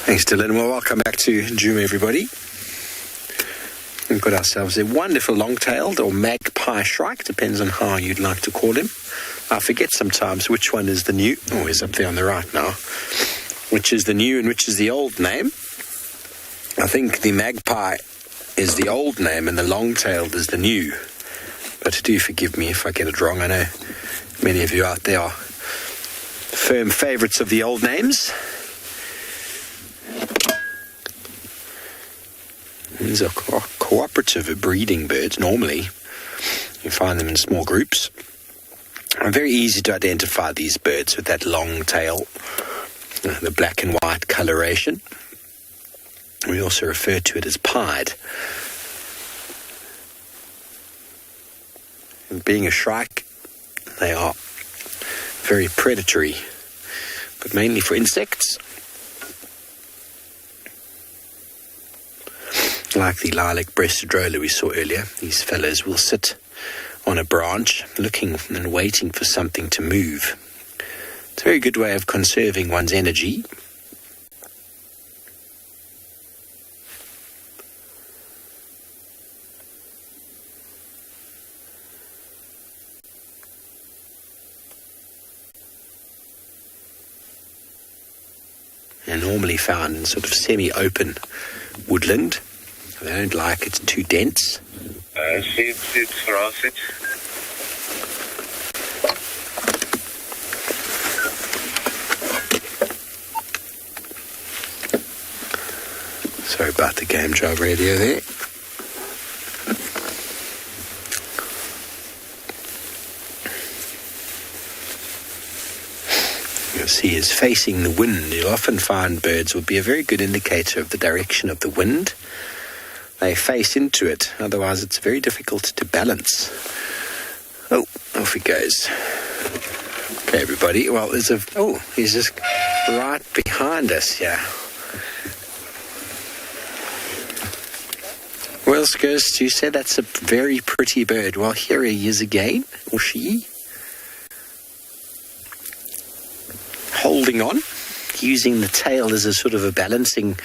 Thanks, Dylan. Well, welcome back to Djuma, everybody. We've got ourselves a wonderful long-tailed or magpie shrike, depends on how you'd like to call him. I forget sometimes which one is the new. Oh, he's up there on the right now. which is the new and which is the old name. I think the magpie is the old name and the long-tailed is the new. But do forgive me if I get it wrong. I know many of you out there are firm favourites of the old names. These are cooperative breeding birds. Normally, you find them in small groups. And very easy to identify these birds with that long tail, the black and white coloration. We also refer to it as pied. And being a shrike, they are very predatory, but mainly for insects. Like the lilac-breasted roller we saw earlier, these fellows will sit on a branch looking and waiting for something to move. It's a very good way of conserving one's energy. And normally found in sort of semi-open woodland. They don't like it too dense. Sorry about the game drive radio there. You'll see is facing the wind. You'll often find birds will be a very good indicator of the direction of the wind. They face into it, otherwise it's very difficult to balance. Oh, off he goes. Okay, everybody. Well, he's just right behind us, yeah. Well, Skirst, you said that's a very pretty bird. Well, here he is again, or she. Holding on, using the tail as a sort of a balancing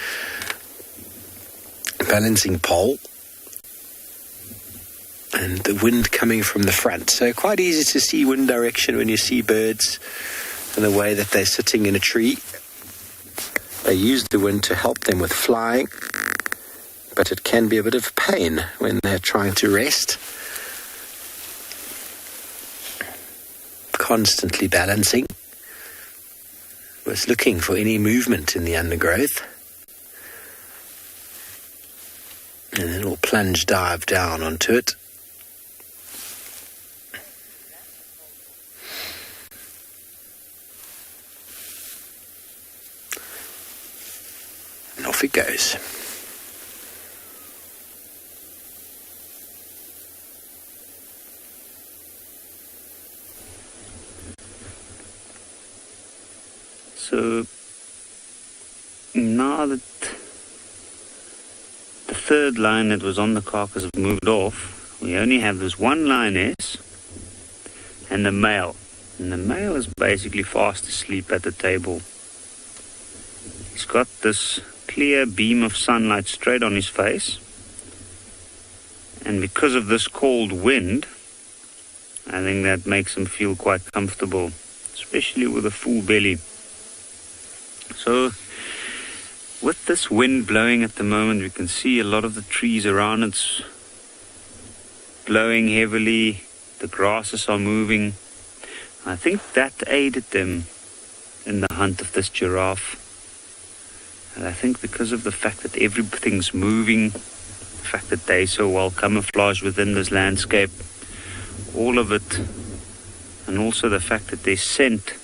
pole, and the wind coming from the front. So quite easy to see wind direction when you see birds and the way that they're sitting in a tree. They use the wind to help them with flying, but it can be a bit of pain when they're trying to rest. Constantly balancing. Was looking for any movement in the undergrowth. And then we'll plunge dive down onto it. And off it goes. So now that the third line that was on the carcass have moved off, we only have this one lioness and the male. And the male is basically fast asleep at the table. He's got this clear beam of sunlight straight on his face. And because of this cold wind, I think that makes him feel quite comfortable, especially with a full belly. So, with this wind blowing at the moment, we can see a lot of the trees around it's blowing heavily. The grasses are moving. I think that aided them in the hunt of this giraffe. And I think because of the fact that everything's moving, the fact that they're so well camouflaged within this landscape, all of it, and also the fact that their scent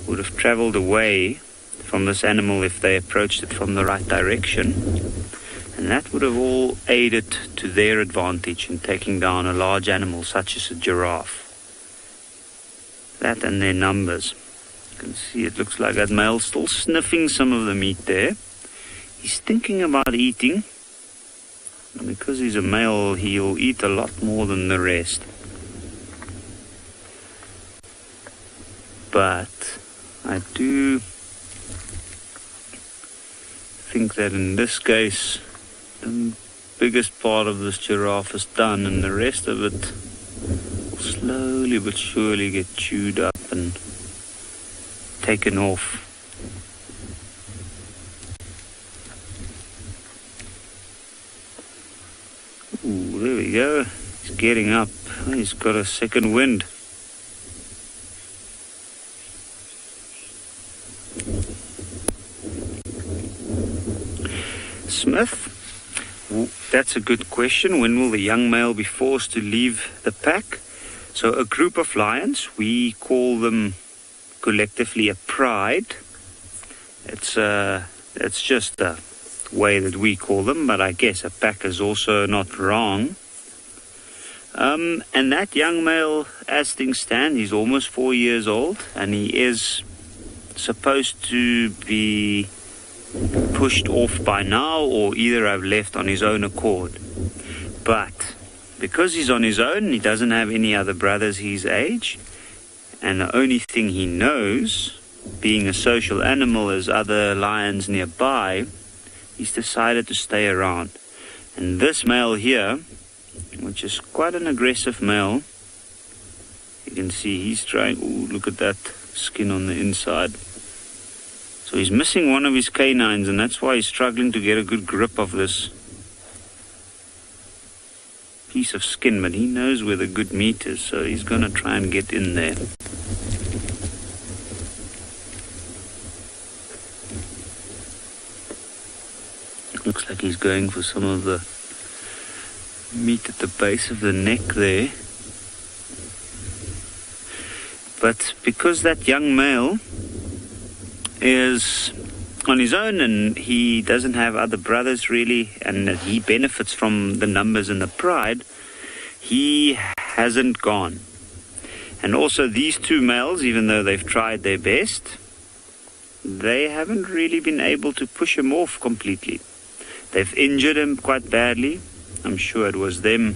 would have traveled away from this animal if they approached it from the right direction, and that would have all aided to their advantage in taking down a large animal such as a giraffe. That and their numbers. You can see it looks like that male's still sniffing some of the meat there. He's thinking about eating, and because he's a male, he'll eat a lot more than the rest. But I do think that in this case the biggest part of this giraffe is done, and the rest of it will slowly but surely get chewed up and taken off. you go. He's getting up. He's got a second wind. Smith, that's a good question. When will the young male be forced to leave the pack? So a group of lions, we call them collectively a pride. It's just a way that we call them, but I guess a pack is also not wrong. And that young male, as things stand, he's almost 4 years old, and he is supposed to be pushed off by now, or either have left on his own accord. But because he's on his own, he doesn't have any other brothers his age, and the only thing he knows, being a social animal as other lions nearby, he's decided to stay around. And this male here, which is quite an aggressive male, you can see he's trying, ooh, look at that skin on the inside. So he's missing one of his canines, and that's why he's struggling to get a good grip of this piece of skin, but he knows where the good meat is, so he's going to try and get in there. Looks like he's going for some of the meat at the base of the neck there. But because that young male is on his own and he doesn't have other brothers really, and that he benefits from the numbers and the pride, he hasn't gone. And also these two males, even though they've tried their best, they haven't really been able to push him off completely. They've injured him quite badly. I'm sure it was them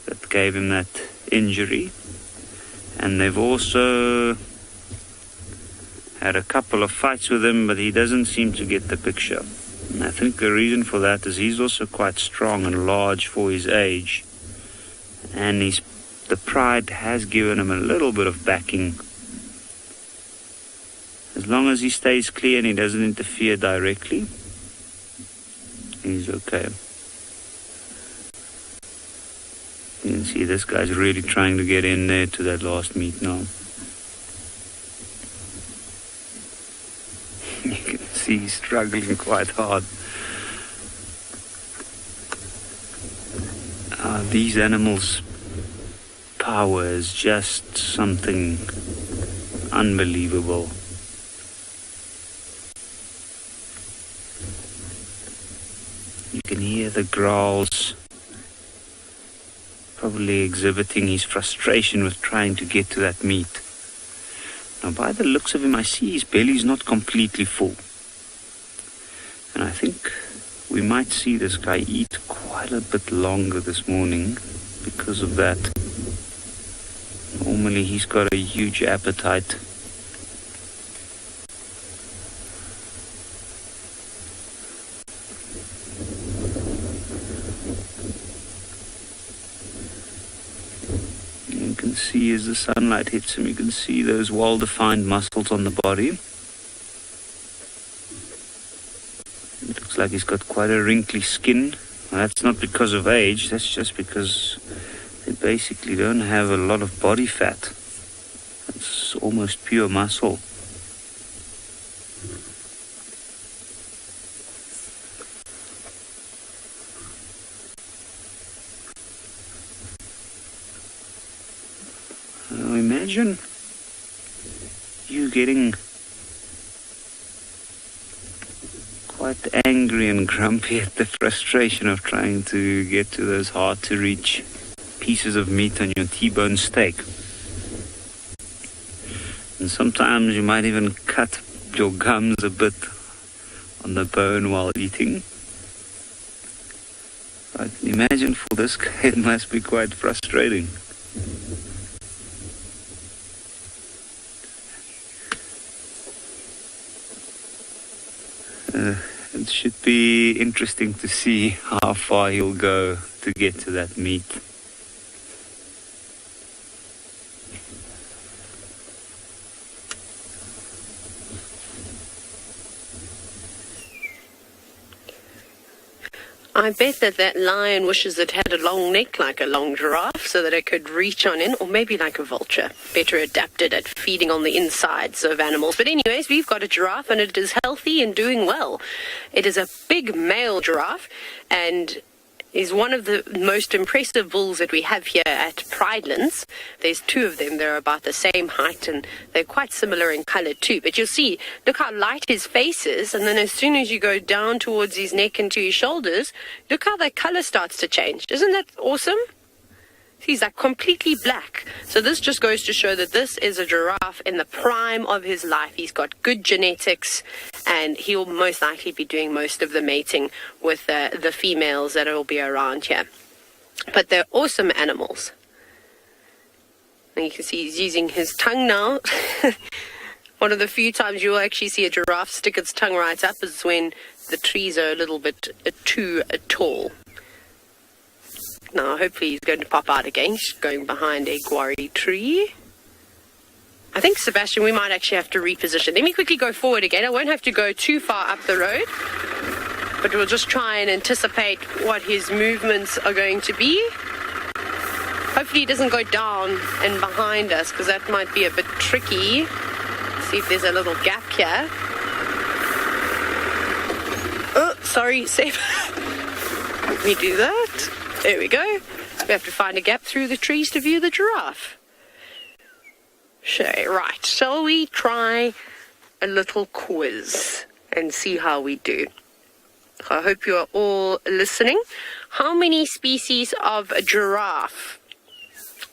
that gave him that injury. And they've also had a couple of fights with him, but he doesn't seem to get the picture. And I think the reason for that is he's also quite strong and large for his age. And the pride has given him a little bit of backing. As long as he stays clear and he doesn't interfere directly, he's okay. You can see this guy's really trying to get in there to that last meat now. You can see he's struggling quite hard. These animals' power is just something unbelievable. You can hear the growls, probably exhibiting his frustration with trying to get to that meat. Now, by the looks of him, I see his belly's not completely full. And I think we might see this guy eat quite a bit longer this morning because of that. Normally, he's got a huge appetite. You can see as the sunlight hits him, you can see those well-defined muscles on the body. It looks like he's got quite a wrinkly skin. Now, that's not because of age, that's just because they basically don't have a lot of body fat. It's almost pure muscle. Now imagine you getting quite angry and grumpy at the frustration of trying to get to those hard-to-reach pieces of meat on your T-bone steak. And sometimes you might even cut your gums a bit on the bone while eating. But imagine for this guy it must be quite frustrating. It should be interesting to see how far he'll go to get to that meat. I bet that lion wishes it had a long neck like a long giraffe so that it could reach on in, or maybe like a vulture, better adapted at feeding on the insides of animals. But anyways, we've got a giraffe and it is healthy and doing well. It is a big male giraffe and is one of the most impressive bulls that we have here at Pridelands. There's two of them. They're about the same height and they're quite similar in color too. But you'll see, look how light his face is, and then as soon as you go down towards his neck and to his shoulders, look how that color starts to change. Isn't that awesome? He's like completely black. So this just goes to show that this is a giraffe in the prime of his life. He's got good genetics and he'll most likely be doing most of the mating with the females that will be around here. But they're awesome animals. And you can see he's using his tongue now. One of the few times you'll actually see a giraffe stick its tongue right up is when the trees are a little bit too tall. Now, hopefully he's going to pop out again. He's going behind a guarri tree. I think, Sebastian, we might actually have to reposition. Let me quickly go forward again. I won't have to go too far up the road, but we'll just try and anticipate what his movements are going to be. Hopefully he doesn't go down and behind us, because that might be a bit tricky. Let's see if there's a little gap here. Oh, sorry, safe. Let me do that. There we go. We have to find a gap through the trees to view the giraffe. Okay, right. Shall we try a little quiz and see how we do? I hope you are all listening. How many species of giraffe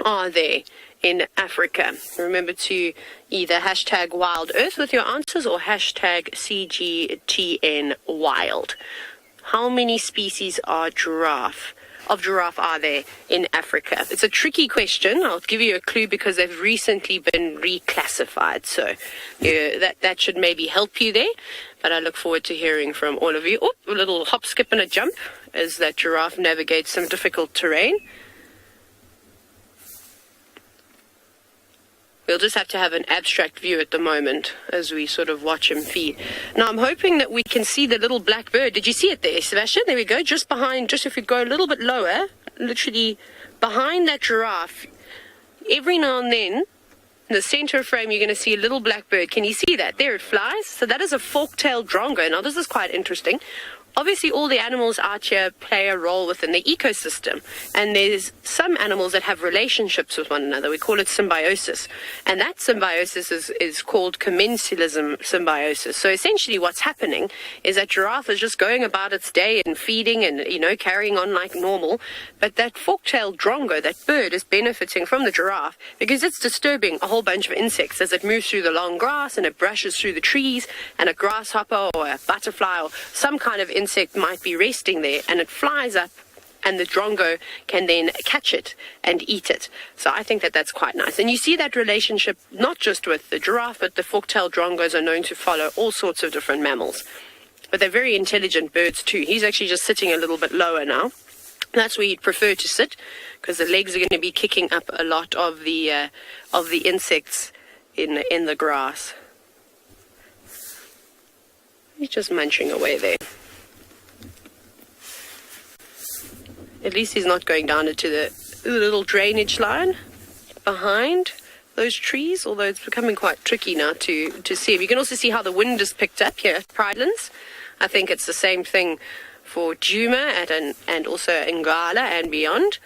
are there in Africa? Remember to either hashtag Wild Earth with your answers or hashtag CGTN Wild. How many species of giraffe are there in Africa? It's a tricky question. I'll give you a clue because they've recently been reclassified. So that should maybe help you there. But I look forward to hearing from all of you. Oh, a little hop, skip and a jump as that giraffe navigates some difficult terrain. We'll just have to have an abstract view at the moment as we sort of watch him feed. Now, I'm hoping that we can see the little black bird. Did you see it there, Sebastian? There we go. Just behind, just if we go a little bit lower, literally behind that giraffe, every now and then, in the center frame, you're going to see a little black bird. Can you see that? There it flies. So that is a fork-tailed drongo. Now, this is quite interesting. Obviously, all the animals out here play a role within the ecosystem. And there's some animals that have relationships with one another. We call it symbiosis. And that symbiosis is called commensalism symbiosis. So essentially what's happening is that giraffe is just going about its day and feeding and, carrying on like normal. But that fork-tailed drongo, that bird, is benefiting from the giraffe because it's disturbing a whole bunch of insects as it moves through the long grass and it brushes through the trees, and a grasshopper or a butterfly or some kind of insect might be resting there, and it flies up and the drongo can then catch it and eat it. So I think that that's quite nice. And you see that relationship not just with the giraffe, but the fork-tailed drongos are known to follow all sorts of different mammals. But they're very intelligent birds too. He's actually just sitting a little bit lower now. That's where you'd prefer to sit because the legs are going to be kicking up a lot of the insects in the grass. He's just munching away there. At least he's not going down into the little drainage line behind those trees, although it's becoming quite tricky now to see him. You can also see how the wind is picked up here at Pridelands. I think it's the same thing for Djuma and also Ngala and beyond.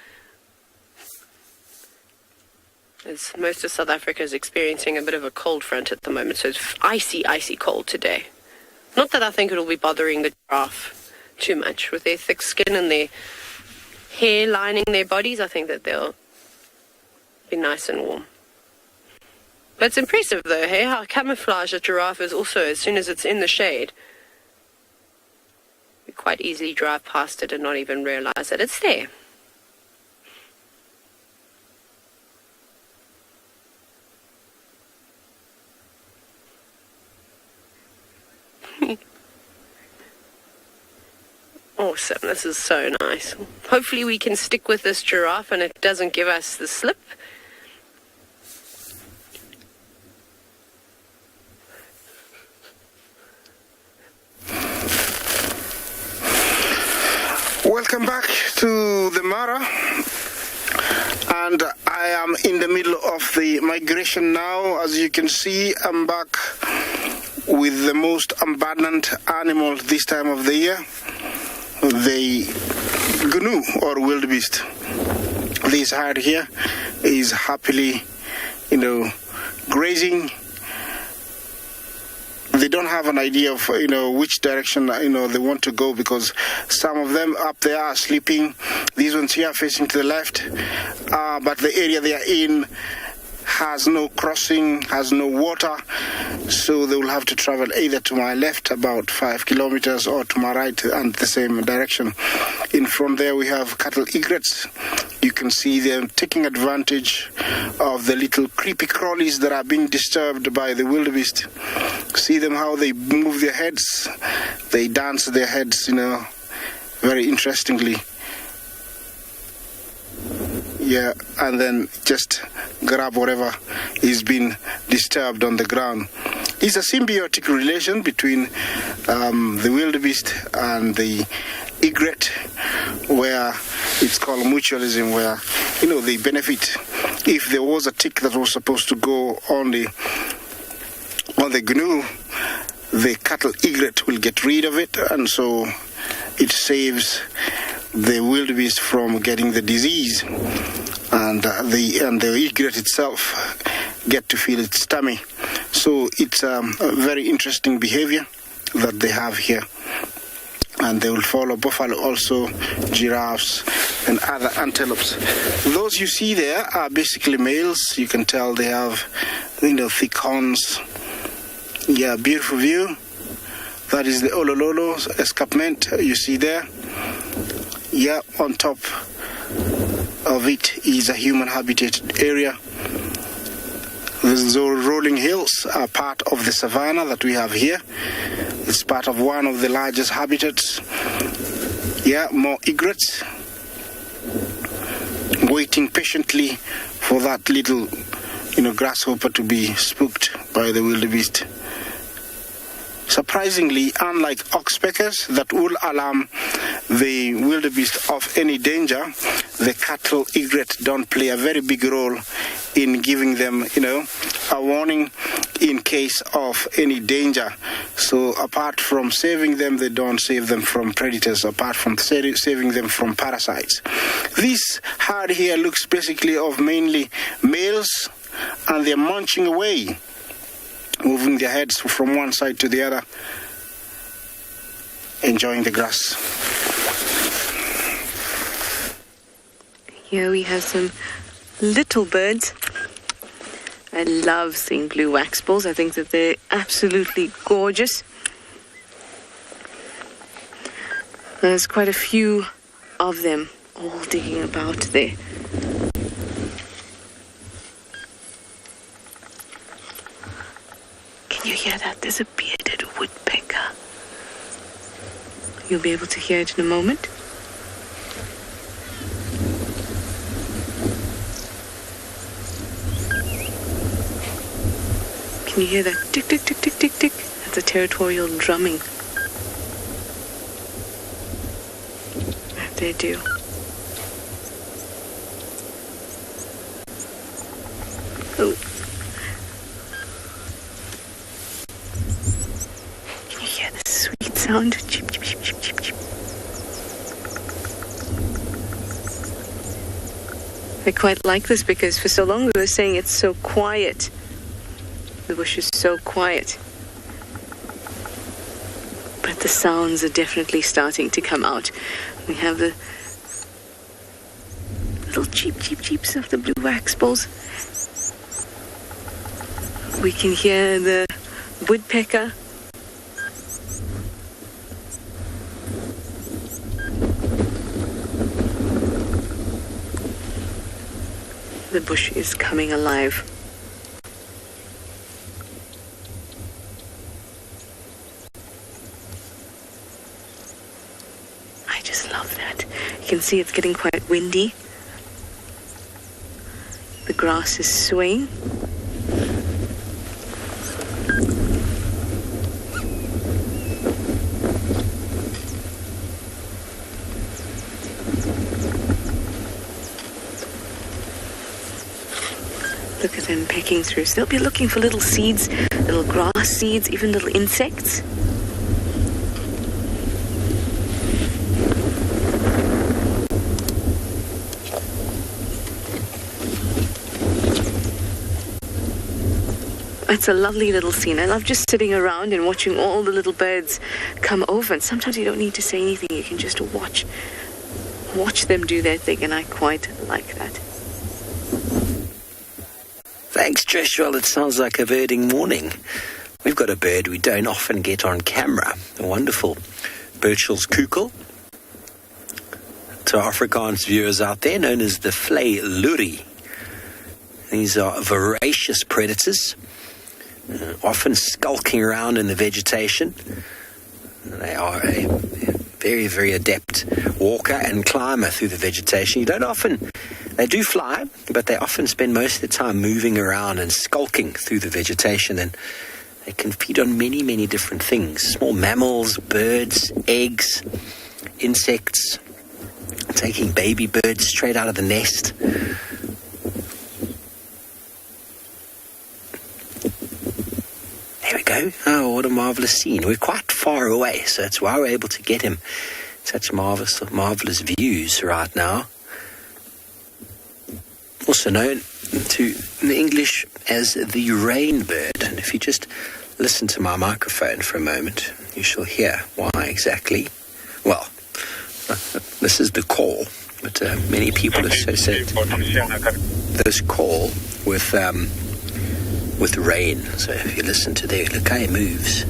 As most of South Africa is experiencing a bit of a cold front at the moment, so it's icy cold today. Not that I think it'll be bothering the giraffe too much with their thick skin and their hair lining their bodies. I think that they'll be nice and warm. But it's impressive though, hey, how camouflaged a giraffe is also as soon as it's in the shade. You quite easily drive past it and not even realize that it's there. Awesome, this is so nice. Hopefully we can stick with this giraffe and it doesn't give us the slip. Welcome back to the Mara, and I am in the middle of the migration now. As you can see, I'm back with the most abundant animal this time of the year, the gnu or wildebeest. This herd here is happily, grazing. They don't have an idea of which direction they want to go, because some of them up there are sleeping. These ones here are facing to the left, but the area they are in has no crossing, has no water, so they will have to travel either to my left about 5 kilometers or to my right and the same direction. In front there we have cattle egrets. You can see them taking advantage of the little creepy crawlies that are being disturbed by the wildebeest. See them how they move their heads, they dance their heads, very interestingly. Yeah, and then just grab whatever is being disturbed on the ground. It's a symbiotic relation between the wildebeest and the egret, where it's called mutualism, where they benefit. If there was a tick that was supposed to go on the gnu, the cattle egret will get rid of it, and so it saves the wildebeest from getting the disease, and the egret itself get to feel its tummy. So it's a very interesting behavior that they have here. And they will follow buffalo also, giraffes, and other antelopes. Those you see there are basically males. You can tell they have, thick horns. Yeah, beautiful view. That is the Olololo escarpment you see there. Yeah, on top of it is a human habitat area. The rolling hills are part of the savanna that we have here. It's part of one of the largest habitats. Yeah, more egrets waiting patiently for that little, grasshopper to be spooked by the wildebeest. Surprisingly, unlike oxpeckers that will alarm the wildebeest of any danger, the cattle egret don't play a very big role in giving them, a warning in case of any danger. So apart from saving them, they don't save them from predators, apart from saving them from parasites. This herd here looks basically of mainly males, and they're munching away, moving their heads from one side to the other, enjoying the grass. Here we have some little birds. I love seeing blue waxbills. I think that they're absolutely gorgeous. There's quite a few of them all digging about there. Can you hear that? There's a bearded woodpecker. You'll be able to hear it in a moment. Can you hear that tick, tick, tick, tick, tick, tick? That's a territorial drumming that they do. Oh. Can you hear the sweet sound? Chip, chip, chip, chip, chip, chip. I quite like this because for so long we were saying it's so quiet. The bush is so quiet. But the sounds are definitely starting to come out. We have the little cheep, cheep, cheeps of the blue waxbills. We can hear the woodpecker. The bush is coming alive. You can see it's getting quite windy. The grass is swaying. Look at them pecking through. So they'll be looking for little seeds, little grass seeds, even little insects. It's a lovely little scene. I love just sitting around and watching all the little birds come over. And sometimes you don't need to say anything. You can just watch them do their thing, and I quite like that. Thanks, Trish. Well, it sounds like a birding morning. We've got a bird we don't often get on camera. A wonderful Burchell's kukkel. To our Afrikaans viewers out there, known as the vlei loerie. These are voracious predators, often skulking around in the vegetation. They are a very, very adept walker and climber through the vegetation. They do fly, but they often spend most of the time moving around and skulking through the vegetation, and they can feed on many, many different things. Small mammals, birds, eggs, insects, taking baby birds straight out of the nest. There we go. Oh, what a marvelous scene. We're quite far away, so that's why we're able to get him such marvelous views right now. Also known in the English as the rainbird. And if you just listen to my microphone for a moment, you shall hear why exactly. Well, this is the call, but many people associate this call with rain. So if you listen to there, look how he moves.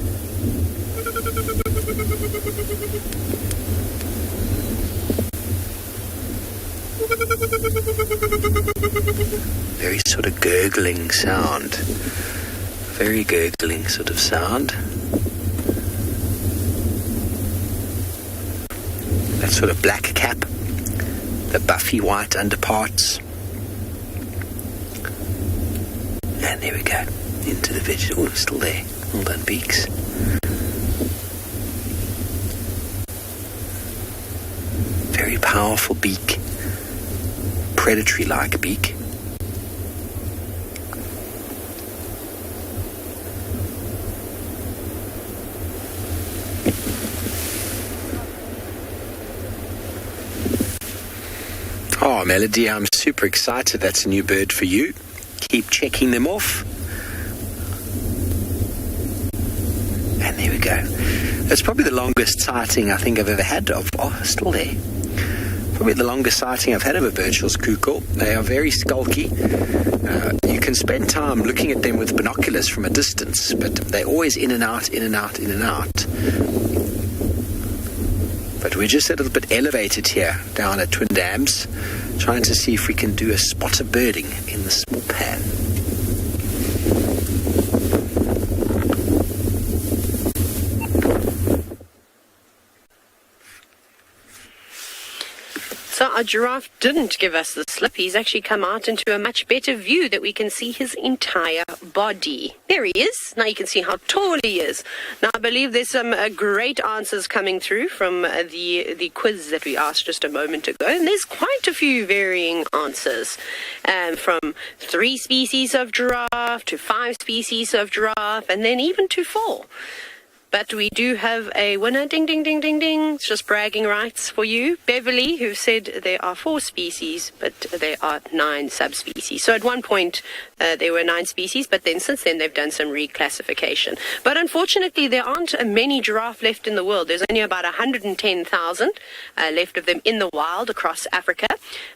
Very sort of gurgling sound. Very gurgling sort of sound. That sort of black cap. The buffy white underparts. And there we go. Into the vegetable. Oh, still there. Well done, beaks. Very powerful beak. Predatory-like beak. Oh, Melody, I'm super excited. That's a new bird for you. Keep checking them off. And there we go. That's probably the longest sighting I think I've ever had of. Oh, still there. Probably the longest sighting I've had of a Burchell's kukkel. They are very skulky. You can spend time looking at them with binoculars from a distance, but they're always in and out, in and out, in and out. But we're just a little bit elevated here down at Twin Dams, trying to see if we can do a spot of birding in the small pan. So our giraffe didn't give us the slip. He's actually come out into a much better view that we can see his entire body. There he is. Now you can see how tall he is. Now I believe there's some great answers coming through from the quiz that we asked just a moment ago. And there's quite a few varying answers. From 3 species of giraffe to 5 species of giraffe and then even to 4. But we do have a winner, ding, ding, ding, ding, ding. It's just bragging rights for you. Beverly, who said there are 4 species, but there are 9 subspecies. So at one point, there were 9 species, but then since then, they've done some reclassification. But unfortunately, there aren't many giraffe left in the world. There's only about 110,000 left of them in the wild across Africa.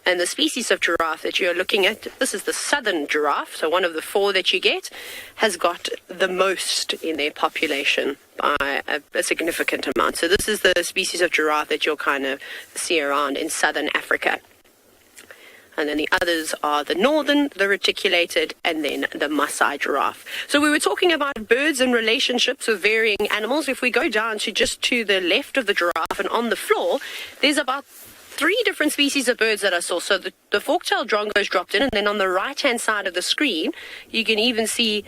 And the species of giraffe that you're looking at, this is the southern giraffe, so one of the 4 that you get, has got the most in their population by a significant amount. So this is the species of giraffe that you'll kind of see around in southern Africa. And then the others are the northern, the reticulated, and then the Maasai giraffe. So we were talking about birds and relationships with varying animals. If we go down to just to the left of the giraffe and on the floor, there's about 3 different species of birds that I saw. So the fork-tailed drongo's dropped in, and then on the right-hand side of the screen, you can even see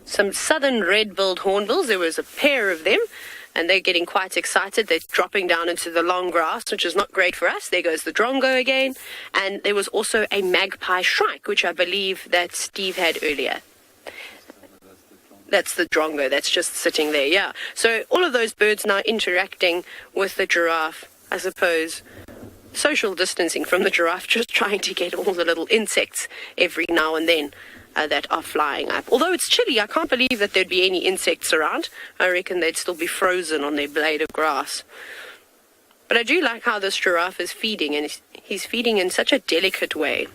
some southern red-billed hornbills. There was a pair of them. and they're getting quite excited. They're dropping down into the long grass, which is not great for us. There goes the drongo again. And there was also a magpie shrike, which I believe that Steve had earlier. That's the drongo that's just sitting there, yeah. So all of those birds now interacting with the giraffe, I suppose. Social distancing from the giraffe, just trying to get all the little insects every now and then that are flying up. Although it's chilly, I can't believe that there'd be any insects around. I reckon they'd still be frozen on their blade of grass. But I do like how this giraffe is feeding, and he's feeding in such a delicate way.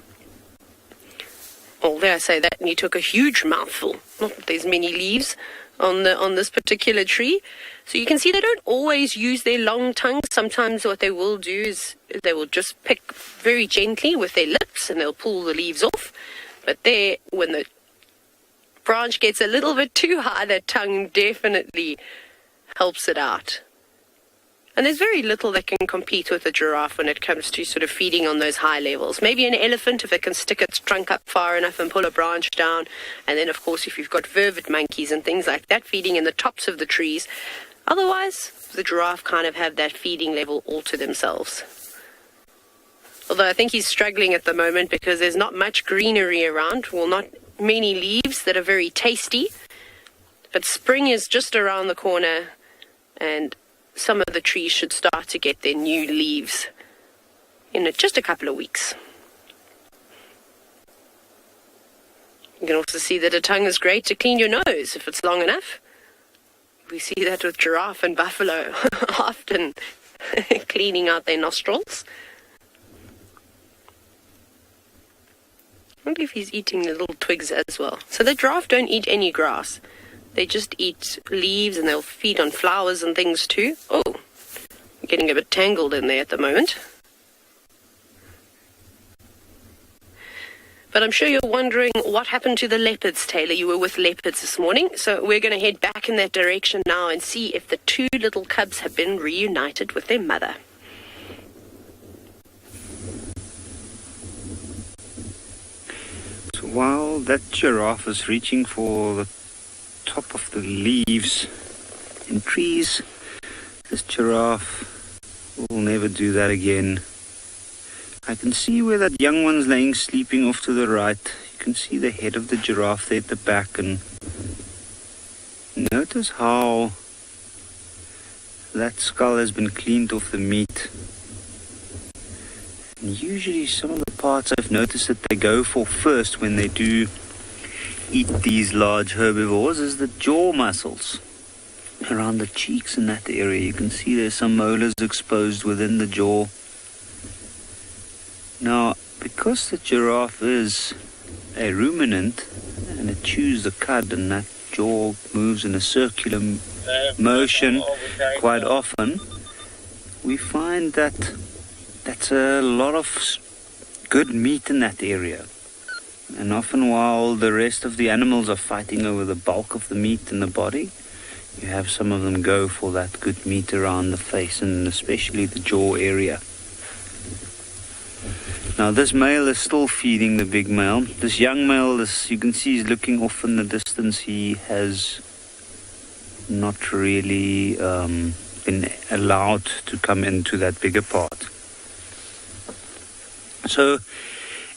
Although I say that, and he took a huge mouthful. Not that there's many leaves on this particular tree. So you can see they don't always use their long tongues. Sometimes what they will do is they will just pick very gently with their lips and they'll pull the leaves off. But there, when the branch gets a little bit too high, that tongue definitely helps it out. And there's very little that can compete with a giraffe when it comes to sort of feeding on those high levels. Maybe an elephant, if it can stick its trunk up far enough and pull a branch down. And then, of course, if you've got vervet monkeys and things like that feeding in the tops of the trees. Otherwise, the giraffe kind of have that feeding level all to themselves. Although I think he's struggling at the moment because there's not much greenery around. Well, not many leaves that are very tasty. But spring is just around the corner, and some of the trees should start to get their new leaves in just a couple of weeks. You can also see that a tongue is great to clean your nose if it's long enough. We see that with giraffe and buffalo often cleaning out their nostrils. I wonder if he's eating the little twigs as well. So the giraffe don't eat any grass. They just eat leaves, and they'll feed on flowers and things too. Oh, I'm getting a bit tangled in there at the moment. But I'm sure you're wondering what happened to the leopards, TAYLA. You were with leopards this morning. So we're going to head back in that direction now and see if the two little cubs have been reunited with their mother. So while that giraffe is reaching for the top of the leaves in trees, this giraffe will never do that again. I can see where that young one's laying sleeping off to the right. You can see the head of the giraffe there at the back, and notice how that skull has been cleaned off the meat. And usually some of the parts I've noticed that they go for first when they do eat these large herbivores is the jaw muscles around the cheeks in that area. You can see there's some molars exposed within the jaw. Now, because the giraffe is a ruminant and it chews the cud, and that jaw moves in a circular motion quite often, we find that that's a lot of good meat in that area. And often while the rest of the animals are fighting over the bulk of the meat in the body, you have some of them go for that good meat around the face, and especially the jaw area. Now this male is still feeding the big male. This young male, you can see he's looking off in the distance. He has not really been allowed to come into that bigger part. So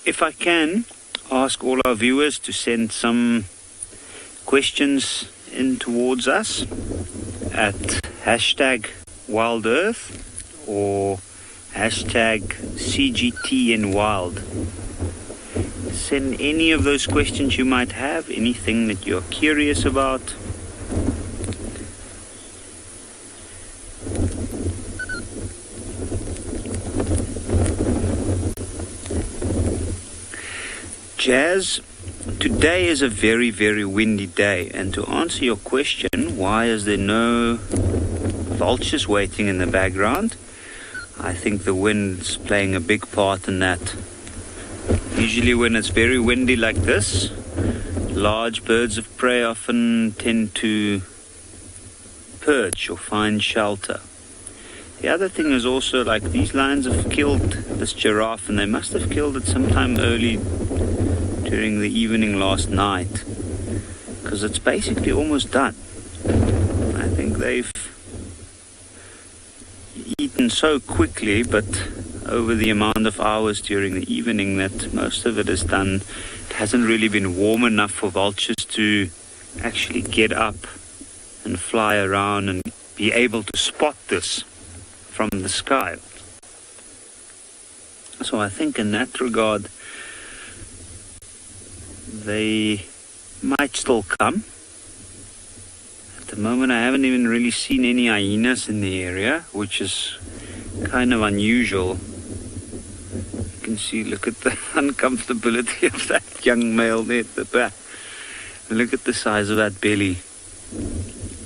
if I can ask all our viewers to send some questions in towards us at #WildEarth or #CGTNWild. Send any of those questions you might have, anything that you're curious about. Jazz, today is a very, very windy day, and to answer your question, why is there no vultures waiting in the background? I think the wind's playing a big part in that. Usually when it's very windy like this, large birds of prey often tend to perch or find shelter. The other thing is also, like, these lions have killed this giraffe, and they must have killed it sometime early during the evening last night, because it's basically almost done. I think they've eaten so quickly, but over the amount of hours during the evening that most of it is done, it hasn't really been warm enough for vultures to actually get up and fly around and be able to spot this from the sky. So I think in that regard, they might still come. At the moment, I haven't even really seen any hyenas in the area, which is kind of unusual. You can see, look at the uncomfortability of that young male there at the back. Look at the size of that belly.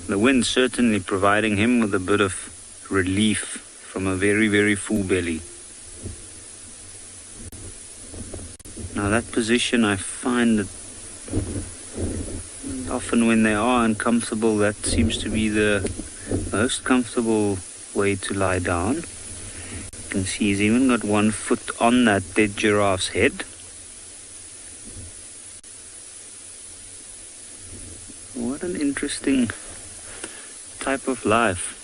The wind certainly providing him with a bit of relief from a very, very full belly. Now that position, I find that often when they are uncomfortable, that seems to be the most comfortable way to lie down. You can see he's even got one foot on that dead giraffe's head. What an interesting type of life.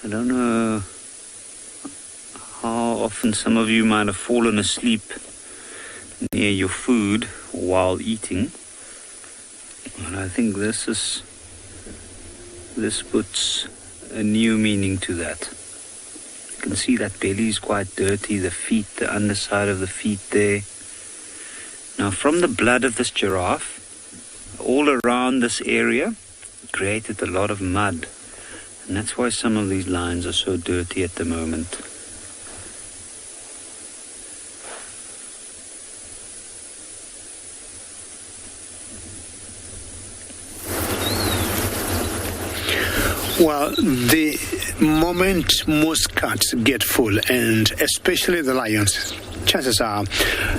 I don't know how often some of you might have fallen asleep near your food while eating. And I think this puts a new meaning to that. You can see that belly is quite dirty, the feet, the underside of the feet there. Now from the blood of this giraffe, all around this area, created a lot of mud. And that's why some of these lines are so dirty at the moment. Well, the moment most cats get full, and especially the lions, chances are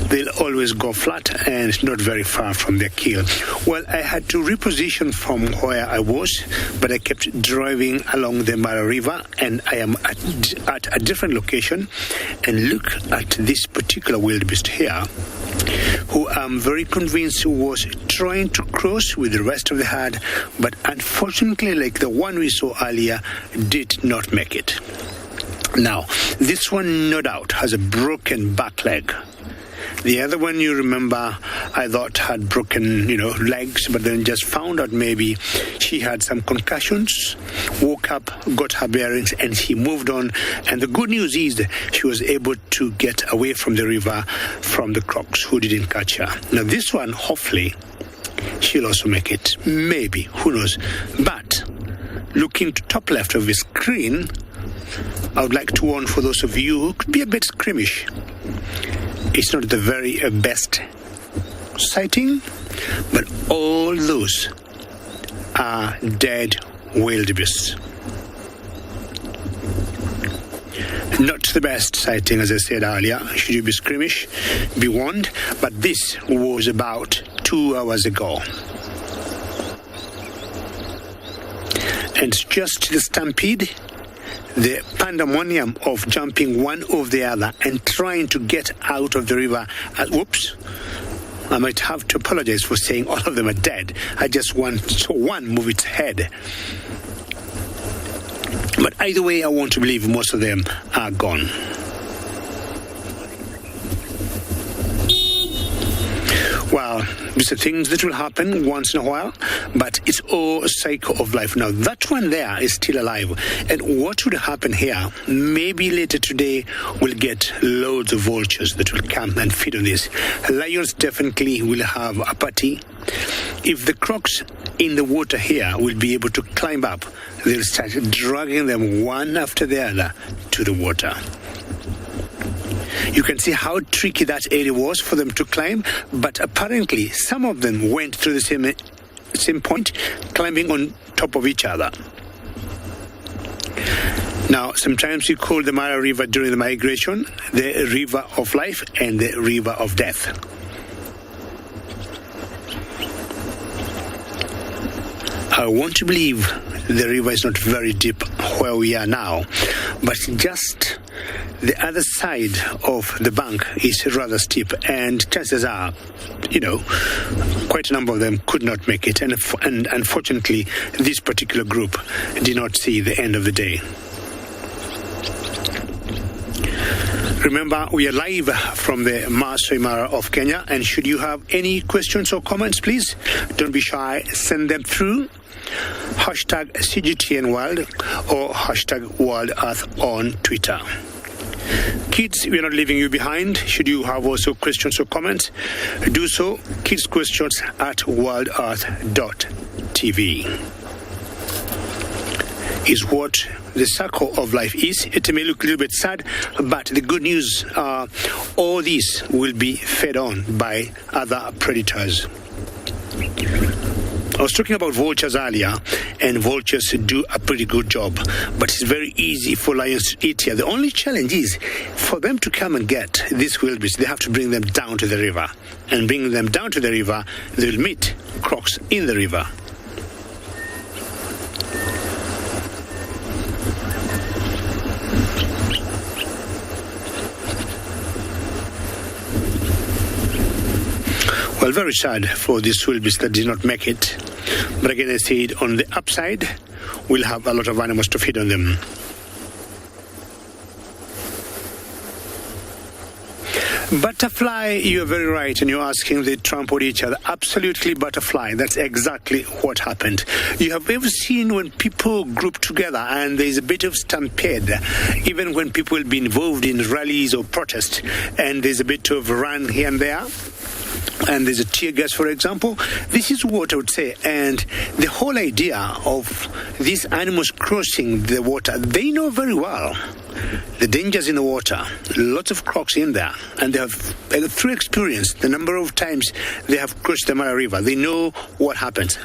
they'll always go flat and not very far from their kill. Well, I had to reposition from where I was, but I kept driving along the Mara River, and I am at a different location. And look at this particular wildebeest here, who I'm very convinced was trying to cross with the rest of the herd, but unfortunately, like the one we saw earlier, did not make it. Now, this one no doubt has a broken back leg. The other one, you remember, I thought had broken, legs, but then just found out maybe she had some concussions, woke up, got her bearings, and she moved on. And the good news is that she was able to get away from the river from the crocs who didn't catch her. Now, this one, hopefully, she'll also make it. Maybe, who knows. But looking to top left of the screen, I would like to warn for those of you who could be a bit squeamish. It's not the very best sighting, but all those are dead wildebeests. Not the best sighting, as I said earlier. Should you be squeamish, be warned. But this was about 2 hours ago. And just the stampede, the pandemonium of jumping one over the other and trying to get out of the river. Whoops. I might have to apologize for saying all of them are dead. I just want one move its head. But either way, I want to believe most of them are gone. Well, these are things that will happen once in a while, but it's all a cycle of life. Now, that one there is still alive. And what would happen here, maybe later today, we'll get loads of vultures that will come and feed on this. Lions definitely will have a party. If the crocs in the water here will be able to climb up, they'll start dragging them one after the other to the water. You can see how tricky that area was for them to climb, but apparently some of them went through the same point, climbing on top of each other. Now, sometimes we call the Mara River during the migration the river of life and the river of death. I want to believe the river is not very deep where we are now, but just the other side of the bank is rather steep, and chances are, quite a number of them could not make it. And unfortunately, this particular group did not see the end of the day. Remember, we are live from the Masai Mara of Kenya, and should you have any questions or comments, please don't be shy, send them through hashtag CGTNWorld or hashtag World Earth on Twitter. Kids, we are not leaving you behind. Should you have also questions or comments, do so. Kids questions at worldearth.tv is what the circle of life is. It may look a little bit sad, but the good news are all these will be fed on by other predators. I was talking about vultures earlier, and vultures do a pretty good job, but it's very easy for lions to eat here. The only challenge is for them to come and get these wildebeest, they have to bring them down to the river. And bringing them down to the river, they will meet crocs in the river. Well, very sad for these wildebeest that did not make it. But again, I said, on the upside, we'll have a lot of animals to feed on them. Butterfly, you're very right, and you're asking they trampled each other. Absolutely, butterfly. That's exactly what happened. You have ever seen when people group together and there's a bit of stampede, even when people will be involved in rallies or protests, and there's a bit of run here and there, and there's a tear gas, for example. This is what I would say. And the whole idea of these animals crossing the water, they know very well the dangers in the water. Lots of crocs in there, and they have, through experience, the number of times they have crossed the Mara River, they know what happens.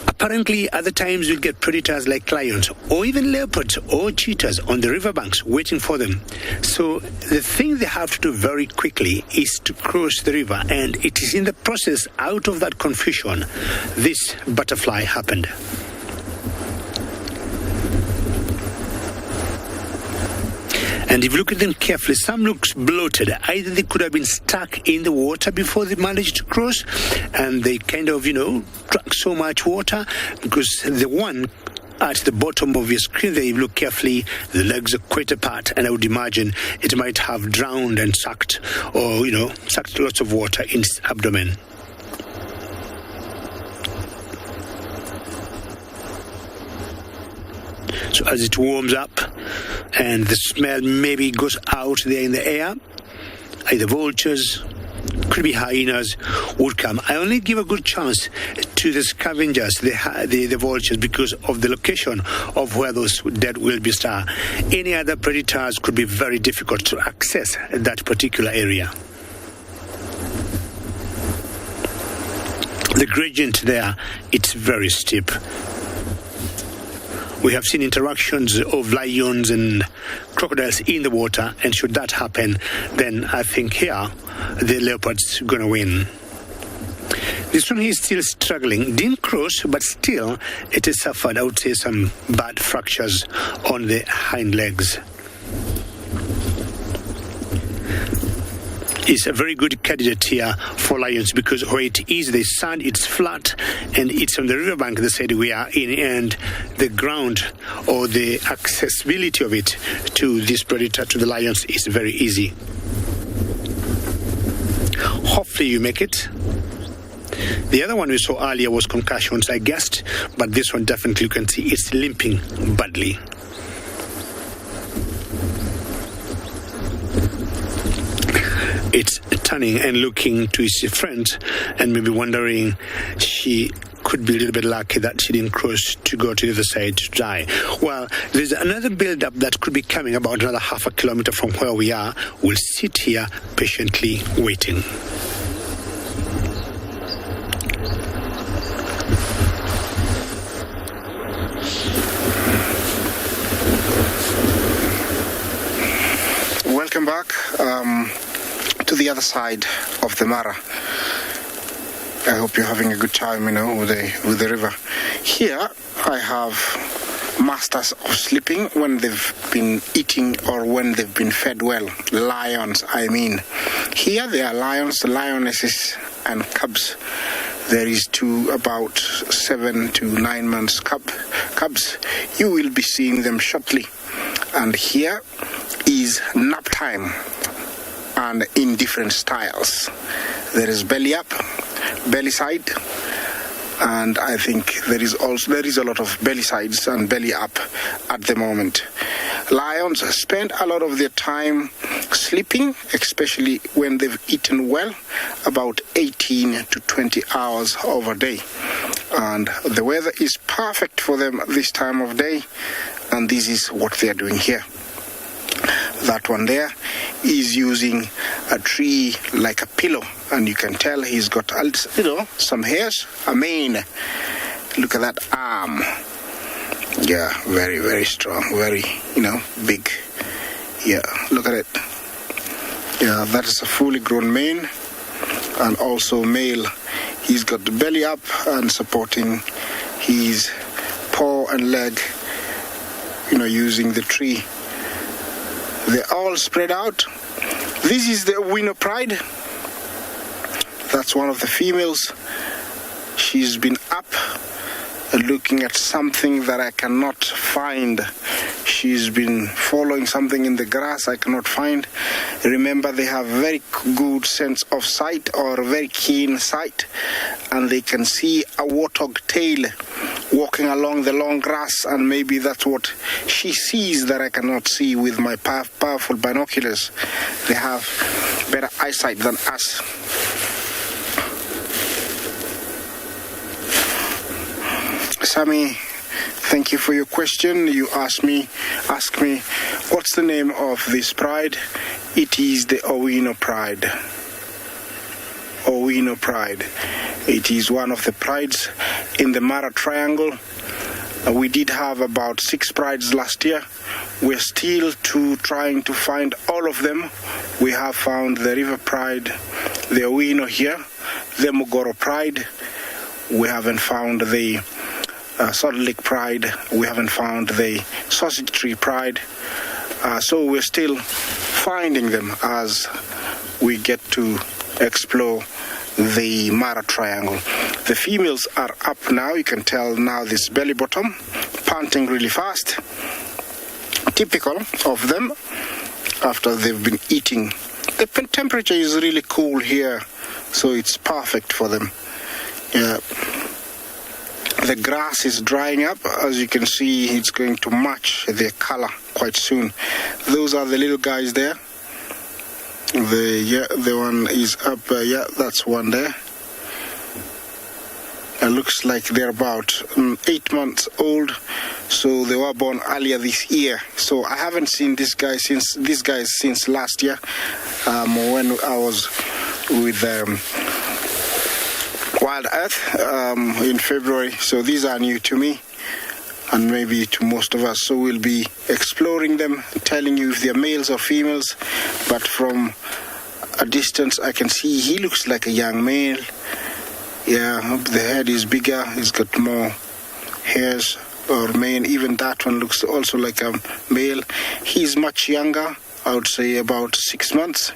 Apparently, other times you'll get predators like lions or even leopards or cheetahs on the riverbanks waiting for them. So the thing they have to do very quickly is to cross the river, and it is in the process, out of that confusion, this butterfly happened. And if you look at them carefully, some looks bloated. Either they could have been stuck in the water before they managed to cross, and they kind of, drank so much water, because the one at the bottom of your screen there, if you look carefully, the legs are quite apart, and I would imagine it might have drowned and sucked, or, sucked lots of water in its abdomen. So as it warms up and the smell maybe goes out there in the air, either vultures, could be hyenas, would come. I only give a good chance to the scavengers, the vultures, because of the location of where those dead wildebeest are. Any other predators could be very difficult to access that particular area. The gradient there, it's very steep. We have seen interactions of lions and crocodiles in the water, and should that happen, then I think here the leopard's going to win. This one is still struggling, didn't cross, but still it has suffered, I would say, some bad fractures on the hind legs. Is a very good candidate here for lions, because where it is, the sand, it's flat, and it's on the riverbank, the side we are in, and the ground or the accessibility of it to this predator, to the lions, is very easy. Hopefully you make it. The other one we saw earlier was concussions, I guessed, but this one definitely you can see it's limping badly. It's turning and looking to his friend and maybe wondering she could be a little bit lucky that she didn't cross to go to the other side to die. Well, there's another build-up that could be coming about another half a kilometer from where we are. We'll sit here patiently waiting. Welcome back to the other side of the Mara. I hope you're having a good time, with the river. Here I have masters of sleeping when they've been eating or when they've been fed well. Lions, I mean. Here they are lions, lionesses, and cubs. There is two about 7 to 9 months cubs. You will be seeing them shortly. And here is nap time, and in different styles. There is belly up, belly side, and I think there is a lot of belly sides and belly up at the moment. Lions spend a lot of their time sleeping, especially when they've eaten well, about 18 to 20 hours over a day. And the weather is perfect for them this time of day, and this is what they are doing here. That one there is using a tree like a pillow, and you can tell he's got some hairs, a mane. Look at that arm. Yeah, very, very strong, very, big. Yeah, look at it. Yeah, that is a fully grown mane, and also male. He's got the belly up and supporting his paw and leg, using the tree. They're all spread out. This is the winner pride. That's one of the females. She's been up looking at something that I cannot find. She's been following something in the grass I cannot find. Remember, they have very good sense of sight, or very keen sight, and they can see a warthog tail walking along the long grass, and maybe that's what she sees that I cannot see with my powerful binoculars. They have better eyesight than us. Sammy, thank you for your question. You ask me, what's the name of this pride? It is the Owino pride. Owino pride. It is one of the prides in the Mara Triangle. We did have about 6 prides last year. We're still trying to find all of them. We have found the River Pride, the Owino here, the Mugoro Pride. We haven't found the Salt Lake Pride. We haven't found the Sausage Tree Pride. So we're still finding them as we get to explore the Mara Triangle. The females are up now. You can tell now this belly bottom, panting really fast. Typical of them after they've been eating. The temperature is really cool here, so it's perfect for them. Yeah. The grass is drying up. As you can see, it's going to match their color quite soon. Those are the little guys there. The one is up. That's one there. It looks like they're about 8 months old, so they were born earlier this year. So I haven't seen these guys since last year, when I was with Wild Earth in February. So these are new to me, and maybe to most of us. So we'll be exploring them, telling you if they're males or females. But from a distance, I can see he looks like a young male. Yeah, the head is bigger. He's got more hairs or mane. Even that one looks also like a male. He's much younger. I would say about 6 months.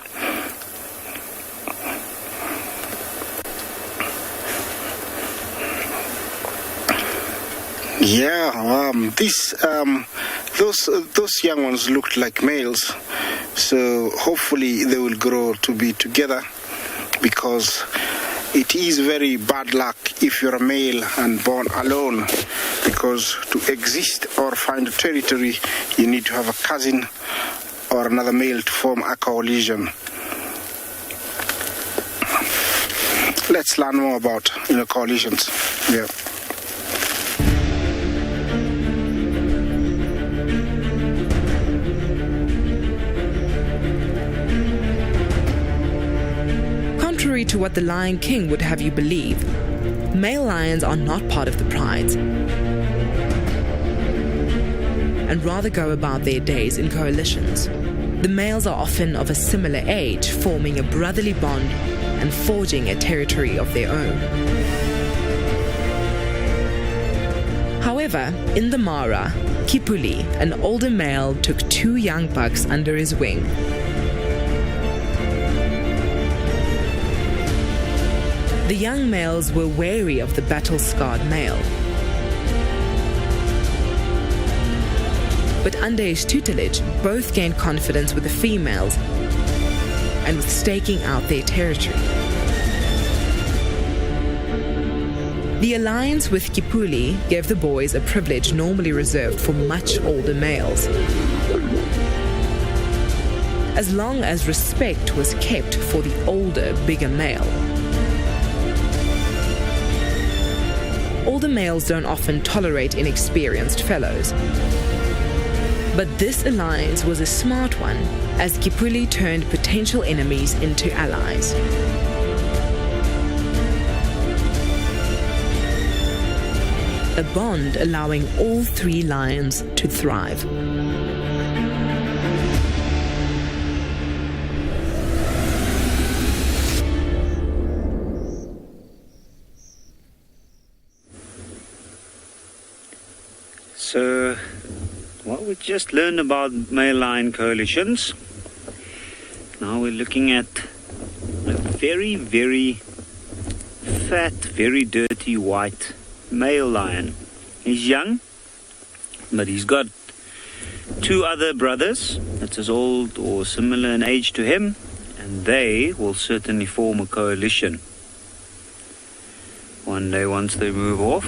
Yeah, those young ones looked like males, so hopefully they will grow to be together, because it is very bad luck if you're a male and born alone, because to exist or find a territory, you need to have a cousin or another male to form a coalition. Let's learn more about coalitions. Yeah. Contrary to what the Lion King would have you believe, male lions are not part of the prides, and rather go about their days in coalitions. The males are often of a similar age, forming a brotherly bond and forging a territory of their own. However, in the Mara, Kipuli, an older male, took 2 young bucks under his wing. The young males were wary of the battle-scarred male. But under his tutelage, both gained confidence with the females and with staking out their territory. The alliance with Kipuli gave the boys a privilege normally reserved for much older males. As long as respect was kept for the older, bigger male. Older males don't often tolerate inexperienced fellows. But this alliance was a smart one, as Kipuli turned potential enemies into allies. A bond allowing all 3 lions to thrive. So, what we just learned about male lion coalitions. Now we're looking at a very, very fat, very dirty white male lion. He's young, but he's got 2 other brothers that's as old or similar in age to him, and they will certainly form a coalition one day once they move off.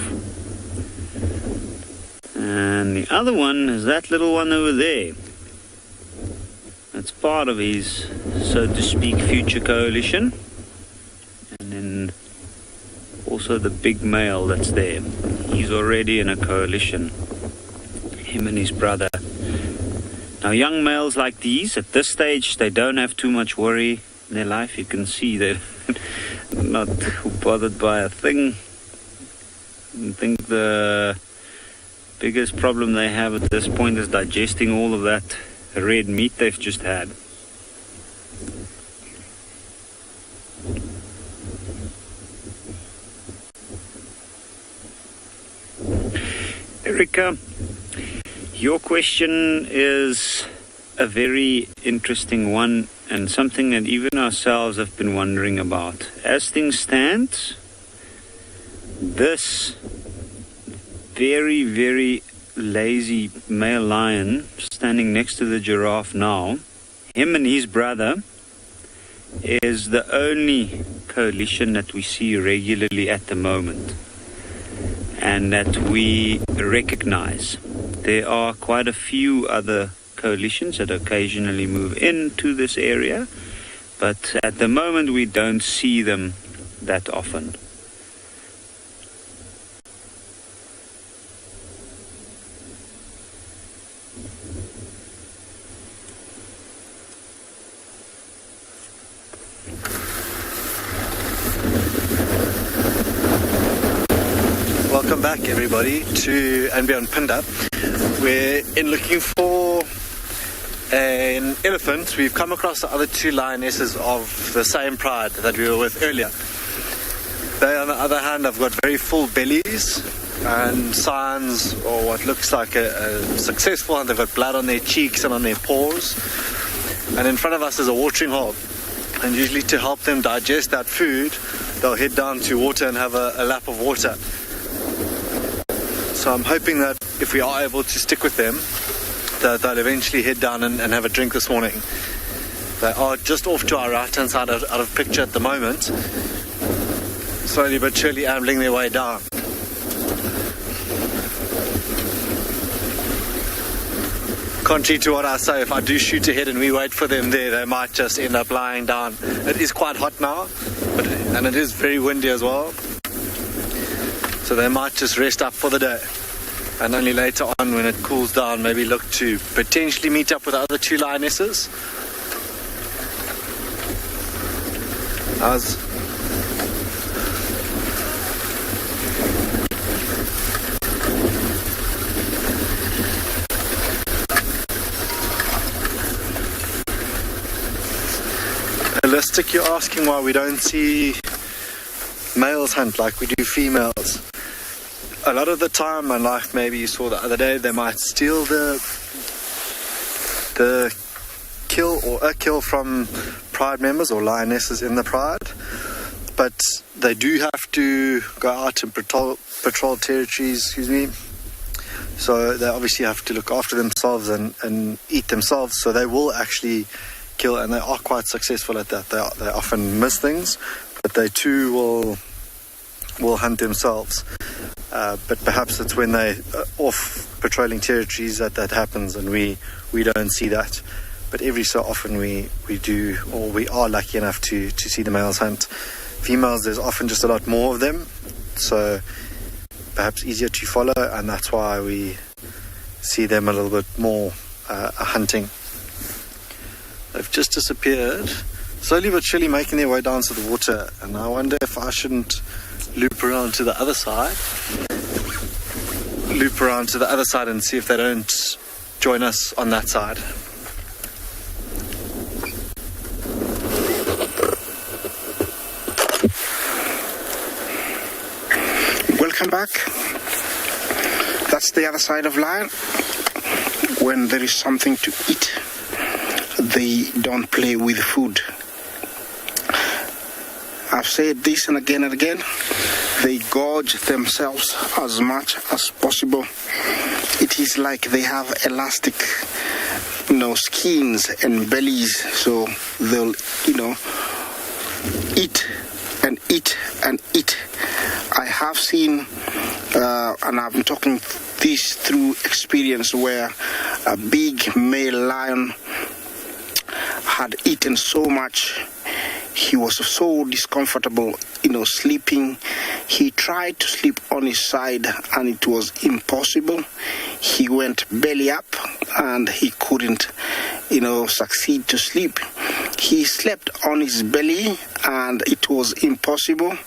And the other one is that little one over there. That's part of his, so to speak, future coalition. And then also the big male that's there. He's already in a coalition. Him and his brother. Now young males like these, at this stage, they don't have too much worry in their life. You can see they're not bothered by a thing. I think the biggest problem they have at this point is digesting all of that red meat they've just had. Erica, your question is a very interesting one and something that even ourselves have been wondering about. As things stand, this very, very lazy male lion standing next to the giraffe now, him and his brother, is the only coalition that we see regularly at the moment and that we recognize. There are quite a few other coalitions that occasionally move into this area, but at the moment we don't see them that often. Welcome back, everybody, to and Beyond Pinda. We're in looking for an elephant. We've come across the other 2 lionesses of the same pride that we were with earlier. They, on the other hand, have got very full bellies and signs, or what looks like a successful one. They've got blood on their cheeks and on their paws. And in front of us is a watering hole. And usually to help them digest that food, they'll head down to water and have a lap of water. So I'm hoping that if we are able to stick with them, that they'll eventually head down and have a drink this morning. They are just off to our right-hand side out of picture at the moment, slowly but surely ambling their way down. Contrary to what I say, if I do shoot ahead and we wait for them there, they might just end up lying down. It is quite hot now, and it is very windy as well. So they might just rest up for the day. And only later on, when it cools down, maybe look to potentially meet up with the other 2 lionesses. Holistic, you're asking why we don't see males hunt like we do females. a lot of the time, unlike maybe you saw the other day, they might steal the kill or a kill from pride members or lionesses in the pride, but they do have to go out and patrol territories, so they obviously have to look after themselves and eat themselves, so they will actually kill, and they are quite successful at that. They often miss things, but they too will hunt themselves, but perhaps it's when they off patrolling territories that happens, and we don't see that. But every so often we do, or we are lucky enough to see the males hunt. Females, there's often just a lot more of them, so perhaps easier to follow, and that's why we see them a little bit more hunting. They've just disappeared, slowly but surely making their way down to the water, and I wonder if I shouldn't loop around to the other side and see if they don't join us on that side. Welcome back. That's the other side of lion. When there is something to eat, they don't play with food. I've said this and again, they gorge themselves as much as possible. It is like they have elastic, skins and bellies, so they'll, eat and eat and eat. I have seen, and I've been talking this through experience, where a big male lion had eaten so much, he was so discomfortable, sleeping. He tried to sleep on his side and it was impossible. He went belly up and he couldn't, succeed to sleep. He slept on his belly and it was impossible.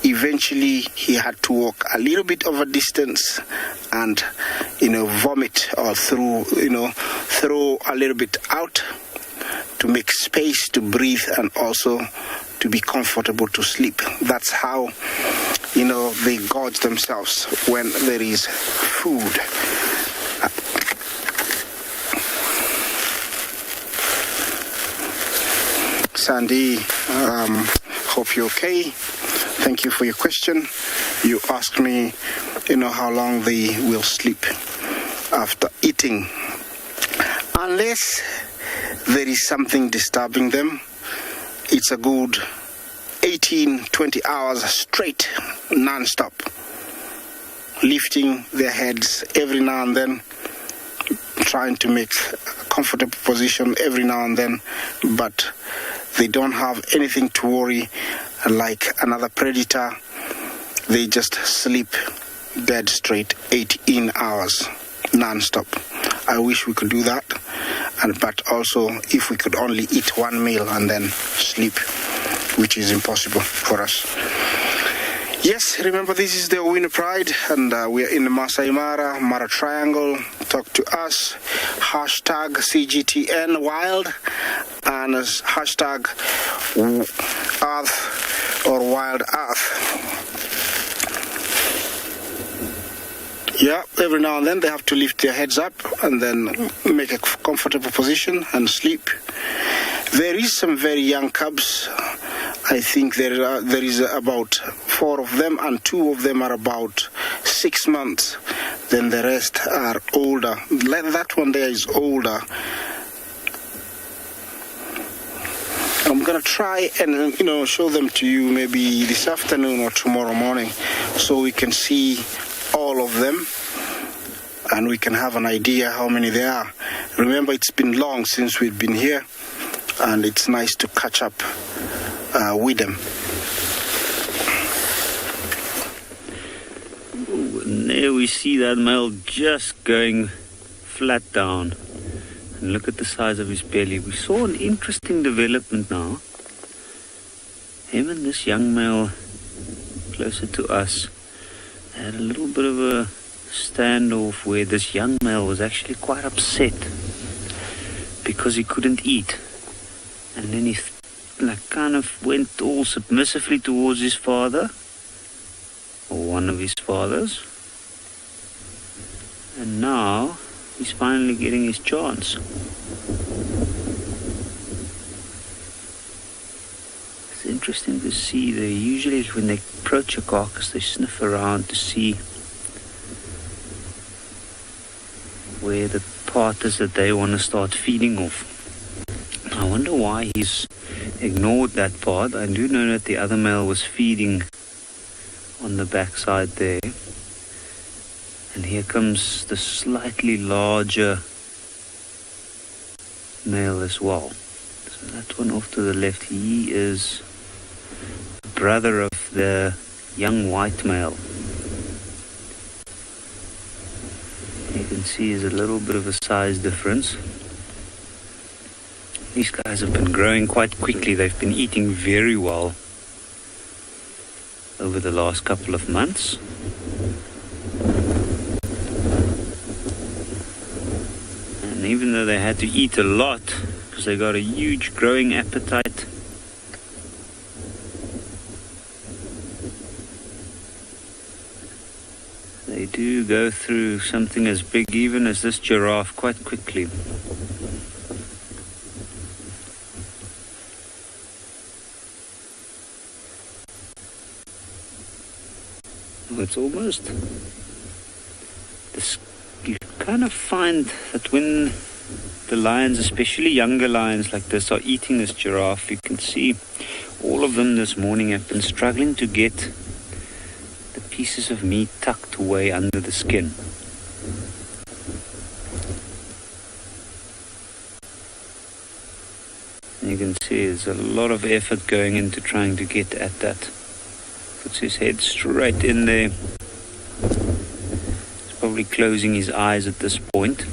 Eventually he had to walk a little bit of a distance and, vomit or throw a little bit out to make space to breathe and also to be comfortable to sleep. That's how, they gorge themselves when there is food. Sandy, hope you're okay. Thank you for your question. You asked me, how long they will sleep after eating. Unless there is something disturbing them, it's a good 18-20 hours straight, non-stop, lifting their heads every now and then, trying to make a comfortable position every now and then, but they don't have anything to worry like another predator. They just sleep dead straight 18 hours non-stop. I wish we could do that, but also if we could only eat one meal and then sleep, which is impossible for us. Yes, remember this is the Owino Pride, and we are in the Masai Mara Triangle. Talk to us, hashtag CGTN Wild, and hashtag Earth or Wild Earth. Yeah, every now and then they have to lift their heads up and then make a comfortable position and sleep. There is some very young cubs. I think there is about 4 of them, and 2 of them are about 6 months. Then the rest are older. That one there is older. I'm gonna try and show them to you maybe this afternoon or tomorrow morning, so we can see all of them and we can have an idea how many there are. Remember, it's been long since we've been here, and it's nice to catch up with them. Ooh, and there we see that male just going flat down. And look at the size of his belly. We saw an interesting development now. Him and this young male closer to us had a little bit of a standoff where this young male was actually quite upset because he couldn't eat. And then he kind of went all submissively towards his father, or one of his fathers, And now he's finally getting his chance. It's interesting to see. They usually, when they approach a carcass, they sniff around to see where the part is that they want to start feeding off. I wonder why he's ignored that part. I do know that the other male was feeding on the backside there. And here comes the slightly larger male as well. So that one off to the left, he is the brother of the young white male. You can see there's a little bit of a size difference. These guys have been growing quite quickly. They've been eating very well over the last couple of months. And even though they had to eat a lot, because they got a huge growing appetite, they do go through something as big even as this giraffe quite quickly. It's almost this, you kind of find that when the lions, especially younger lions like this, are eating this giraffe, you can see all of them this morning have been struggling to get the pieces of meat tucked away under the skin. And you can see there's a lot of effort going into trying to get at that. Puts his head straight in there. He's probably closing his eyes at this point.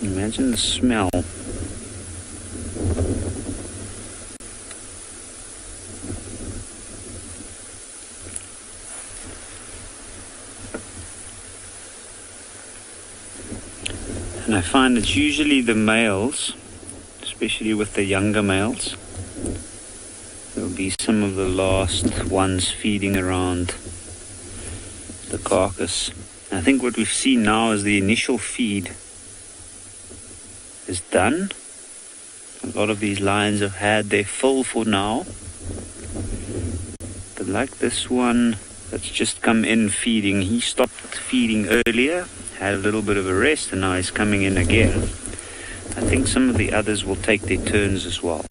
Imagine the smell. And I find it's usually the males, especially with the younger males. There'll be some of the last ones feeding around the carcass. And I think what we've seen now is the initial feed is done. A lot of these lions have had their fill for now. But like this one that's just come in feeding, he stopped feeding earlier, had a little bit of a rest, and now he's coming in again. I think some of the others will take their turns as well.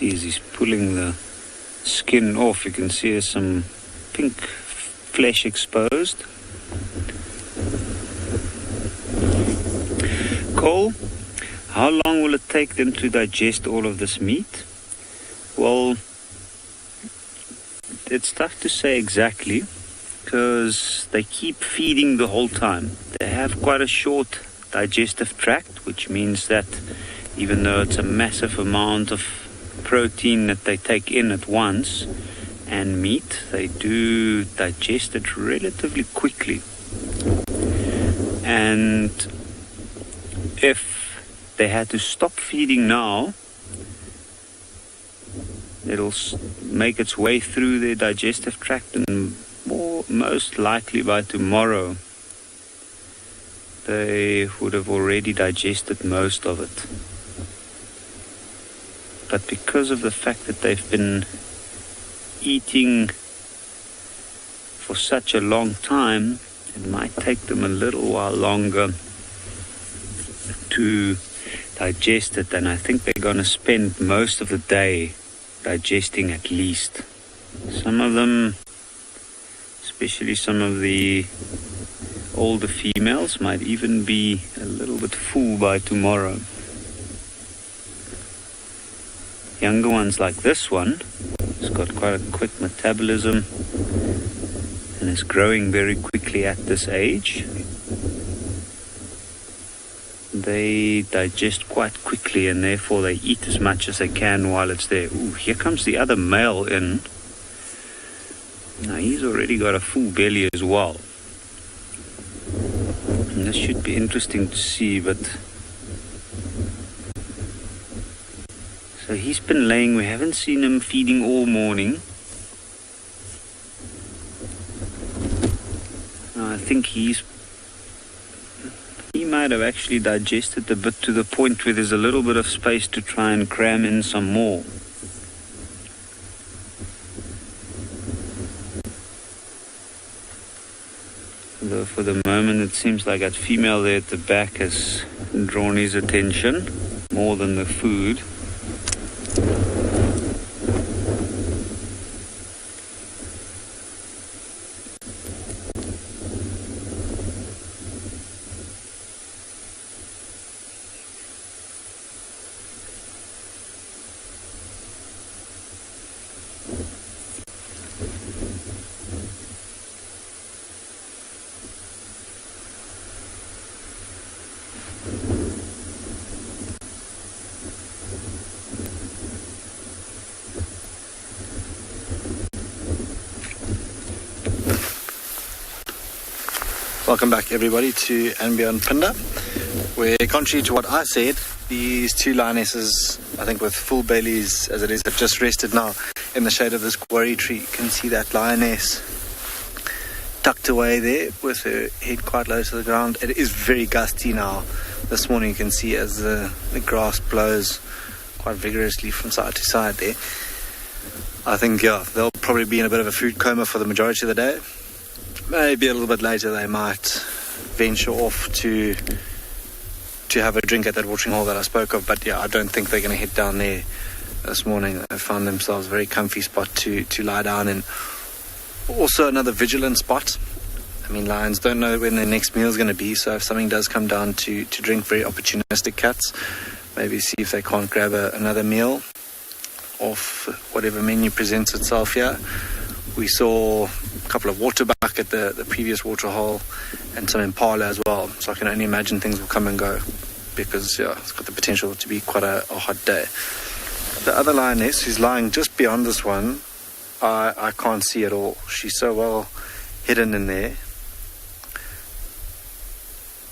As he's pulling the skin off, you can see there's some pink flesh exposed. Cole, how long will it take them to digest all of this meat? Well, it's tough to say exactly because they keep feeding the whole time. They have quite a short digestive tract, which means that even though it's a massive amount of protein that they take in at once and meat, they do digest it relatively quickly. And if they had to stop feeding now, it'll make its way through their digestive tract, and most likely by tomorrow they would have already digested most of it. But because of the fact that they've been eating for such a long time, it might take them a little while longer to digest it. And I think they're going to spend most of the day digesting at least. Some of them, especially some of the older females, might even be a little bit full by tomorrow. Younger ones like this one, it's got quite a quick metabolism and is growing very quickly at this age. They digest quite quickly and therefore they eat as much as they can while it's there. Ooh, here comes the other male in. Now he's already got a full belly as well. This should be interesting to see, but... So he's been laying, we haven't seen him feeding all morning. I think he might have actually digested a bit to the point where there's a little bit of space to try and cram in some more. Though for the moment it seems like that female there at the back has drawn his attention more than the food. Welcome back everybody to And Beyond Pinda, where contrary to what I said, these two lionesses, I think with full bellies as it is, have just rested now in the shade of this quarry tree. You can see that lioness tucked away there with her head quite low to the ground. It is very gusty now. This morning you can see as the grass blows quite vigorously from side to side there. I think, yeah, they'll probably be in a bit of a food coma for the majority of the day. Maybe a little bit later they might venture off to have a drink at that watering hole that I spoke of, but yeah, I don't think they're going to head down there this morning. They found themselves a very comfy spot to lie down in. Also another vigilant spot. I mean, lions don't know when their next meal is going to be, so if something does come down to drink, very opportunistic cats, maybe see if they can't grab another meal off whatever menu presents itself here. We saw a couple of waterbuck at the previous water hole and some impala as well. So I can only imagine things will come and go because, yeah, it's got the potential to be quite a hot day. The other lioness who's lying just beyond this one, I can't see at all. She's so well hidden in there.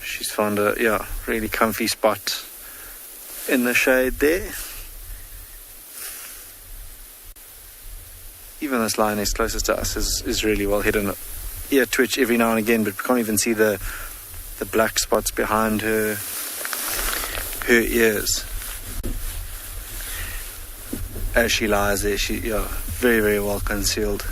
She's found a, really comfy spot in the shade there. Even this lioness closest to us is really well hidden. Ear twitch every now and again, but we can't even see the black spots behind her ears. As she lies there, she very, very well concealed.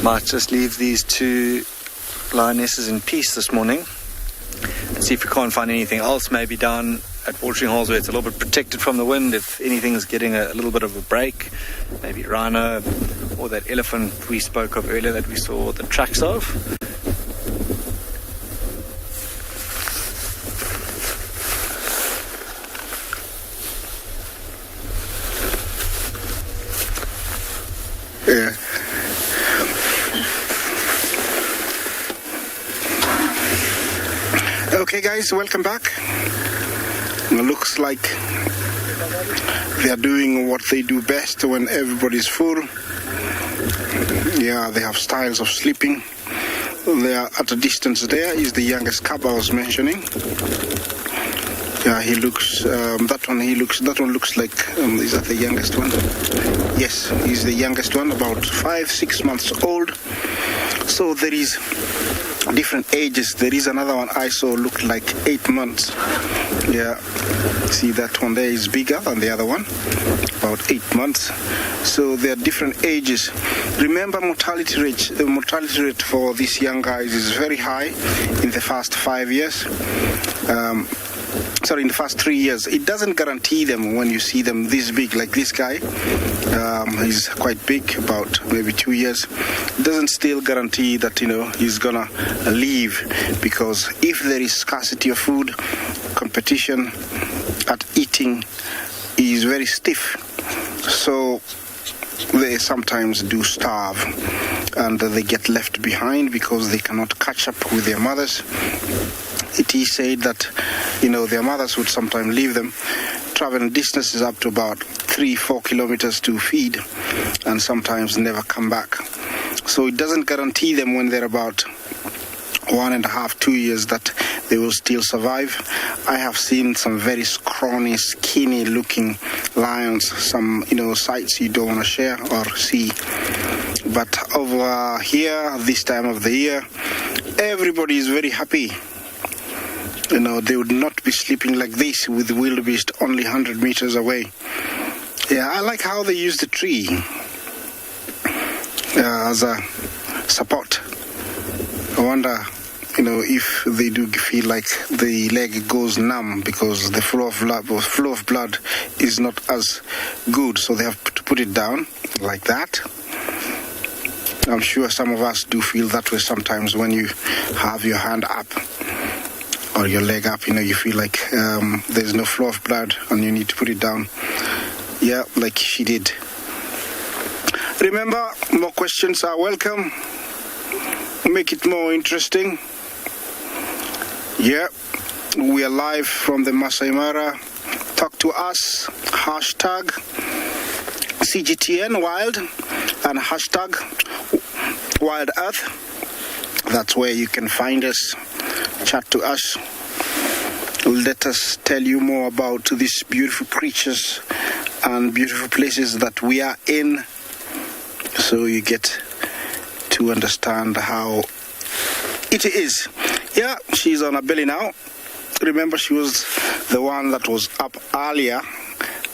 Might just leave these two lionesses in peace this morning and see if we can't find anything else, maybe down at watering holes where it's a little bit protected from the wind, if anything's getting a little bit of a break, maybe rhino or that elephant we spoke of earlier that we saw the tracks of. Yeah. Okay guys, welcome back. It looks like they are doing what they do best when everybody's full. Yeah, they have styles of sleeping. They are at a distance. There is the youngest cub I was mentioning. Yeah, he looks, that one looks like, is that the youngest one? Yes, he's the youngest one, about 5-6 months old. So there is different ages. There is another one I saw looked like 8 months. Yeah, see that one there is bigger than the other one, about 8 months. So there are different ages. Remember, the mortality rate for these young guys is very high in the first 5 years. In the first 3 years. It doesn't guarantee them when you see them this big, like this guy. He's quite big, about maybe 2 years. It doesn't still guarantee that, he's gonna leave, because if there is scarcity of food, competition at eating is very stiff. So they sometimes do starve and they get left behind because they cannot catch up with their mothers. It is said that, their mothers would sometimes leave them, travel distances up to about 3-4 kilometers to feed, and sometimes never come back. So it doesn't guarantee them when they're about 1.5, 2 years that they will still survive. I have seen some very scrawny, skinny looking lions, some, sights you don't want to share or see. But over here, this time of the year, everybody is very happy. They would not be sleeping like this with the wildebeest only 100 meters away. Yeah, I like how they use the tree as a support. I wonder, if they do feel like the leg goes numb because the flow of blood is not as good, so they have to put it down like that. I'm sure some of us do feel that way sometimes when you have your hand up or your leg up, you feel like there's no flow of blood and you need to put it down. Yeah, like she did. Remember, more questions are welcome. Make it more interesting. Yeah, we are live from the Masai Mara. Talk to us, hashtag CGTN Wild and hashtag Wild Earth. That's where you can find us, chat to us. Let us tell you more about these beautiful creatures and beautiful places that we are in, so you get to understand how it is. Yeah, she's on her belly now. Remember, she was the one that was up earlier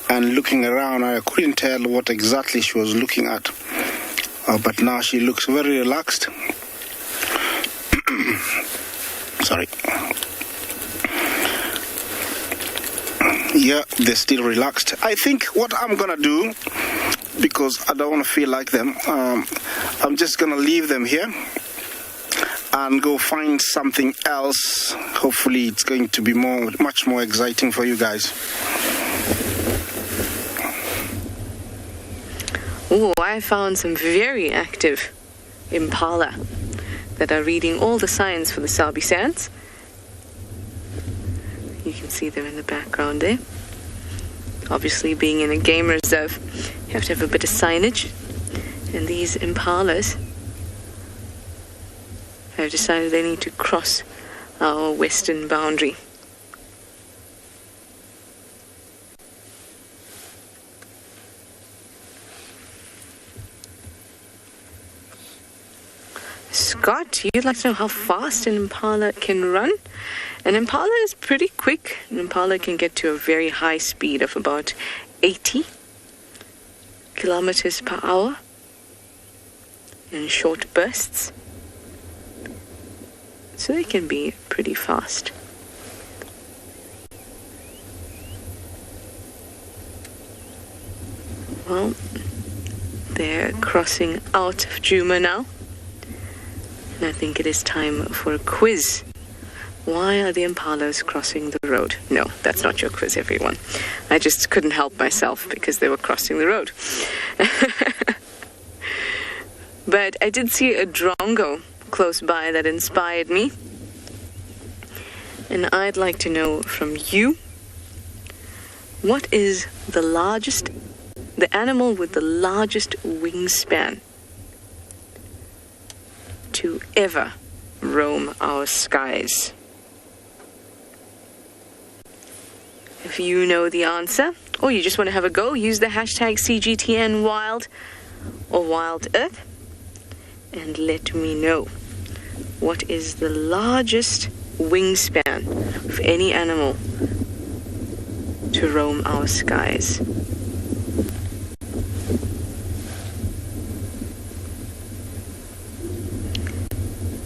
and looking around. I couldn't tell what exactly she was looking at, but now she looks very relaxed. Sorry. Yeah, they're still relaxed. I think what I'm gonna do, because I don't want to feel like them, I'm just gonna leave them here and go find something else. Hopefully it's going to be much more exciting for you guys. Oh, I found some very active impala that are reading all the signs for the Sabi Sands. You can see them in the background there. Obviously, being in a game reserve, you have to have a bit of signage. And these impalas have decided they need to cross our western boundary. Scott, you'd like to know how fast an impala can run? An impala is pretty quick. An impala can get to a very high speed of about 80 kilometers per hour in short bursts. So they can be pretty fast. Well, they're crossing out of Juma now. And I think it is time for a quiz. Why are the impalas crossing the road? No, that's not your quiz, everyone. I just couldn't help myself because they were crossing the road. But I did see a drongo close by that inspired me. And I'd like to know from you, what is the animal with the largest wingspan to ever roam our skies? If you know the answer, or you just want to have a go, use the hashtag CGTN Wild or Wild Earth and let me know what is the largest wingspan of any animal to roam our skies.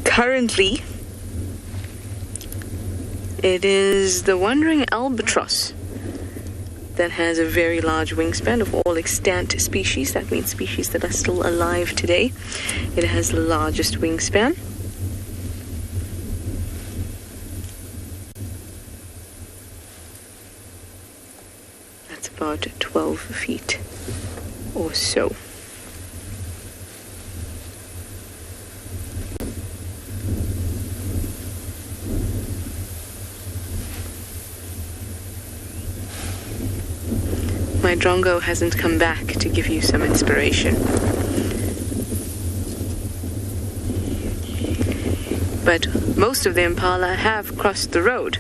Currently, it is the wandering albatross that has a very large wingspan of all extant species. That means species that are still alive today. It has the largest wingspan. That's about 12 feet. or so. My drongo hasn't come back to give you some inspiration. But most of the impala have crossed the road.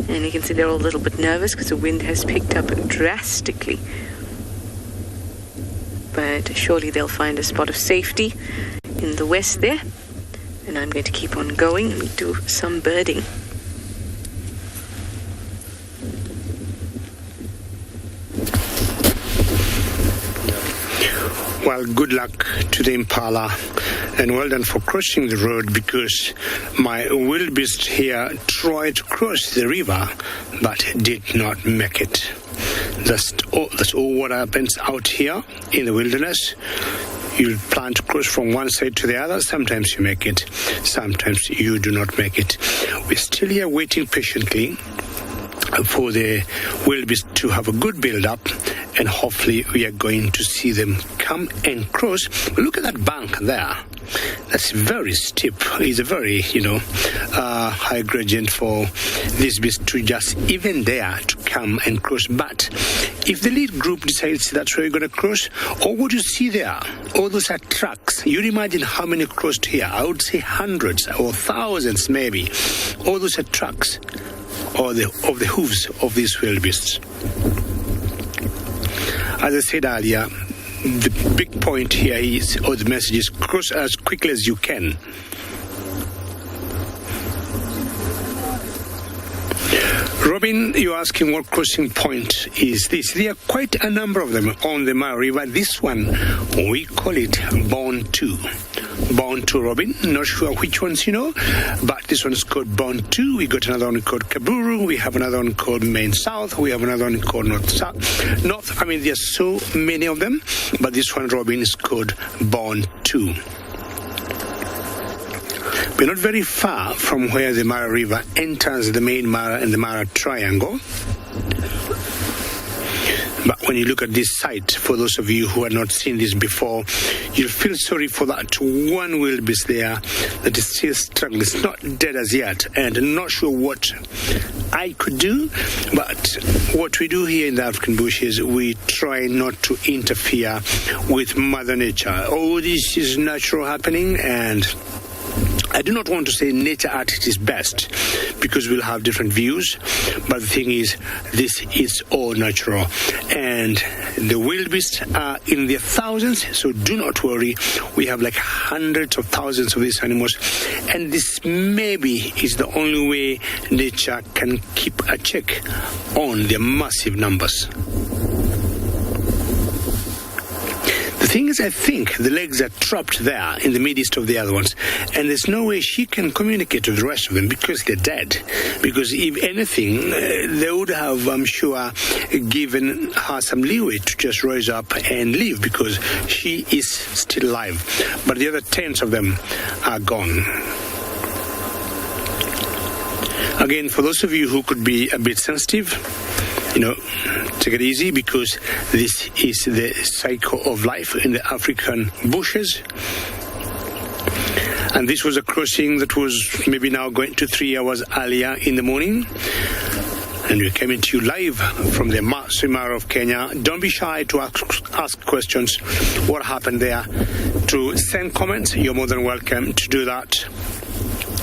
And you can see they're all a little bit nervous because the wind has picked up drastically. But surely they'll find a spot of safety in the west there. And I'm going to keep on going and do some birding. Well, good luck to the impala, and well done for crossing the road, because my wildebeest here tried to cross the river but did not make it. That's all what happens out here in the wilderness. You plan to cross from one side to the other. Sometimes you make it, sometimes you do not make it. We're still here waiting patiently for the wildebeest to have a good build-up, and hopefully we are going to see them come and cross. But look at that bank there. That's very steep. It's a very, high gradient for this beast to just even dare to come and cross. But if the lead group decides that's where you're going to cross, or what you see there, all those are tracks. You'd imagine how many crossed here. I would say hundreds or thousands maybe. All those are tracks of the hooves of these wildebeests. As I said earlier, the big point here is, or the message is, cross as quickly as you can. Robin, you're asking what crossing point is this. There are quite a number of them on the Mara River. This one, we call it Born 2. Born 2, Robin. Not sure which ones you know, but this one is called Born 2. We got another one called Kaburu. We have another one called Main South. We have another one called North. I mean, there's so many of them, but this one, Robin, is called Born 2. We're not very far from where the Mara River enters the main Mara and the Mara Triangle. But when you look at this site, for those of you who have not seen this before, you'll feel sorry for that one wildebeest there that is still struggling. It's not dead as yet, and I'm not sure what I could do, but what we do here in the African bush is we try not to interfere with Mother Nature. Oh, this is natural happening, and I do not want to say nature at its best, because we'll have different views, but the thing is, this is all natural. And the wildebeest are in their thousands, so do not worry. We have like hundreds of thousands of these animals, and this maybe is the only way nature can keep a check on their massive numbers. The thing is, I think the legs are trapped there in the midst of the other ones, and there's no way she can communicate with the rest of them because they're dead. Because if anything, they would have, I'm sure, given her some leeway to just rise up and leave, because she is still alive. But the other tens of them are gone. Again, for those of you who could be a bit sensitive, take it easy, because this is the cycle of life in the African bushes. And this was a crossing that was maybe now going to 3 hours earlier in the morning. And we're coming to you live from the Masai Mara of Kenya. Don't be shy to ask questions. What happened there? To send comments, you're more than welcome to do that.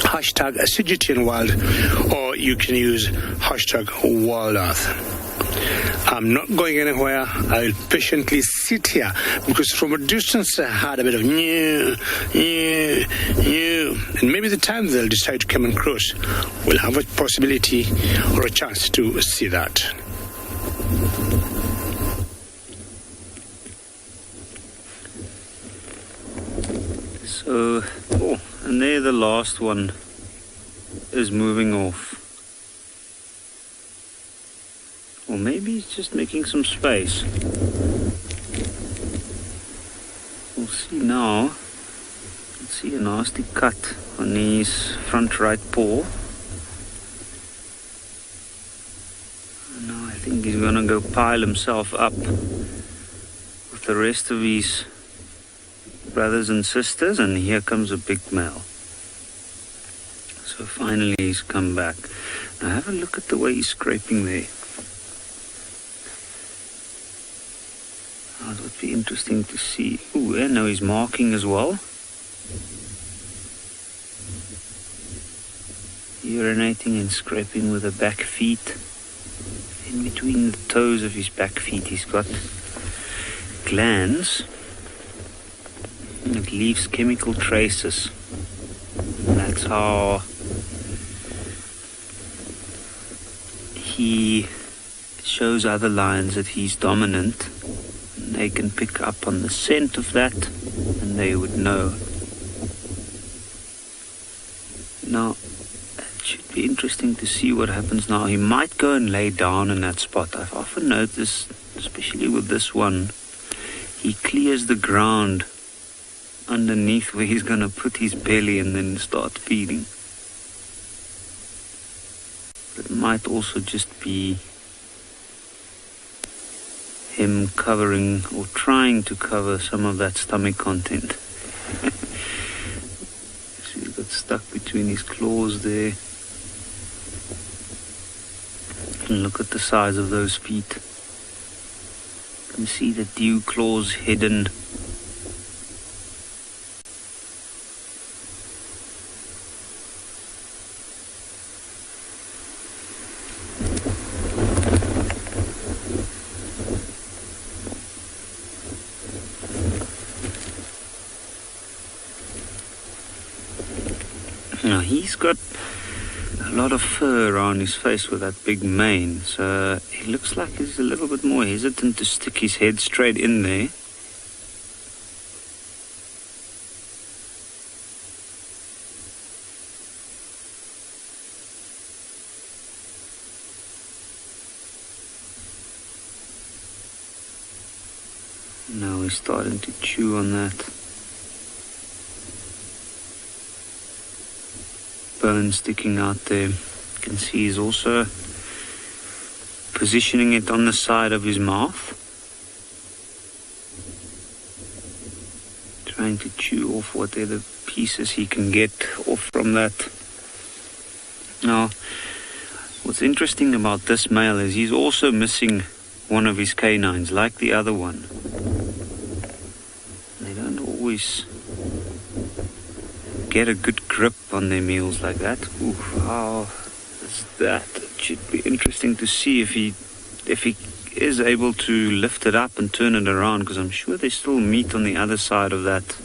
Hashtag CGTN World, or you can use hashtag World Earth. I'm not going anywhere. I'll patiently sit here, because from a distance I had a bit of new, and maybe the time they'll decide to come and cross, we'll have a possibility or a chance to see that. So, and there the last one is moving off. Or maybe he's just making some space. We'll see now. You'll see a nasty cut on his front right paw. And now I think he's gonna go pile himself up with the rest of his brothers and sisters, and here comes a big male. So finally he's come back. Now have a look at the way he's scraping there. It would be interesting to see. Ooh, and now he's marking as well. Urinating and scraping with the back feet. In between the toes of his back feet he's got glands. And it leaves chemical traces. And that's how he shows other lions that he's dominant. And they can pick up on the scent of that, and they would know. Now, it should be interesting to see what happens now. He might go and lay down in that spot. I've often noticed, especially with this one, he clears the ground underneath where he's going to put his belly and then start feeding. It might also just be him covering or trying to cover some of that stomach content. So he's got stuck between his claws there. And look at the size of those feet. You can see the dew claws hidden. Now he's got a lot of fur around his face with that big mane, so he looks like he's a little bit more hesitant to stick his head straight in there. Now he's starting to chew on that. Bone sticking out there. You can see he's also positioning it on the side of his mouth, trying to chew off whatever pieces he can get off from that. Now, what's interesting about this male is he's also missing one of his canines, like the other one. They don't always get a good grip on their meals like that. Ooh, how is that? It should be interesting to see if he is able to lift it up and turn it around, because I'm sure there's still meat on the other side of that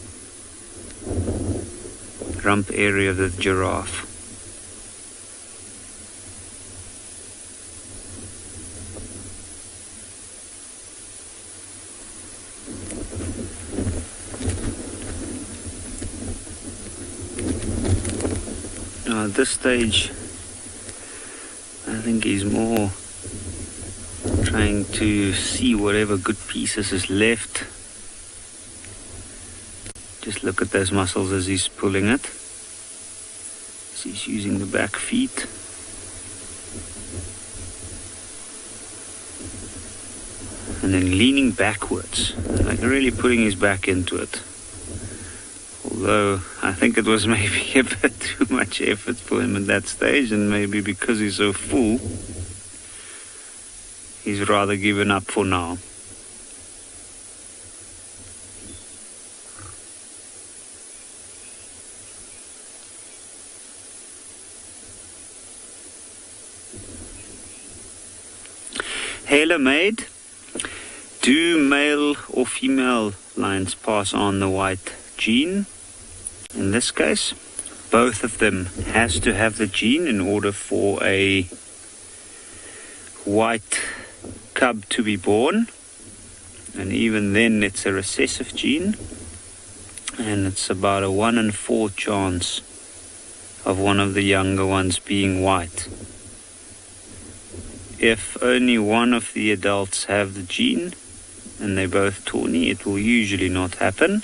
rump area of the giraffe. At this stage, I think he's more trying to see whatever good pieces is left. Just look at those muscles as he's pulling it. So he's using the back feet. And then leaning backwards, like really putting his back into it. Although I think it was maybe a bit too much effort for him at that stage, and maybe because he's so full, he's rather given up for now. TAYLA made. Do male or female lions pass on the white gene? In this case, both of them has to have the gene in order for a white cub to be born. And even then, it's a recessive gene. And it's about a 1 in 4 chance of one of the younger ones being white. If only one of the adults have the gene and they're both tawny, it will usually not happen.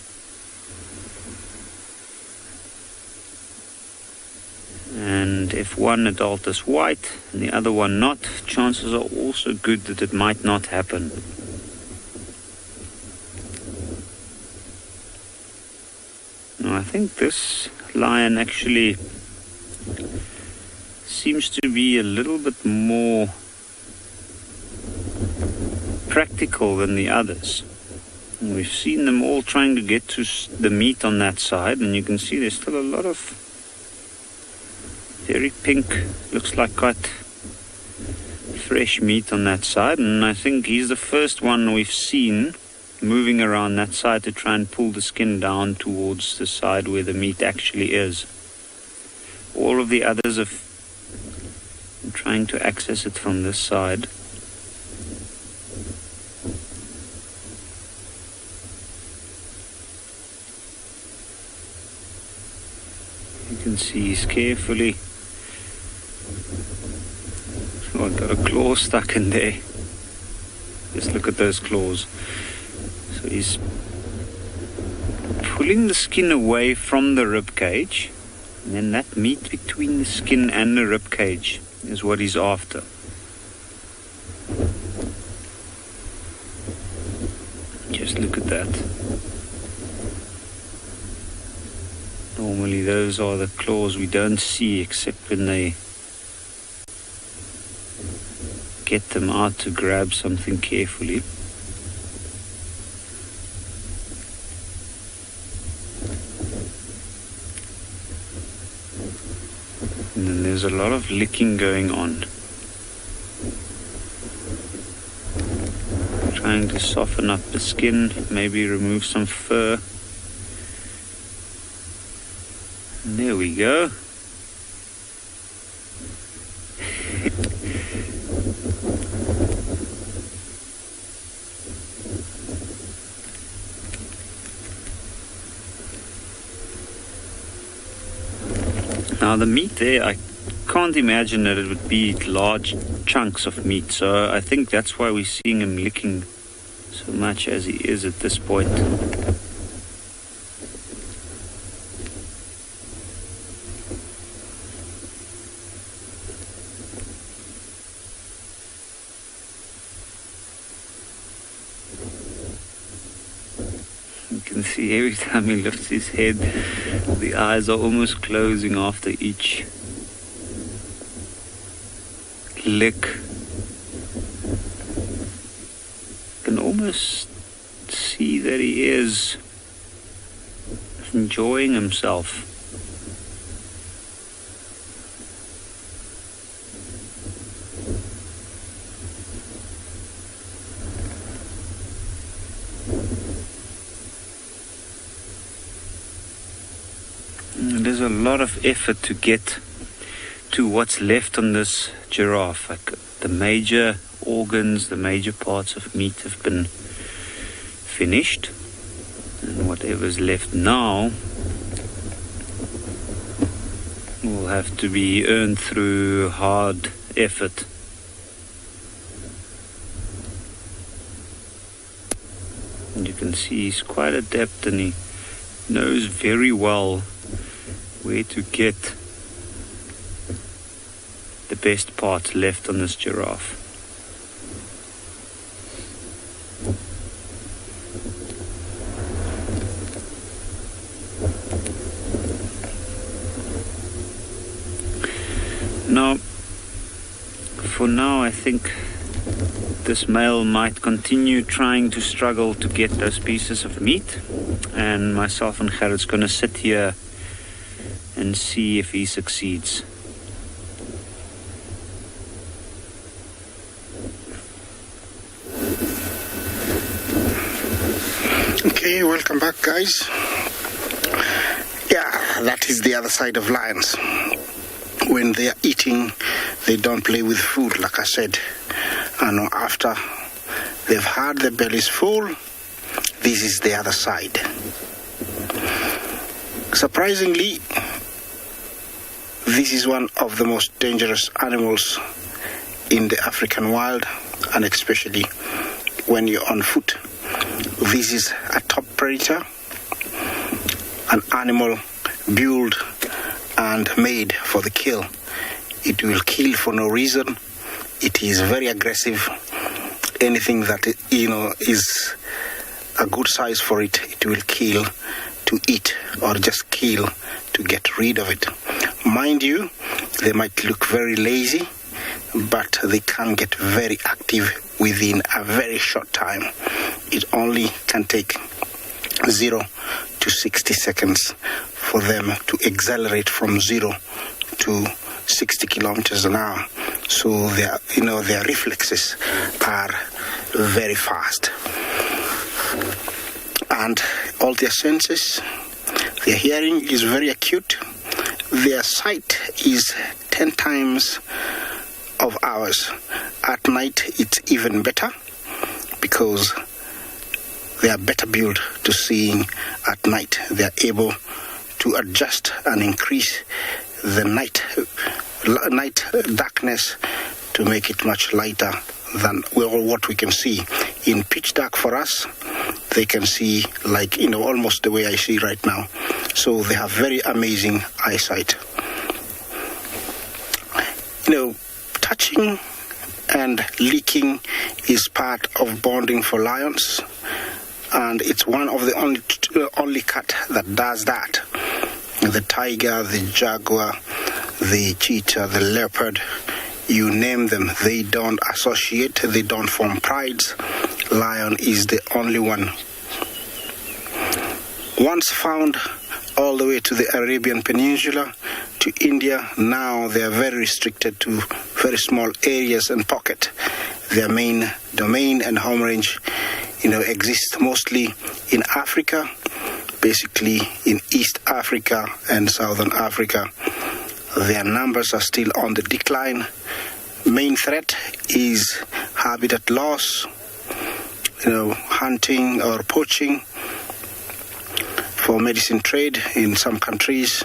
And if one adult is white and the other one not, chances are also good that it might not happen. think this lion actually seems to be a little bit more practical than the others. And we've seen them all trying to get to the meat on that side, and you can see there's still a lot of very pink, looks like quite fresh meat on that side, and I think he's the first one we've seen moving around that side to try and pull the skin down towards the side where the meat actually is. All of the others are trying to access it from this side. You can see he's carefully got a claw stuck in there. Just look at those claws. So he's pulling the skin away from the rib cage, and then that meat between the skin and the rib cage is what he's after. Just look at that. Normally those are the claws we don't see except when they get them out to grab something carefully. And then there's a lot of licking going on. Trying to soften up the skin, maybe remove some fur. And there we go. Now the meat there, I can't imagine that it would be large chunks of meat, so I think that's why we're seeing him licking so much as he is at this point. You can see every time he lifts his head, the eyes are almost closing after each lick. You can almost see that he is enjoying himself. There's a lot of effort to get to what's left on this giraffe. Like the major organs, the major parts of meat have been finished, and whatever's left now will have to be earned through hard effort. And you can see he's quite adept, and he knows very well where to get the best parts left on this giraffe. Now, for now, I think this male might continue trying to struggle to get those pieces of meat, and myself and Gerrit's going to sit here and see if he succeeds. Okay, welcome back, guys. Yeah, that is the other side of lions. When they are eating, they don't play with food, like I said. And after they've had their bellies full, this is the other side. Surprisingly, this is one of the most dangerous animals in the African wild, and especially when you're on foot. This is a top predator, an animal built and made for the kill. It will kill for no reason. It is very aggressive. Anything that is a good size for it, it will kill to to eat or just kill to get rid of it. Mind you, they might look very lazy, but they can get very active within a very short time. It only can take 0 to 60 seconds for them to accelerate from 0 to 60 kilometers an hour. So their reflexes are very fast. And all their senses, their hearing is very acute. Their sight is 10 times of ours. At night, it's even better because they are better built to seeing at night. They are able to adjust and increase the night darkness to make it much lighter than what we can see. In pitch dark for us, they can see almost the way I see right now. So they have very amazing eyesight. Touching and licking is part of bonding for lions, and it's one of the only cat that does that. The tiger, the jaguar, the cheetah, the leopard, you name them, they don't associate, they don't form prides. Lion is the only one. Once found all the way to the Arabian Peninsula, to India, now they are very restricted to very small areas and pocket. Their main domain and home range, exists mostly in Africa, basically in East Africa and Southern Africa. Their numbers are still on the decline. Main threat is habitat loss, hunting or poaching for medicine trade in some countries,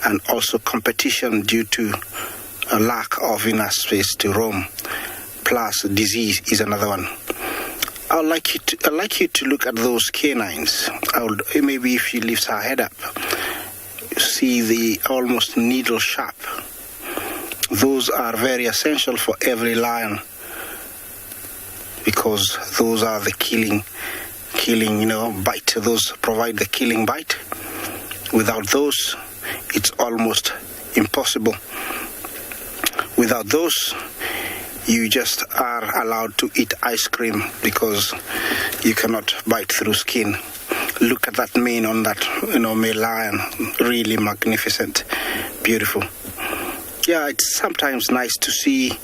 and also competition due to a lack of enough space to roam. Plus, disease is another one. I'd like you to look at those canines. Maybe if she lifts her head up, see the almost needle sharp. Those are very essential for every lion because those are the killing, bite. Those provide the killing bite. Without those, it's almost impossible. Without those, you just are allowed to eat ice cream because you cannot bite through skin. Look at that mane on that, male lion. Really magnificent, beautiful. Yeah, it's sometimes nice to see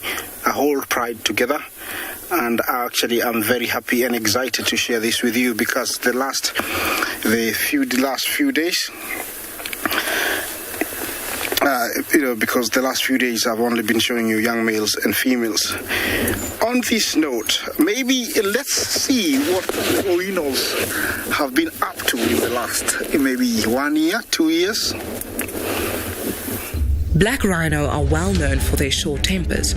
a whole pride together. And actually, I'm very happy and excited to share this with you because the last few days, because the last few days I've only been showing you young males and females. On this note, maybe let's see what originals have been up to in the last maybe 1 year, 2 years. Black rhino are well known for their short tempers,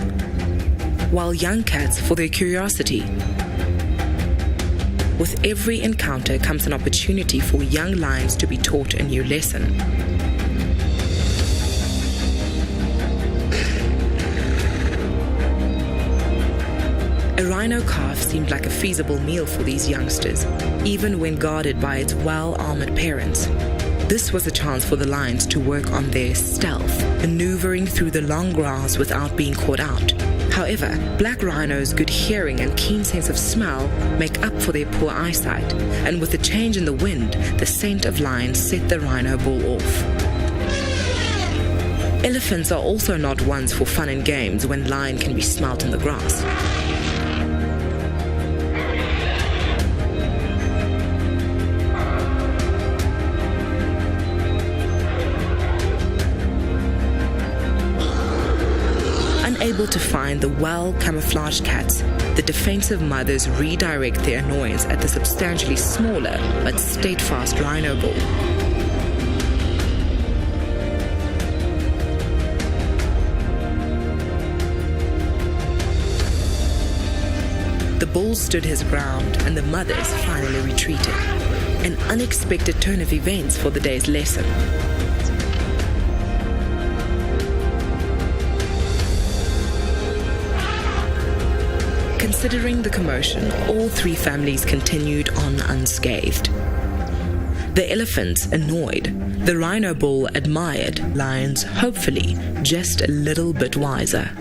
while young cats for their curiosity. With every encounter comes an opportunity for young lions to be taught a new lesson. A rhino calf seemed like a feasible meal for these youngsters, even when guarded by its well-armored parents. This was a chance for the lions to work on their stealth, maneuvering through the long grass without being caught out. However, black rhinos' good hearing and keen sense of smell make up for their poor eyesight, and with the change in the wind, the scent of lions set the rhino bull off. Elephants are also not ones for fun and games when lion can be smelt in the grass. Unable to find the well-camouflaged cats, the defensive mothers redirect their annoyance at the substantially smaller but steadfast rhino bull. The bull stood his ground and the mothers finally retreated. An unexpected turn of events for the day's lesson. Considering the commotion, all three families continued on unscathed. The elephants annoyed, the rhino bull admired, lions hopefully just a little bit wiser.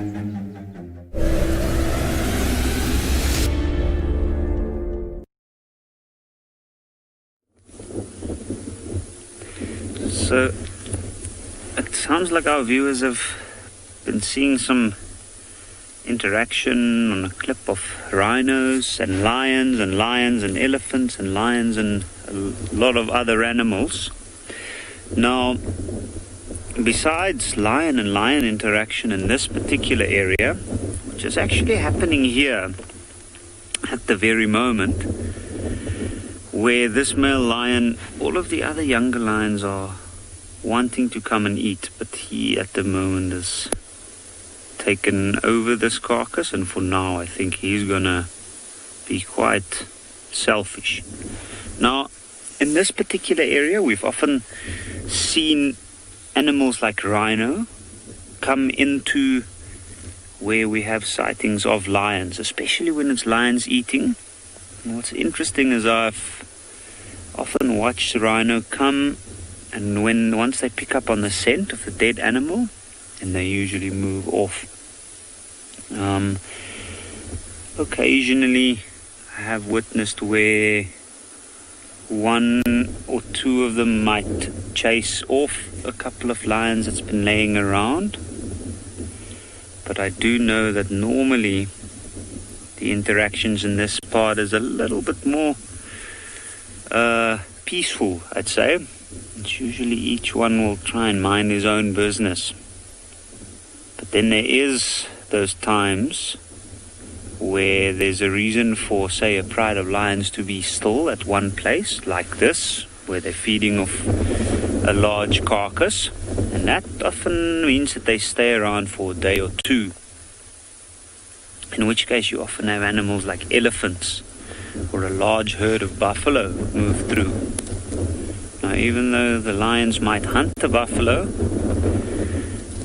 So it sounds like our viewers have been seeing some interaction on a clip of rhinos and lions and elephants and lions and a lot of other animals. Now, besides lion and lion interaction in this particular area, which is actually happening here at the very moment, where this male lion, all of the other younger lions are wanting to come and eat, but he at the moment has taken over this carcass, and for now I think he's gonna be quite selfish. Now, in this particular area, we've often seen animals like rhino come into where we have sightings of lions, especially when it's lions eating. And what's interesting is I've often watched rhino come, and once they pick up on the scent of the dead animal, and they usually move off. Occasionally I have witnessed where one or two of them might chase off a couple of lions that's been laying around, but I do know that normally the interactions in this part is a little bit more peaceful, I'd say. It's usually each one will try and mind his own business. But then there is those times where there's a reason for, say, a pride of lions to be still at one place, like this, where they're feeding off a large carcass. And that often means that they stay around for a day or two. In which case you often have animals like elephants or a large herd of buffalo move through. Now, even though the lions might hunt the buffalo,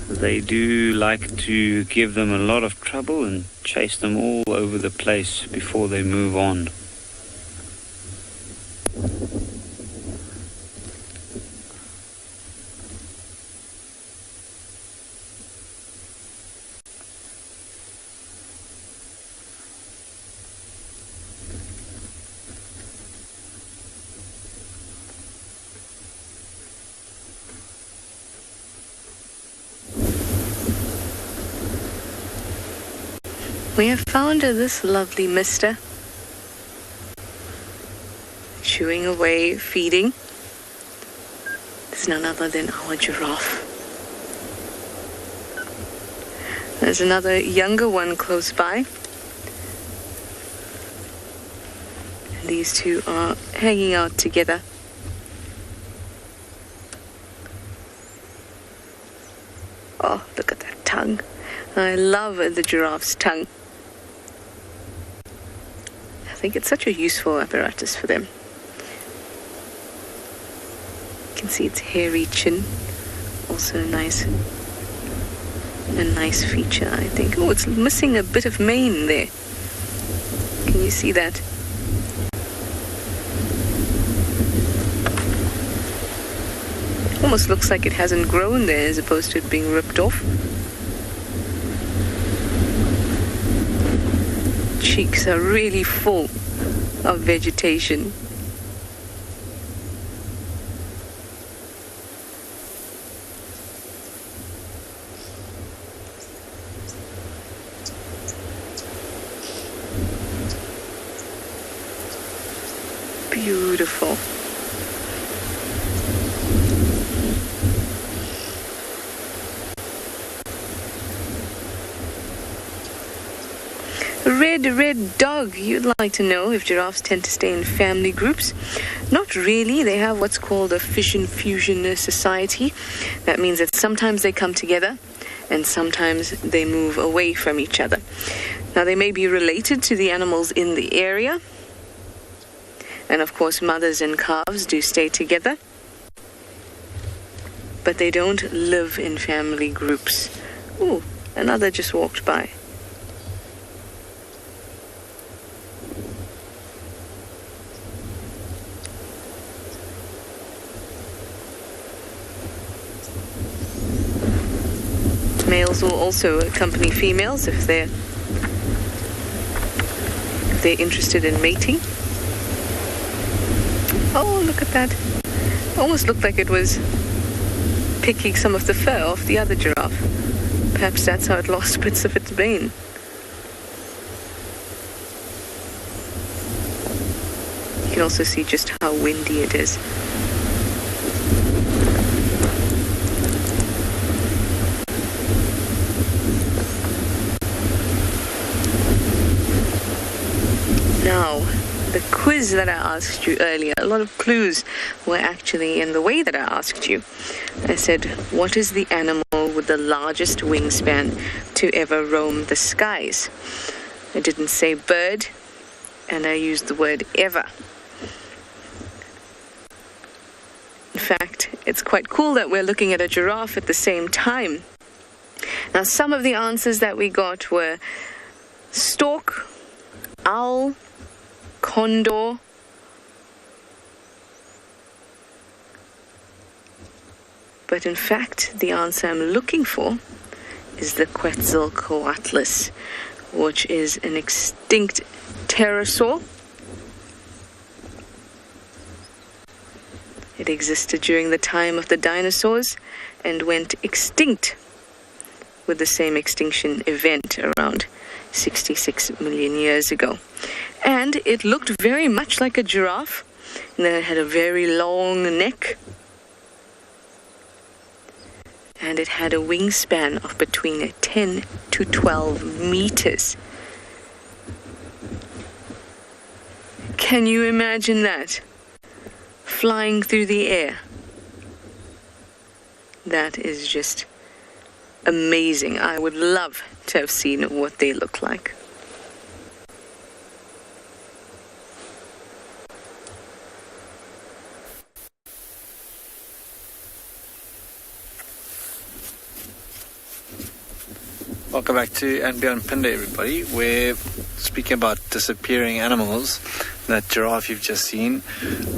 they do like to give them a lot of trouble and chase them all over the place before they move on. We have found this lovely mister chewing away, feeding. It's none other than our giraffe. There's another younger one close by. And these two are hanging out together. Oh, look at that tongue. I love the giraffe's tongue. I think it's such a useful apparatus for them. You can see its hairy chin. Also a nice feature, I think. Oh, it's missing a bit of mane there. Can you see that? Almost looks like it hasn't grown there as opposed to it being ripped off. Cheeks are really full of vegetation. Beautiful. Red dog. You'd like to know if giraffes tend to stay in family groups. Not really. They have what's called a fission fusion society. That means that sometimes they come together and sometimes they move away from each other. Now, they may be related to the animals in the area. And of course, mothers and calves do stay together. But they don't live in family groups. Ooh, another just walked by. Males will also accompany females if they're interested in mating. Oh, look at that. Almost looked like it was picking some of the fur off the other giraffe. Perhaps that's how it lost bits of its mane. You can also see just how windy it is. Now, the quiz that I asked you earlier, a lot of clues were actually in the way that I asked you. I said, what is the animal with the largest wingspan to ever roam the skies? I didn't say bird, and I used the word ever. In fact, it's quite cool that we're looking at a giraffe at the same time. Now, some of the answers that we got were stork, owl, condor, but in fact the answer I'm looking for is the Quetzalcoatlus, which is an extinct pterosaur. It existed during the time of the dinosaurs and went extinct with the same extinction event around 66 million years ago. And it looked very much like a giraffe, and then it had a very long neck, and it had a wingspan of between 10 to 12 meters. Can you imagine that? Flying through the air. That is just amazing. I would love to have seen what they look like. Welcome back to And Beyond Pinde, everybody. We're speaking about disappearing animals. That giraffe you've just seen,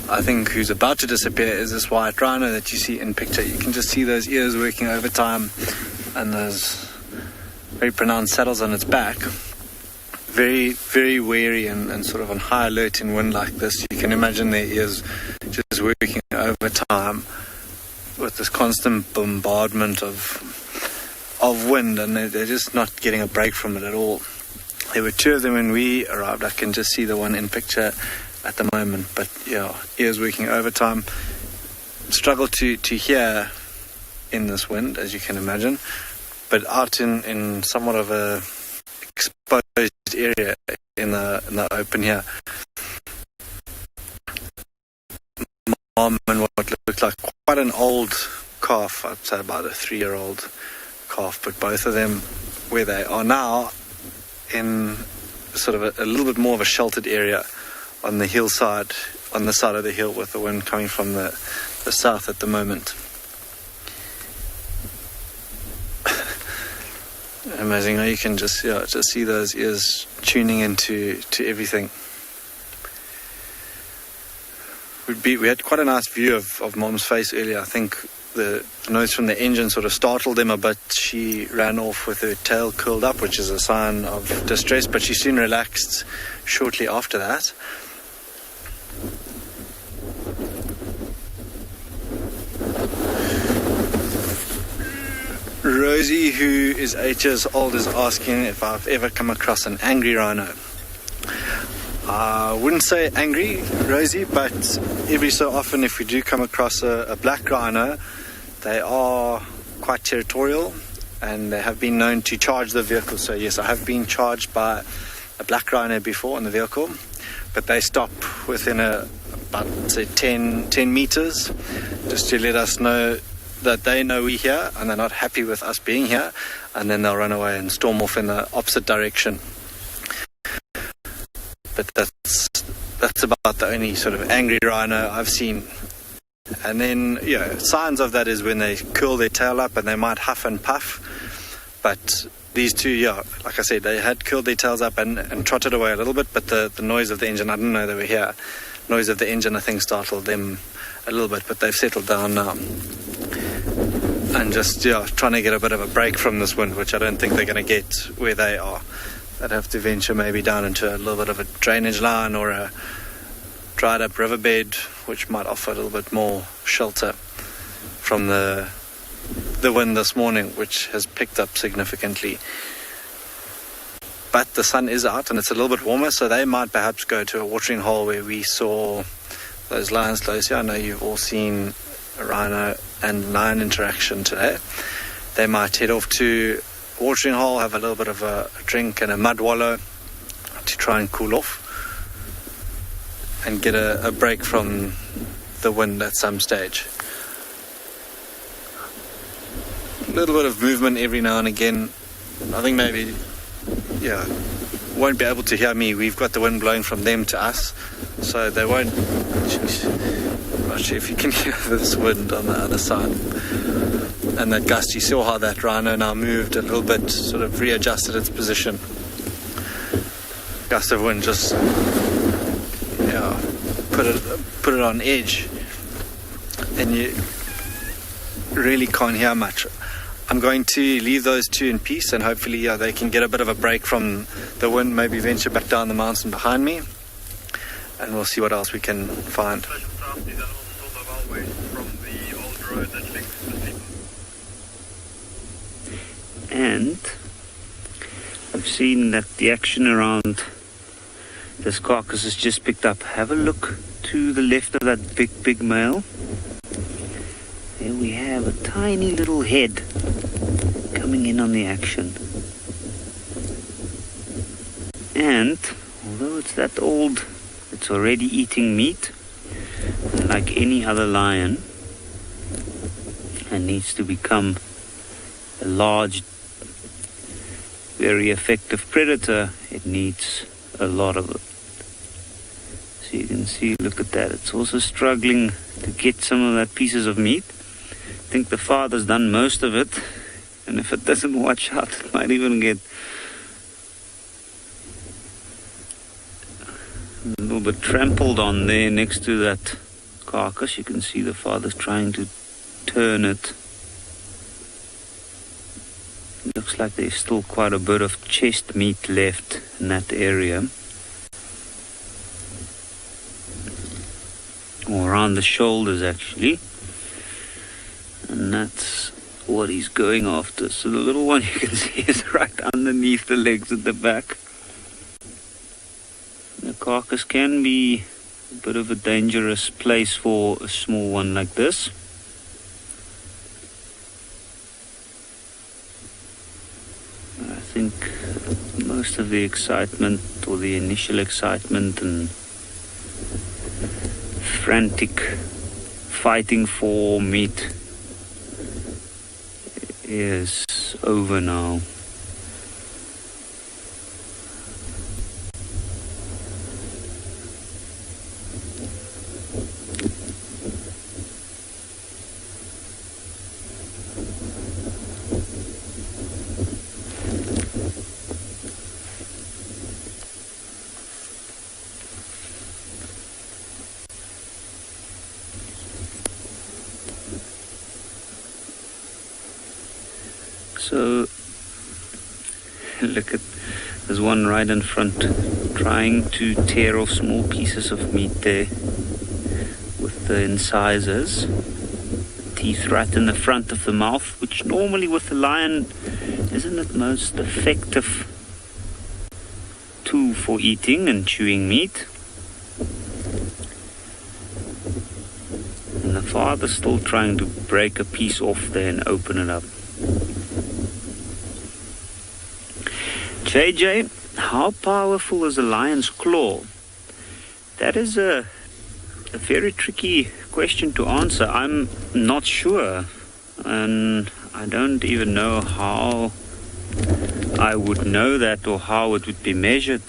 I think who's about to disappear is this white rhino that you see in picture. You can just see those ears working overtime and those very pronounced saddles on its back. Very, very wary and sort of on high alert in wind like this. You can imagine their ears just working overtime with this constant bombardment of wind, and they're just not getting a break from it at all. There were two of them when we arrived. I can just see the one in picture at the moment, but yeah, ears working overtime. Struggle to hear in this wind, as you can imagine, but out in somewhat of a exposed area in the open here. Mom and what looked like quite an old calf, I'd say about a 3-year-old calf, but both of them where they are now in sort of a little bit more of a sheltered area on the hillside, on the side of the hill, with the wind coming from the south at the moment. Amazing how you can just see those ears tuning into everything. We had quite a nice view of Mom's face earlier. I think the noise from the engine sort of startled them a bit. She ran off with her tail curled up, which is a sign of distress, but she soon relaxed shortly after that. Rosie, who is 8 years old, is asking if I've ever come across an angry rhino. I wouldn't say angry, Rosie, but every so often if we do come across a black rhino, they are quite territorial and they have been known to charge the vehicle. So yes, I have been charged by a black rhino before in the vehicle, but they stop within about say 10 meters just to let us know that they know we're here and they're not happy with us being here, and then they'll run away and storm off in the opposite direction. But that's about the only sort of angry rhino I've seen. And then, signs of that is when they curl their tail up and they might huff and puff. But these two, like I said, they had curled their tails up and trotted away a little bit, but the noise of the engine, I didn't know they were here. Noise of the engine, I think, startled them a little bit, but they've settled down now. and just trying to get a bit of a break from this wind, which I don't think they're going to get where they are. They'd have to venture maybe down into a little bit of a drainage line or a dried up riverbed, which might offer a little bit more shelter from the wind this morning, which has picked up significantly. But the sun is out and it's a little bit warmer, so they might perhaps go to a watering hole where we saw those lions close here. I know you've all seen a rhino and lion interaction today. They might head off to a watering hole, have a little bit of a drink and a mud wallow to try and cool off and get a break from the wind at some stage. A little bit of movement every now and again. I think maybe won't be able to hear me. We've got the wind blowing from them to us, so they won't. I'm not sure if you can hear this wind on the other side and that gust. You saw how that rhino now moved a little bit, sort of readjusted its position. Gust of wind just put it on edge, and you really can't hear much. I'm going to leave those two in peace, and hopefully they can get a bit of a break from the wind, maybe venture back down the mountain behind me, and we'll see what else we can find. And I've seen that the action around this carcass has just picked up. Have a look to the left of that big male. There we have a tiny little head coming in on the action. And although it's that old, it's already eating meat. And like any other lion, and needs to become a large, very effective predator, it needs a lot of it. So you can see, look at that, it's also struggling to get some of that pieces of meat. I think the father's done most of it, and if it doesn't watch out, it might even get a little bit trampled on there next to that carcass. You can see the father's trying to turn it. Looks like there's still quite a bit of chest meat left in that area, or around the shoulders actually. And that's what he's going after. So the little one you can see is right underneath the legs at the back. The carcass can be a bit of a dangerous place for a small one like this. I think most of the excitement, or the initial excitement and frantic fighting for meat, is over now. So look at, there's one right in front trying to tear off small pieces of meat there with the incisors. Teeth right in the front of the mouth, which normally with the lion isn't the most effective tool for eating and chewing meat. And the father's still trying to break a piece off there and open it up. JJ, how powerful is a lion's claw? That is a very tricky question to answer. I'm not sure, and I don't even know how I would know that or how it would be measured.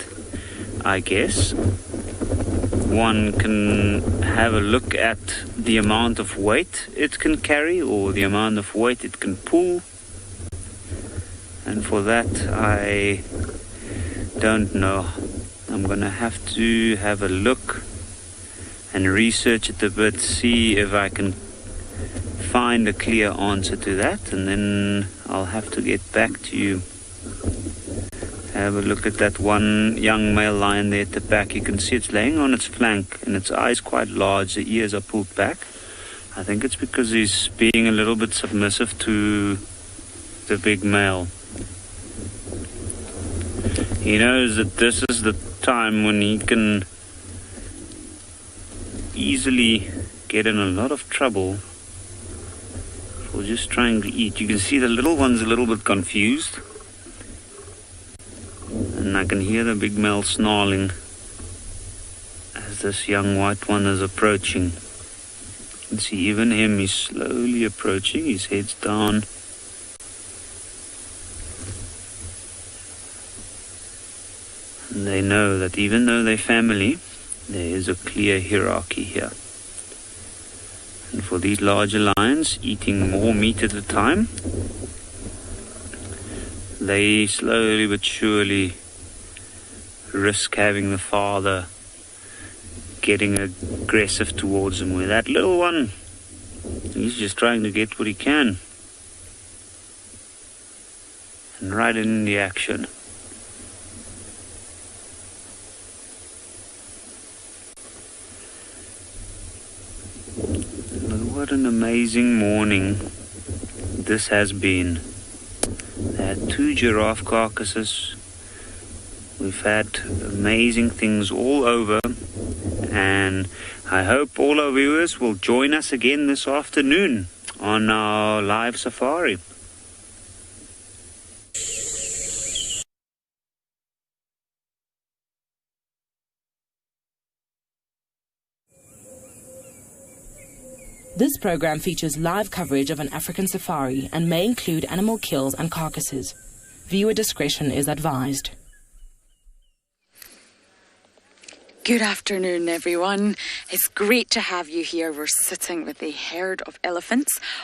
I guess one can have a look at the amount of weight it can carry or the amount of weight it can pull. And for that, I don't know. I'm going to have to have a look and research it a bit, see if I can find a clear answer to that, and then I'll have to get back to you. Have a look at that one young male lion there at the back. You can see it's laying on its flank, and its eyes quite large. The ears are pulled back. I think it's because he's being a little bit submissive to the big male. He knows that this is the time when he can easily get in a lot of trouble for just trying to eat. You can see the little one's a little bit confused, and I can hear the big male snarling as this young white one is approaching. You can see even him, he's slowly approaching, his head's down. And they know that even though they're family, there is a clear hierarchy here. And for these larger lions, eating more meat at a time, they slowly but surely risk having the father getting aggressive towards them. Where that little one, he's just trying to get what he can. And right in the action. What an amazing morning this has been. They had 2 giraffe carcasses. We've had amazing things all over, and I hope all our viewers will join us again this afternoon on our live safari. This program features live coverage of an African safari and may include animal kills and carcasses. Viewer discretion is advised. Good afternoon, everyone. It's great to have you here. We're sitting with a herd of elephants